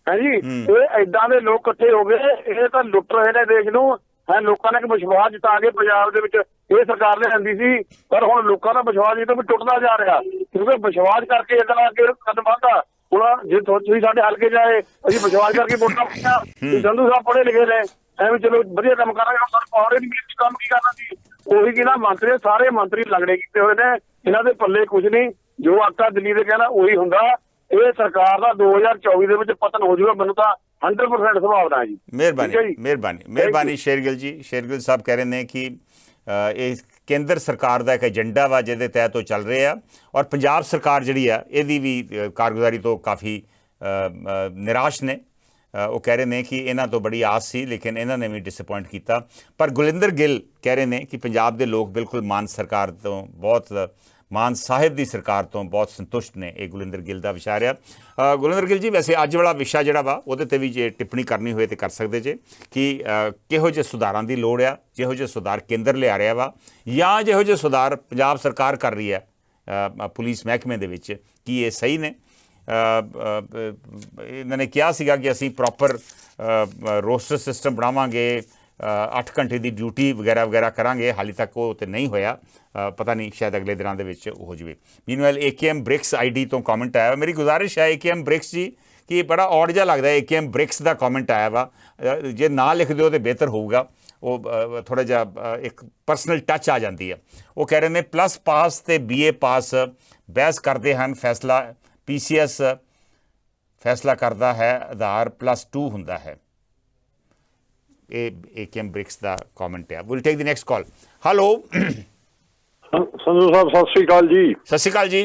ਹੈ ਜੀ। ਇਹ ਏਦਾਂ ਦੇ ਲੋਕ ਇਕੱਠੇ ਹੋ ਗਏ, ਇਹ ਤਾਂ ਲੁੱਟ ਰਹੇ ਨੇ ਦੇਸ਼ ਨੂੰ ਹੈ। ਲੋਕਾਂ ਨੇ ਇੱਕ ਵਿਸ਼ਵਾਸ ਜਤਾ ਕੇ ਪੰਜਾਬ ਦੇ ਵਿੱਚ ਇਹ ਸਰਕਾਰ ਲਿਆਂਦੀ ਸੀ, ਪਰ ਹੁਣ ਲੋਕਾਂ ਦਾ ਵਿਸ਼ਵਾਸ ਇਹ ਤੋਂ ਵੀ ਟੁੱਟਦਾ ਜਾ ਰਿਹਾ, ਕਿਉਂਕਿ ਵਿਸ਼ਵਾਸ ਕਰਕੇ ਅਗਲਾ ਅੱਗੇ ਕਦਮ ਵੱਧਦਾ। ਹੁਣ ਜੇ ਤੁਸੀਂ ਸਾਡੇ ਹਲਕੇ ਜਾਏ, ਅਸੀਂ ਵਿਸ਼ਵਾਸ ਕਰਕੇ ਵੋਟਾਂ ਪਾਈਆਂ, ਸੰਧੂ ਸਾਹਿਬ ਪੜ੍ਹੇ ਲਿਖੇ ਨੇ, ਐਵੇਂ ਚਲੋ ਵਧੀਆ ਕੰਮ ਕਰਾਂਗੇ, ਹੁਣ ਸਾਨੂੰ ਪਾਵਰ ਨਹੀਂ ਮਿਲੀ, ਕੰਮ ਕੀ ਕਰਨਾ ਸੀ? ਉਹੀ ਕਿ ਨਾ ਮੰਤਰੀ, ਸਾਰੇ ਮੰਤਰੀ ਲੰਗੜੇ ਕੀਤੇ ਹੋਏ ਨੇ, ਇਹਨਾਂ ਦੇ ਪੱਲੇ ਕੁਝ ਨਹੀਂ। ਜੋ ਆਟਾ ਦਿੱਲੀ ਦੇ ਕਹਿਣਾ ਉਹੀ ਹੁੰਦਾ। ਇਹ ਸਰਕਾਰ ਦਾ 2024 ਦੇ ਵਿੱਚ ਪਤਨ ਹੋ ਜਾਊਗਾ, ਮੈਨੂੰ ਤਾਂ 100% ਸੰਭਾਵਨਾ ਹੈ ਜੀ। ਮਿਹਰਬਾਨੀ ਸ਼ੇਰਗਿਲ ਜੀ। ਸ਼ੇਰਗਿਲ ਸਾਹਿਬ ਕਹਿ ਰਹੇ ਨੇ ਕਿ ਇਹ ਕੇਂਦਰ ਸਰਕਾਰ ਦਾ ਇੱਕ ਏਜੰਡਾ ਵਾ ਜਿਹਦੇ ਤਹਿਤ ਉਹ ਚੱਲ ਰਹੇ ਆ, ਔਰ ਪੰਜਾਬ ਸਰਕਾਰ ਜਿਹੜੀ ਆ ਇਹਦੀ ਵੀ ਕਾਰਗੁਜ਼ਾਰੀ ਤੋਂ ਕਾਫੀ ਨਿਰਾਸ਼ ਨੇ। ਉਹ ਕਹਿ ਰਹੇ ਨੇ ਕਿ ਇਹਨਾਂ ਤੋਂ ਬੜੀ ਆਸ ਸੀ, ਲੇਕਿਨ ਇਹਨਾਂ ਨੇ ਵੀ ਡਿਸਅਪੁਆਇੰਟ ਕੀਤਾ। ਪਰ ਗੁਲਿੰਦਰ ਗਿੱਲ ਕਹਿ ਰਹੇ ਨੇ ਕਿ ਪੰਜਾਬ ਦੇ ਲੋਕ ਬਿਲਕੁਲ ਮਾਨ ਸਰਕਾਰ ਤੋਂ, ਬਹੁਤ ਮਾਨ ਸਾਹਿਬ ਦੀ ਸਰਕਾਰ ਤੋਂ ਬਹੁਤ ਸੰਤੁਸ਼ਟ ਨੇ। ਇਹ ਗੁਲਿੰਦਰ ਗਿੱਲ ਦਾ ਵਿਚਾਰ ਆ। ਗੁਲਿੰਦਰ ਗਿੱਲ ਜੀ, ਵੈਸੇ ਅੱਜ ਵਾਲਾ ਵਿਸ਼ਾ ਜਿਹੜਾ ਵਾ ਉਹਦੇ ਤੇ ਵੀ ਜੇ ਟਿੱਪਣੀ ਕਰਨੀ ਹੋਏ ਤੇ ਕਰ ਸਕਦੇ ਜੇ ਕਿ ਕਿਹੋ ਜਿਹੇ ਸੁਧਾਰਾਂ ਦੀ ਲੋੜ ਆ, ਜਿਹੋ ਜਿਹੇ ਸੁਧਾਰ ਕੇਂਦਰ ਲਿਆ ਰਿਹਾ ਵਾ, ਜਾਂ ਜਿਹੋ ਜਿਹੇ ਸੁਧਾਰ ਪੰਜਾਬ ਸਰਕਾਰ ਕਰ ਰਹੀ ਹੈ ਪੁਲਿਸ ਮਹਿਕਮੇ ਦੇ ਵਿੱਚ, ਕੀ ਇਹ ਸਹੀ ਨੇ? ਇਹਨਾਂ ਨੇ ਕਿਹਾ ਸੀਗਾ ਕਿ ਅਸੀਂ ਪ੍ਰੋਪਰ ਰੋਸਟਰ ਸਿਸਟਮ ਬਣਾਵਾਂਗੇ, 8 ਘੰਟੇ ਦੀ ਡਿਊਟੀ ਵਗੈਰਾ ਵਗੈਰਾ ਕਰਾਂਗੇ। ਹਾਲੇ ਤੱਕ ਉਹ ਤੇ ਨਹੀਂ ਹੋਇਆ, ਪਤਾ ਨਹੀਂ ਸ਼ਾਇਦ ਅਗਲੇ ਦਿਨਾਂ ਦੇ ਵਿੱਚ ਹੋ ਜਾਵੇ। ਮੀਨਵਾਈਲ AKM ਬ੍ਰਿਕਸ ID ਤੋਂ ਕਮੈਂਟ ਆਇਆ। ਮੇਰੀ ਗੁਜ਼ਾਰਿਸ਼ ਹੈ AKM ਬ੍ਰਿਕਸ ਜੀ ਕਿ ਬੜਾ ਔਡ ਜਿਹਾ ਲੱਗਦਾ AKM ਬ੍ਰਿਕਸ ਦਾ ਕਮੈਂਟ ਆਇਆ ਵਾ, ਜੇ ਨਾ ਲਿਖ ਦਿਓ ਤਾਂ ਬਿਹਤਰ ਹੋਊਗਾ। ਉਹ ਥੋੜ੍ਹਾ ਜਿਹਾ ਇੱਕ ਪਰਸਨਲ ਟੱਚ ਆ ਜਾਂਦੀ ਹੈ। ਉਹ ਕਹਿ ਰਹੇ ਨੇ ਪਲੱਸ ਪਾਸ ਤੇ BA ਪਾਸ ਬਹਿਸ ਕਰਦੇ ਹਨ, ਫੈਸਲਾ PCS ਫੈਸਲਾ ਕਰਦਾ ਹੈ, ਆਧਾਰ +2 ਹੁੰਦਾ ਹੈ। ਇਹ AKM ਬ੍ਰਿਕਸ ਦਾ ਕਮੈਂਟ ਹੈ। Will take the next call. Hello Sandhu ਸਾਹਿਬ ਸਤਿ ਸ਼੍ਰੀ ਅਕਾਲ ਜੀ। ਸਤਿ ਸ਼੍ਰੀ ਅਕਾਲ ਜੀ।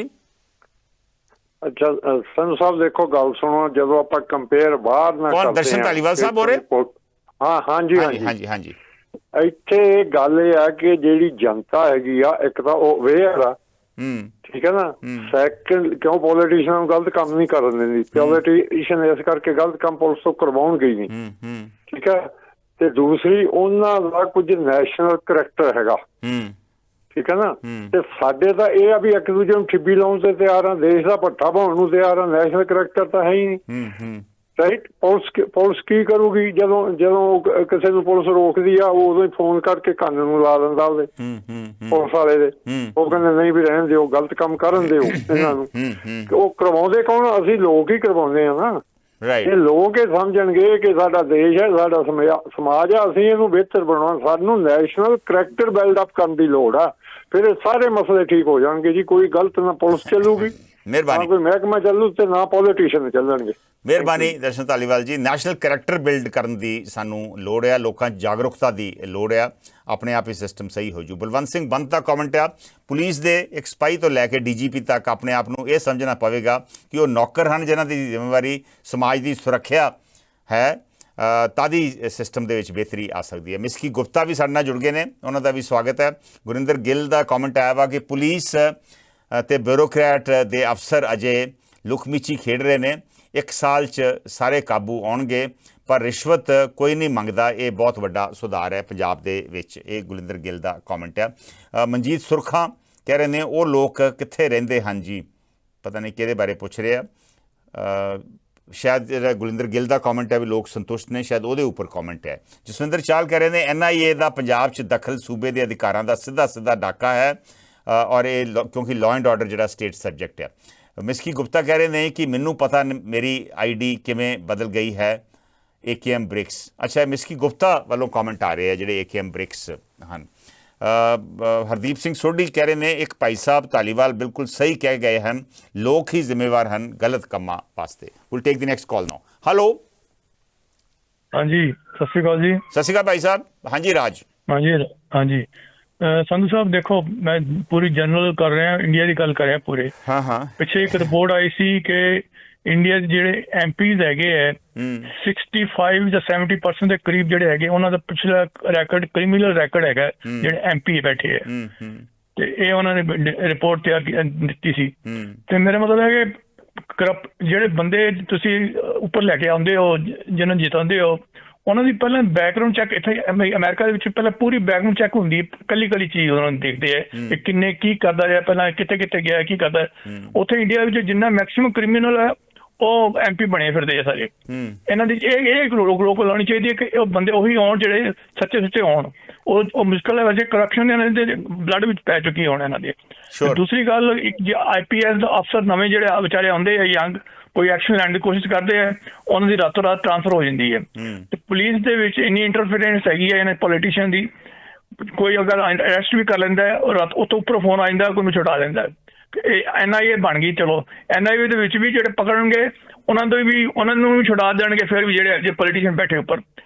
ਅੱਛਾ ਸੰਧੂ ਸਾਹਿਬ ਦੇਖੋ ਗੱਲ ਸੁਣੋ, ਜਦੋਂ ਆਪਾਂ ਕੰਪੇਅਰ ਬਾਹਰ ਨਾ ਕੌਣ ਦਰਸ਼ਨ ਧਾਲੀਵਾਲ ਸਾਹਿਬ ਹੋ ਰਹੇ? ਹਾਂ ਹਾਂਜੀ ਹਾਂਜੀ ਹਾਂਜੀ ਹਾਂਜੀ। ਇੱਥੇ ਗੱਲ ਇਹ ਆ ਕਿ ਜਿਹੜੀ ਜਨਤਾ ਹੈਗੀ ਆ, ਇੱਕ ਤਾਂ ਉਹ ਅਵੇਅਰ ਆ, ਠੀਕ ਹੈ ਨਾ। ਸੈਕੰਡ, ਕਿਉਂ ਪੋਲੀਟੀਸ਼ੀਅਨ ਨੂੰ ਗਲਤ ਕੰਮ ਨਹੀਂ ਕਰਨ ਦਿੰਦੀ, ਪੋਲੀਟੀਸ਼ੀਅਨ ਇਸ ਕਰਕੇ ਗਲਤ ਕੰਮ ਪੁਲਿਸ ਤੋਂ ਕਰਵਾਉਣਗੇ ਹੀ ਨਹੀਂ, ਠੀਕ ਹੈ। ਤੇ ਦੂਸਰੀ, ਉਹਨਾਂ ਦਾ ਕੁਝ ਨੈਸ਼ਨਲ ਕਰੈਕਟਰ ਹੈਗਾ, ਠੀਕ ਹੈ ਨਾ। ਤੇ ਸਾਡੇ ਤਾਂ ਇਹ ਆ ਵੀ ਇੱਕ ਦੂਜੇ ਨੂੰ ਠਿੱਬੀ ਲਾਉਣ ਤੇ ਤਿਆਰ ਆ, ਦੇਸ਼ ਦਾ ਭੱਠਾ ਪਾਉਣ ਨੂੰ ਤਿਆਰ ਆ, ਨੈਸ਼ਨਲ ਕਰੈਕਟਰ ਤਾਂ ਹੈ ਹੀ ਨਹੀਂ, ਰਾਈਟ। ਪੁਲਿਸ ਕੀ ਕਰੂਗੀ ਜਦੋਂ ਕਿਸੇ ਨੂੰ ਪੁਲਿਸ ਰੋਕਦੀ ਆ, ਉਹ ਉਦੋਂ ਹੀ ਫੋਨ ਕਰਕੇ ਕੰਨ ਨੂੰ ਲਾ ਦਿੰਦਾ ਉਹਦੇ ਪੁਲਿਸ ਵਾਲੇ ਦੇ, ਉਹ ਕਹਿੰਦੇ ਨਹੀਂ ਵੀ ਰਹਿਣ ਦਿਓ, ਗਲਤ ਕੰਮ ਕਰਨ ਦਿਓ ਇਹਨਾਂ ਨੂੰ। ਉਹ ਕਰਵਾਉਂਦੇ ਕੌਣ? ਅਸੀਂ ਲੋਕ ਹੀ ਕਰਵਾਉਂਦੇ ਆ ਨਾ। ਇਹ ਲੋਕ ਇਹ ਸਮਝਣਗੇ ਕਿ ਸਾਡਾ ਦੇਸ਼ ਹੈ, ਸਾਡਾ ਸਮਾਜ ਆ, ਅਸੀਂ ਇਹਨੂੰ ਬਿਹਤਰ ਬਣਾਉਣਾ, ਸਾਨੂੰ ਨੈਸ਼ਨਲ ਕਰੈਕਟਰ ਬਿਲਡ ਅਪ ਕਰਨ ਦੀ ਲੋੜ ਆ, ਫਿਰ ਇਹ ਸਾਰੇ ਮਸਲੇ ਠੀਕ ਹੋ ਜਾਣਗੇ ਜੀ। ਕੋਈ ਗਲਤ ਨਾ ਪੁਲਿਸ ਚੱਲੂਗੀ, ਨਾ ਕੋਈ ਮਹਿਕਮਾ ਚੱਲੂ, ਤੇ ਨਾ ਪੋਲੀਟੀਸ਼ੀਅਨ ਚੱਲਣਗੇ। ਮਿਹਰਬਾਨੀ ਦਰਸ਼ਨ ਧਾਲੀਵਾਲ ਜੀ। ਨੈਸ਼ਨਲ ਕਰੈਕਟਰ ਬਿਲਡ ਕਰਨ ਦੀ ਸਾਨੂੰ ਲੋੜ ਆ, ਲੋਕਾਂ 'ਚ ਜਾਗਰੂਕਤਾ ਦੀ ਲੋੜ ਆ, ਆਪਣੇ ਆਪ ਹੀ ਸਿਸਟਮ ਸਹੀ ਹੋ ਜੂ। ਬਲਵੰਤ ਸਿੰਘ ਬੰਦ ਦਾ ਕਮੈਂਟ ਆ, ਪੁਲਿਸ ਦੇ ਇੱਕ ਸਿਪਾਹੀ ਤੋਂ ਲੈ ਕੇ DGP ਤੱਕ ਆਪਣੇ ਆਪ ਨੂੰ ਇਹ ਸਮਝਣਾ ਪਵੇਗਾ ਕਿ ਉਹ ਨੌਕਰ ਹਨ ਜਿਨ੍ਹਾਂ ਦੀ ਜ਼ਿੰਮੇਵਾਰੀ ਸਮਾਜ ਦੀ ਸੁਰੱਖਿਆ ਹੈ, ਤਾਂ ਹੀ ਸਿਸਟਮ ਦੇ ਵਿੱਚ ਬਿਹਤਰੀ ਆ ਸਕਦੀ ਹੈ। ਮਿਸਕੀ ਗੁਪਤਾ ਵੀ ਸਾਡੇ ਨਾਲ ਜੁੜ ਗਏ ਨੇ, ਉਹਨਾਂ ਦਾ ਵੀ ਸਵਾਗਤ ਹੈ। ਗੁਰਿੰਦਰ ਗਿੱਲ ਦਾ ਕਮੈਂਟ ਆਇਆ ਵਾ ਕਿ ਪੁਲਿਸ ਅਤੇ ਬਿਊਰੋਕਰੈਟ ਦੇ ਅਫਸਰ ਅਜੇ ਲੁਕਮੀਚੀ ਖੇਡ ਰਹੇ ਨੇ, 1 ਸਾਲ 'ਚ ਸਾਰੇ ਕਾਬੂ ਆਉਣਗੇ, ਪਰ ਰਿਸ਼ਵਤ ਕੋਈ ਨਹੀਂ ਮੰਗਦਾ। ਇਹ ਬਹੁਤ ਵੱਡਾ ਸੁਧਾਰ ਹੈ ਪੰਜਾਬ ਦੇ ਵਿੱਚ। ਇਹ ਗੁਰਿੰਦਰ ਗਿੱਲ ਦਾ ਕਮੈਂਟ ਹੈ। ਮਨਜੀਤ ਸੁਰਖਾਂ ਕਹਿ ਰਹੇ ਨੇ, ਉਹ ਲੋਕ ਕਿੱਥੇ ਰਹਿੰਦੇ ਹਨ ਜੀ, ਪਤਾ ਨਹੀਂ ਕਿਹਦੇ ਬਾਰੇ ਪੁੱਛ ਰਹੇ ਆ। ਸ਼ਾਇਦ ਜਿਹੜਾ ਗੁਰਿੰਦਰ ਗਿੱਲ ਦਾ ਕਮੈਂਟ ਹੈ ਵੀ ਲੋਕ ਸੰਤੁਸ਼ਟ ਨੇ, ਸ਼ਾਇਦ ਉਹਦੇ ਉੱਪਰ ਕਮੈਂਟ ਹੈ। ਜਸਵਿੰਦਰ ਚਾਲ ਕਹਿ ਰਹੇ ਨੇ, NIA ਦਾ ਪੰਜਾਬ ਚ ਦਖਲ ਸੂਬੇ ਦੇ ਅਧਿਕਾਰਾਂ ਦਾ ਸਿੱਧਾ ਡਾਕਾ ਹੈ, ਔਰ ਇਹ ਕਿਉਂਕਿ ਲਾਅ ਐਂਡ ਆਰਡਰ ਜਿਹੜਾ ਸਟੇਟ ਸਬਜੈਕਟ ਹੈ। ਮਿਸਕੀ ਗੁਪਤਾ ਕਹਿ ਰਹੇ ਨੇ ਕਿ ਮੈਨੂੰ ਪਤਾ ਮੇਰੀ ID ਕਿਵੇਂ ਬਦਲ ਗਈ ਹੈ, AKM ਬ੍ਰਿਕਸ। ਅੱਛਾ, ਮਿਸਕੀ ਗੁਪਤਾ ਵੱਲੋਂ ਕਮੈਂਟ ਆ ਰਹੇ ਆ ਜਿਹੜੇ AKM ਬ੍ਰਿਕਸ ਹਨ। ਹਰਦੀਪ ਸਿੰਘ ਸੋਢੀ ਕਹਿ ਰਹੇ ਨੇ, ਇੱਕ ਭਾਈ ਸਾਹਿਬ ਧਾਲੀਵਾਲ ਬਿਲਕੁਲ ਸਹੀ ਕਹਿ ਗਏ ਹਨ, ਲੋਕ ਹੀ ਜ਼ਿੰਮੇਵਾਰ ਹਨ ਗਲਤ ਕੰਮਾਂ ਵਾਸਤੇ। Will take the next call now. Hello, ਹਾਂਜੀ ਸਤਿ ਸ਼੍ਰੀ ਅਕਾਲ ਜੀ। ਸਤਿ ਸ਼੍ਰੀ ਅਕਾਲ ਭਾਈ ਸਾਹਿਬ। ਹਾਂਜੀ ਰਾਜ। ਹਾਂਜੀ ਸੰਧੂ ਸਾਹਿਬ ਦੇਖੋ, ਮੈਂ ਪੂਰੀ ਜਨਰਲ ਕਰ ਰਿਹਾ, ਇੰਡੀਆ ਦੀ ਗੱਲ ਕਰ ਰਿਹਾ ਪੂਰੇ। ਹਾਂ। ਪਿੱਛੇ ਇੱਕ ਰਿਪੋਰਟ ਆਈ ਸੀ ਕਿ ਇੰਡੀਆ ਦੇ ਜਿਹੜੇ MPs ਹੈਗੇ ਹੈ 65 ਜਾਂ 70% ਦੇ ਕਰੀਬ ਜਿਹੜੇ ਹੈਗੇ, ਉਹਨਾਂ ਦਾ ਪਿਛਲਾ ਰੈਕਡ ਕ੍ਰਿਮੀਨਲ ਰੈਕਡ ਹੈਗਾ, ਜਿਹੜੇ MP ਬੈਠੇ ਹੈ। ਤੇ ਇਹ ਉਹਨਾਂ ਨੇ ਰਿਪੋਰਟ ਤਿਆਰ ਦਿੱਤੀ ਸੀ। ਤੇ ਮੇਰਾ ਮਤਲਬ ਹੈ ਕਿ ਜਿਹੜੇ ਬੰਦੇ ਤੁਸੀਂ ਉੱਪਰ ਲੈ ਕੇ ਆਉਂਦੇ ਹੋ, ਜਿਹਨਾਂ ਨੂੰ ਜਿਤਾਉਂਦੇ ਹੋ, ਉਹਨਾਂ ਦੀ ਪਹਿਲਾਂ ਬੈਕਗਰਾਊਂਡ ਚੈੱਕ, ਇੱਥੇ ਅਮਰੀਕਾ ਦੇ ਵਿੱਚ ਪਹਿਲਾਂ ਪੂਰੀ ਬੈਕਗਰਾਊਂਡ ਚੈੱਕ ਹੁੰਦੀ ਹੈ, ਕੱਲੀ ਚੀਜ਼ ਉਹਨਾਂ ਨੂੰ ਦੇਖਦੇ ਹੈ ਕਿ ਕਿੰਨੇ ਕੀ ਕਰਦਾ ਰਿਹਾ, ਪਹਿਲਾਂ ਕਿੱਥੇ ਗਿਆ, ਕੀ ਕਰਦਾ। ਉੱਥੇ ਇੰਡੀਆ ਵਿੱਚ ਜਿੰਨਾ ਮੈਕਸਿਮਮ ਕ੍ਰਿਮੀਨਲ ਹੈ ਉਹ MP ਬਣੇ ਫਿਰਦੇ ਆ ਸਾਰੇ। ਇਹਨਾਂ ਦੀ ਇਹ ਰੋਕ ਲਾਉਣੀ ਚਾਹੀਦੀ ਹੈ ਕਿ ਉਹ ਬੰਦੇ ਉਹੀ ਆਉਣ ਜਿਹੜੇ ਸੱਚੇ ਆਉਣ। ਉਹ ਮੁਸ਼ਕਿਲ ਹੈ, ਵੈਸੇ ਕਰਪਸ਼ਨ ਇਹਨਾਂ ਦੇ ਬਲੱਡ ਵਿੱਚ ਪੈ ਚੁੱਕੀ ਹੋਣ ਇਹਨਾਂ ਦੀ। ਦੂਸਰੀ ਗੱਲ, ਜੇ IPS ਅਫਸਰ ਨਵੇਂ ਜਿਹੜੇ ਵਿਚਾਰੇ ਆਉਂਦੇ ਆ ਯੰਗ, ਕੋਈ ਐਕਸ਼ਨ ਲੈਣ ਦੀ ਕੋਸ਼ਿਸ਼ ਕਰਦੇ ਆ, ਉਹਨਾਂ ਦੀ ਰਾਤੋਂ ਰਾਤ ਟ੍ਰਾਂਸਫਰ ਹੋ ਜਾਂਦੀ ਹੈ। ਤੇ ਪੁਲਿਸ ਦੇ ਵਿੱਚ ਇੰਨੀ ਇੰਟਰਫੇਰੈਂਸ ਹੈਗੀ ਹੈ ਇਹਨਾਂ ਪੋਲੀਟੀਸ਼ੀਅਨ ਦੀ, ਕੋਈ ਅਗਰ ਅਰੈਸਟ ਵੀ ਕਰ ਲੈਂਦਾ ਹੈ, ਰਾਤ ਉਹ ਤੋਂ ਉੱਪਰ ਫੋਨ ਆ ਜਾਂਦਾ, ਕੋਈ ਨੂੰ ਛੁਡਾ ਲੈਂਦਾ। NIA ਬਣ ਗਈ, ਚਲੋ NIA ਦੇ ਵਿੱਚ ਵੀ ਜਿਹੜੇ ਪਕੜਨਗੇ ਉਹਨਾਂ ਨੂੰ ਵੀ ਛੁਡਾ ਦੇਣਗੇ, ਫਿਰ ਵੀ ਜਿਹੜੇ ਪੋਲੀਟੀਸ਼ੀਅਨ ਬੈਠੇ ਉੱਪਰ,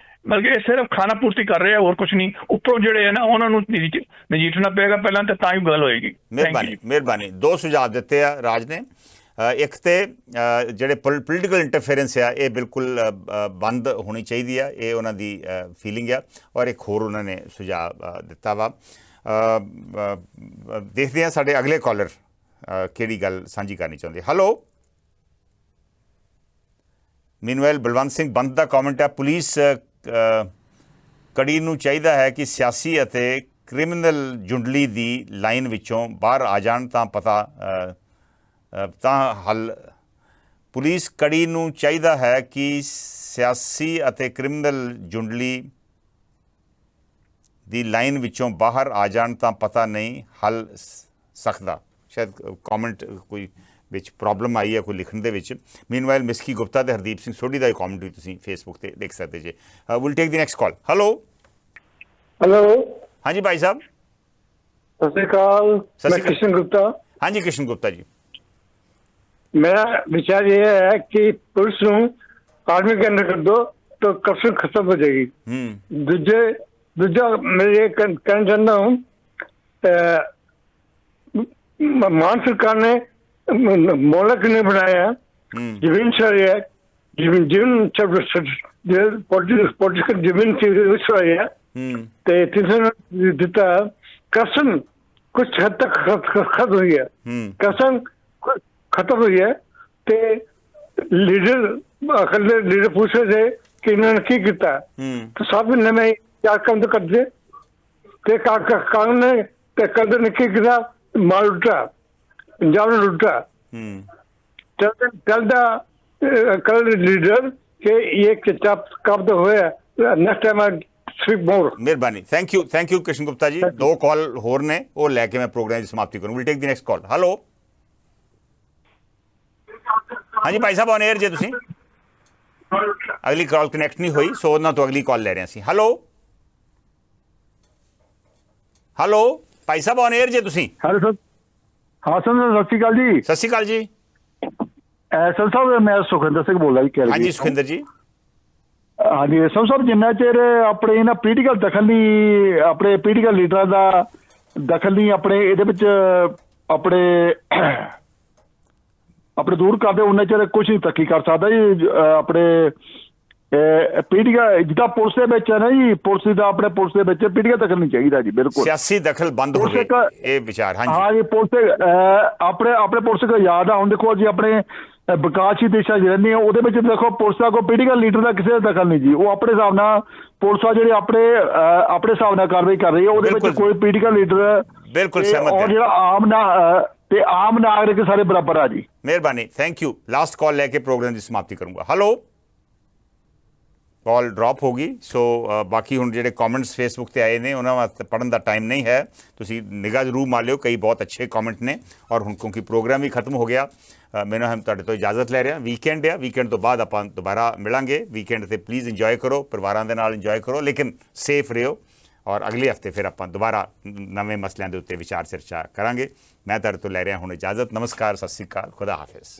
ਬਲਕਿ ਇਹ ਸਿਰਫ ਖਾਣਾ ਪੂਰਤੀ ਕਰ ਰਹੇ ਆ, ਹੋਰ ਕੁਛ ਨਹੀਂ। ਉੱਪਰੋਂ ਜਿਹੜੇ ਹੈ ਨਾ ਉਹਨਾਂ ਨੂੰ ਨਜਿੱਠਣਾ ਪਏਗਾ ਪਹਿਲਾਂ, ਤਾਂ ਹੀ ਗੱਲ ਹੋਏਗੀ। ਮਿਹਰਬਾਨੀ। 2 ਸੁਝਾਅ ਦਿੱਤੇ ਆ ਰਾਜ ਨੇ। ਇੱਕ ਤੇ ਜਿਹੜੇ ਪੋਲੀਟੀਕਲ ਇੰਟਰਫੇਰੈਂਸ ਆ, ਇਹ ਬਿਲਕੁਲ ਬੰਦ ਹੋਣੀ ਚਾਹੀਦੀ ਆ, ਇਹ ਉਹਨਾਂ ਦੀ ਫੀਲਿੰਗ ਆ। ਔਰ ਇੱਕ ਹੋਰ ਉਹਨਾਂ ਨੇ ਸੁਝਾਅ ਦਿੱਤਾ ਵਾ। ਦੇਖਦੇ ਹਾਂ ਸਾਡੇ ਅਗਲੇ ਕਾਲਰ ਕਿਹੜੀ ਗੱਲ ਸਾਂਝੀ ਕਰਨੀ ਚਾਹੁੰਦੇ। ਹੈਲੋ। ਮੀਨਵਾਈਲ ਬਲਵੰਤ ਸਿੰਘ ਬੰਦ ਦਾ ਕਮੈਂਟ ਹੈ, ਪੁਲਿਸ ਕੜੀ ਨੂੰ ਚਾਹੀਦਾ ਹੈ ਕਿ ਸਿਆਸੀ ਅਤੇ ਕ੍ਰਿਮੀਨਲ ਜੁੰਡਲੀ ਦੀ ਲਾਈਨ ਵਿੱਚੋਂ ਬਾਹਰ ਆ ਜਾਣ, ਤਾਂ ਹੱਲ। ਪੁਲਿਸ ਕੜੀ ਨੂੰ ਚਾਹੀਦਾ ਹੈ ਕਿ ਸਿਆਸੀ ਅਤੇ ਕ੍ਰਿਮੀਨਲ ਜੁੰਡਲੀ ਦੀ ਲਾਈਨ ਵਿੱਚੋਂ ਬਾਹਰ ਆ ਜਾਣ, ਤਾਂ ਪਤਾ ਨਹੀਂ ਹੱਲ ਸਕਦਾ। ਸ਼ਾਇਦ ਕਮੈਂਟ ਕੋਈ ਵਿੱਚ ਪ੍ਰੋਬਲਮ ਆਈ ਹੈ ਕੋਈ ਲਿਖਣ ਦੇ ਵਿੱਚ। ਮੀਨਵਾਈਲ ਮਿਸਕੀ ਗੁਪਤਾ ਤੇ ਹਰਦੀਪ ਸਿੰਘ ਸੋਢੀ ਦਾ ਹੀ ਕਮੈਂਟ ਵੀ ਤੁਸੀਂ ਫੇਸਬੁੱਕ ਤੇ ਦੇਖ ਸਕਦੇ ਜੇ। Will take the next call. Hello. ਹਾਂਜੀ ਭਾਈ ਸਾਹਿਬ। ਸਤਿ ਸ਼੍ਰੀ ਅਕਾਲ। ਮੈਂ ਕ੍ਰਿਸ਼ਨ ਗੁਪਤਾ। ਹਾਂਜੀ ਕ੍ਰਿਸ਼ਨ ਗੁਪਤਾ ਜੀ। मेरा विचार ये है कि पुलिस ਨੂੰ आर्मी के अंदर कर दो तो करप्शन खत्म हो जाएगी। दूजा मैं ये कहना चाहता हूँ, मान सरकार ने ਮੌਲਕ ਨੇ ਬਣਾਇਆ ਜ਼ਮੀਨ ਸਾਰੀ ਹੈ ਜ਼ਮੀਨ ਪੋਲੀਟੀਕਲ ਜ਼ਮੀਨ की ਸਾਰੀ ਹੈ ਤੇ ਤਿਸਨ ਦਿੱਤਾ ਕਸਮ ਕੁਝ ਹੱਦ ਤੱਕ ਖਤਮ ਹੋਈ ਹੈ ਕਸਮ ਖਤਮ ਹੋਈ ਹੈ ਤੇ ਲੀਡਰ ਅਕਲੇ ਲੀਡਰ ਪੁੱਛੇ थे ਕਿ ਇਹਨਾਂ ਨੇ ਕੀ ਕੀਤਾ ਤਾਂ ਸਭ ਨੇ ਮੈਂ ਕਿਆ ਕੰਮ ਕਰਦੇ ਤੇ ਕਾਰਨ ਨੇ ਤੇ ਕਦਰ ਨੇ ਕੀ ਕੀਤਾ ਮਾਲ ਲੁੱਟਾ ਪੰਜਾਬ ਨੇ ਲੁੱਟਾ ਚੱਲਦਾ ਕਲ ਲੀਡਰ ਕਿ ਇਹ ਕਿਤਾਬ ਕਬਦ ਹੋਇਆ ਨੈਕਸਟ ਟਾਈਮ ਮਿਹਰਬਾਨੀ ਥੈਂਕ ਯੂ ਕ੍ਰਿਸ਼ਨ ਗੁਪਤਾ ਜੀ। 2 ਕਾਲ ਹੋਰ ਨੇ ਉਹ ਲੈ ਕੇ ਮੈਂ ਪ੍ਰੋਗਰਾਮ ਦੀ ਸਮਾਪਤੀ ਕਰੂੰ। Will take the next call. Hello ਹਾਂਜੀ ਭਾਈ ਸਾਹਿਬ ਔਨ 에ਅਰ ਜੇ ਤੁਸੀਂ ਅਗਲੀ ਕਾਲ ਕਨੈਕਟ ਨਹੀਂ ਹੋਈ ਸੋ ਉਹਨਾਂ ਤੋਂ ਅਗਲੀ ਕਾਲ ਲੈ ਰਹੇ ਸੀ। Hello Bhai Sahib on air ਜੇ ਤੁਸੀਂ। ਹੈਲੋ ਸਰ ਹਾਂ ਸਰ ਸਤਿ ਸ਼੍ਰੀ ਅਕਾਲ ਜੀ। ਸਤਿ ਸ਼੍ਰੀ ਅਕਾਲ ਜੀ। ਸਰ ਸਾਹਿਬ ਮੈਂ ਸੁਖਿੰਦਰ ਸਿੰਘ ਬੋਲਦਾ ਜੀ। ਹਾਂਜੀ ਸੁਖਿੰਦਰ ਜੀ। ਹਾਂਜੀ ਸਰ ਸਾਹਿਬ ਜਿੰਨਾ ਚਿਰ ਆਪਣੇ ਇਹਨਾਂ ਪੋਲੀਟੀਕਲ ਦਖਲ ਨਹੀਂ ਆਪਣੇ ਪੋਲੀਟੀਕਲ ਲੀਡਰਾਂ ਦਾ ਦਖਲ ਨਹੀਂ ਆਪਣੇ ਇਹਦੇ ਵਿੱਚ ਆਪਣੇ ਦੂਰ ਕਰਦੇ ਉਹਨਾਂ ਚਿਰ ਕੁਝ ਨਹੀਂ ਤਰੱਕੀ ਕਰ ਸਕਦਾ ਜੀ। ਆਪਣੇ ਪੋਲੀਟੀਕਲ ਜਿੱਦਾਂ ਪੁਲਿਸ ਦੇ ਵਿੱਚ ਹੈ ਨਾ ਜੀ ਪੁਲਿਸ ਦਾ ਆਪਣੇ ਪੁਲਿਸ ਦੇ ਵਿੱਚ ਪੋਲੀਟੀਕਲ ਦਖਲ ਨਹੀਂ ਚਾਹੀਦਾ ਜੀ ਬਿਲਕੁਲ ਸਿਆਸੀ ਦਖਲ ਬੰਦ ਹੋਵੇ ਇਹ ਵਿਚਾਰ। ਹਾਂ ਜੀ ਪੁਲਿਸ ਆਪਣੇ ਪੁਲਿਸ ਕੋ ਯਾਦ ਆ ਹੁਣ ਦੇਖੋ ਜੀ ਆਪਣੇ ਵਿਕਾਸਸ਼ੀਲ ਦੇਸ਼ਾਂ 'ਚ ਰਹਿੰਦੇ ਆ ਉਹਦੇ ਵਿੱਚ ਦੇਖੋ ਪੁਲਿਸ ਦਾ ਕੋਈ ਪੋਲੀਟੀਕਲ ਲੀਡਰ ਦਾ ਕਿਸੇ ਦਾ ਦਖਲ ਨਹੀਂ ਜੀ। ਉਹ ਆਪਣੇ ਹਿਸਾਬ ਨਾਲ ਪੁਲਿਸ ਆ ਜਿਹੜੇ ਆਪਣੇ ਹਿਸਾਬ ਨਾਲ ਕਾਰਵਾਈ ਕਰ ਰਹੀ ਹੈ ਉਹਦੇ ਵਿੱਚ ਕੋਈ ਪੋਲੀਟੀਕਲ ਲੀਡਰ ਬਿਲਕੁਲ ਸਹਿਮਤ ਔਰ ਜਿਹੜਾ ਆਮ ਨਾਗਰਿਕ ਸਾਰੇ ਬਰਾਬਰ ਆ ਜੀ। ਮਿਹਰਬਾਨੀ ਥੈਂਕ ਯੂ। ਲਾਸਟ ਕਾਲ ਲੈ ਕੇ ਪ੍ਰੋਗਰਾਮ ਦੀ ਸਮਾਪਤੀ ਕਰੂੰਗਾ। ਹੈਲੋ ਕਾਲ ਡ੍ਰੌਪ ਹੋ ਗਈ ਸੋ ਬਾਕੀ ਹੁਣ ਜਿਹੜੇ ਕਮੈਂਟਸ ਫੇਸਬੁੱਕ ਤੇ ਆਏ ਨੇ ਉਹਨਾਂ ਵਾਸਤੇ ਪੜ੍ਹਨ ਦਾ ਟਾਈਮ ਨਹੀਂ ਹੈ ਤੁਸੀਂ ਨਿਗਾਹ ਜ਼ਰੂਰ ਮਾਰ ਲਿਓ ਕਈ ਬਹੁਤ ਅੱਛੇ ਕਮੈਂਟ ਨੇ ਔਰ ਹੁਣ ਕਿਉਂਕਿ ਪ੍ਰੋਗਰਾਮ ਵੀ ਖਤਮ ਹੋ ਗਿਆ ਮੈਨੂੰ ਹਮ ਤੁਹਾਡੇ ਤੋਂ ਇਜਾਜ਼ਤ ਲੈ ਰਿਹਾ। ਵੀਕਐਂਡ ਆ ਵੀਕਐਂਡ ਤੋਂ ਬਾਅਦ ਆਪਾਂ ਦੁਬਾਰਾ ਮਿਲਾਂਗੇ। ਵੀਕਐਂਡ ਤੇ ਪਲੀਜ਼ ਇੰਜੋਏ ਕਰੋ ਪਰਿਵਾਰਾਂ ਦੇ ਨਾਲ ਇੰਜੋਏ ਕਰੋ ਲੇਕਿਨ ਸੇਫ ਰਹੋ ਔਰ ਅਗਲੇ ਹਫਤੇ ਫਿਰ ਆਪਾਂ ਦੁਬਾਰਾ ਨਵੇਂ ਮਸਲਿਆਂ ਦੇ ਉੱਤੇ ਵਿਚਾਰ ਚਰਚਾ ਕਰਾਂਗੇ। ਮੈਂ ਤੁਹਾਡੇ ਤੋਂ ਲੈ ਰਿਹਾ ਹੁਣ ਇਜਾਜ਼ਤ। ਨਮਸਕਾਰ ਸਤਿ ਸ਼੍ਰੀ ਅਕਾਲ ਖੁਦਾ ਹਾਫਿਜ਼।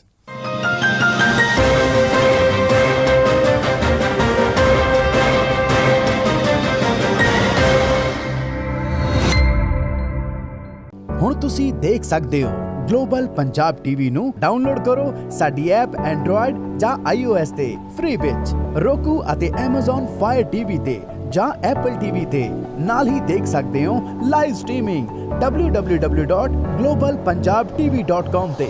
ਹੁਣ ਤੁਸੀਂ ਦੇਖ ਸਕਦੇ ਹੋ ਗਲੋਬਲ ਪੰਜਾਬ ਟੀਵੀ ਨੂੰ ਡਾਊਨਲੋਡ ਕਰੋ ਸਾਡੀ ਐਪ ਐਂਡਰੋਇਡ ਜਾਂ iOS ਤੇ ਫ੍ਰੀ ਵਿੱਚ roku ਅਤੇ Amazon Fire TV ਤੇ ਜਾਂ Apple TV ਤੇ ਨਾਲ ਹੀ ਦੇਖ ਸਕਦੇ ਹੋ ਲਾਈਵ ਸਟ੍ਰੀਮਿੰਗ www.globalpunjabtv.com ਤੇ।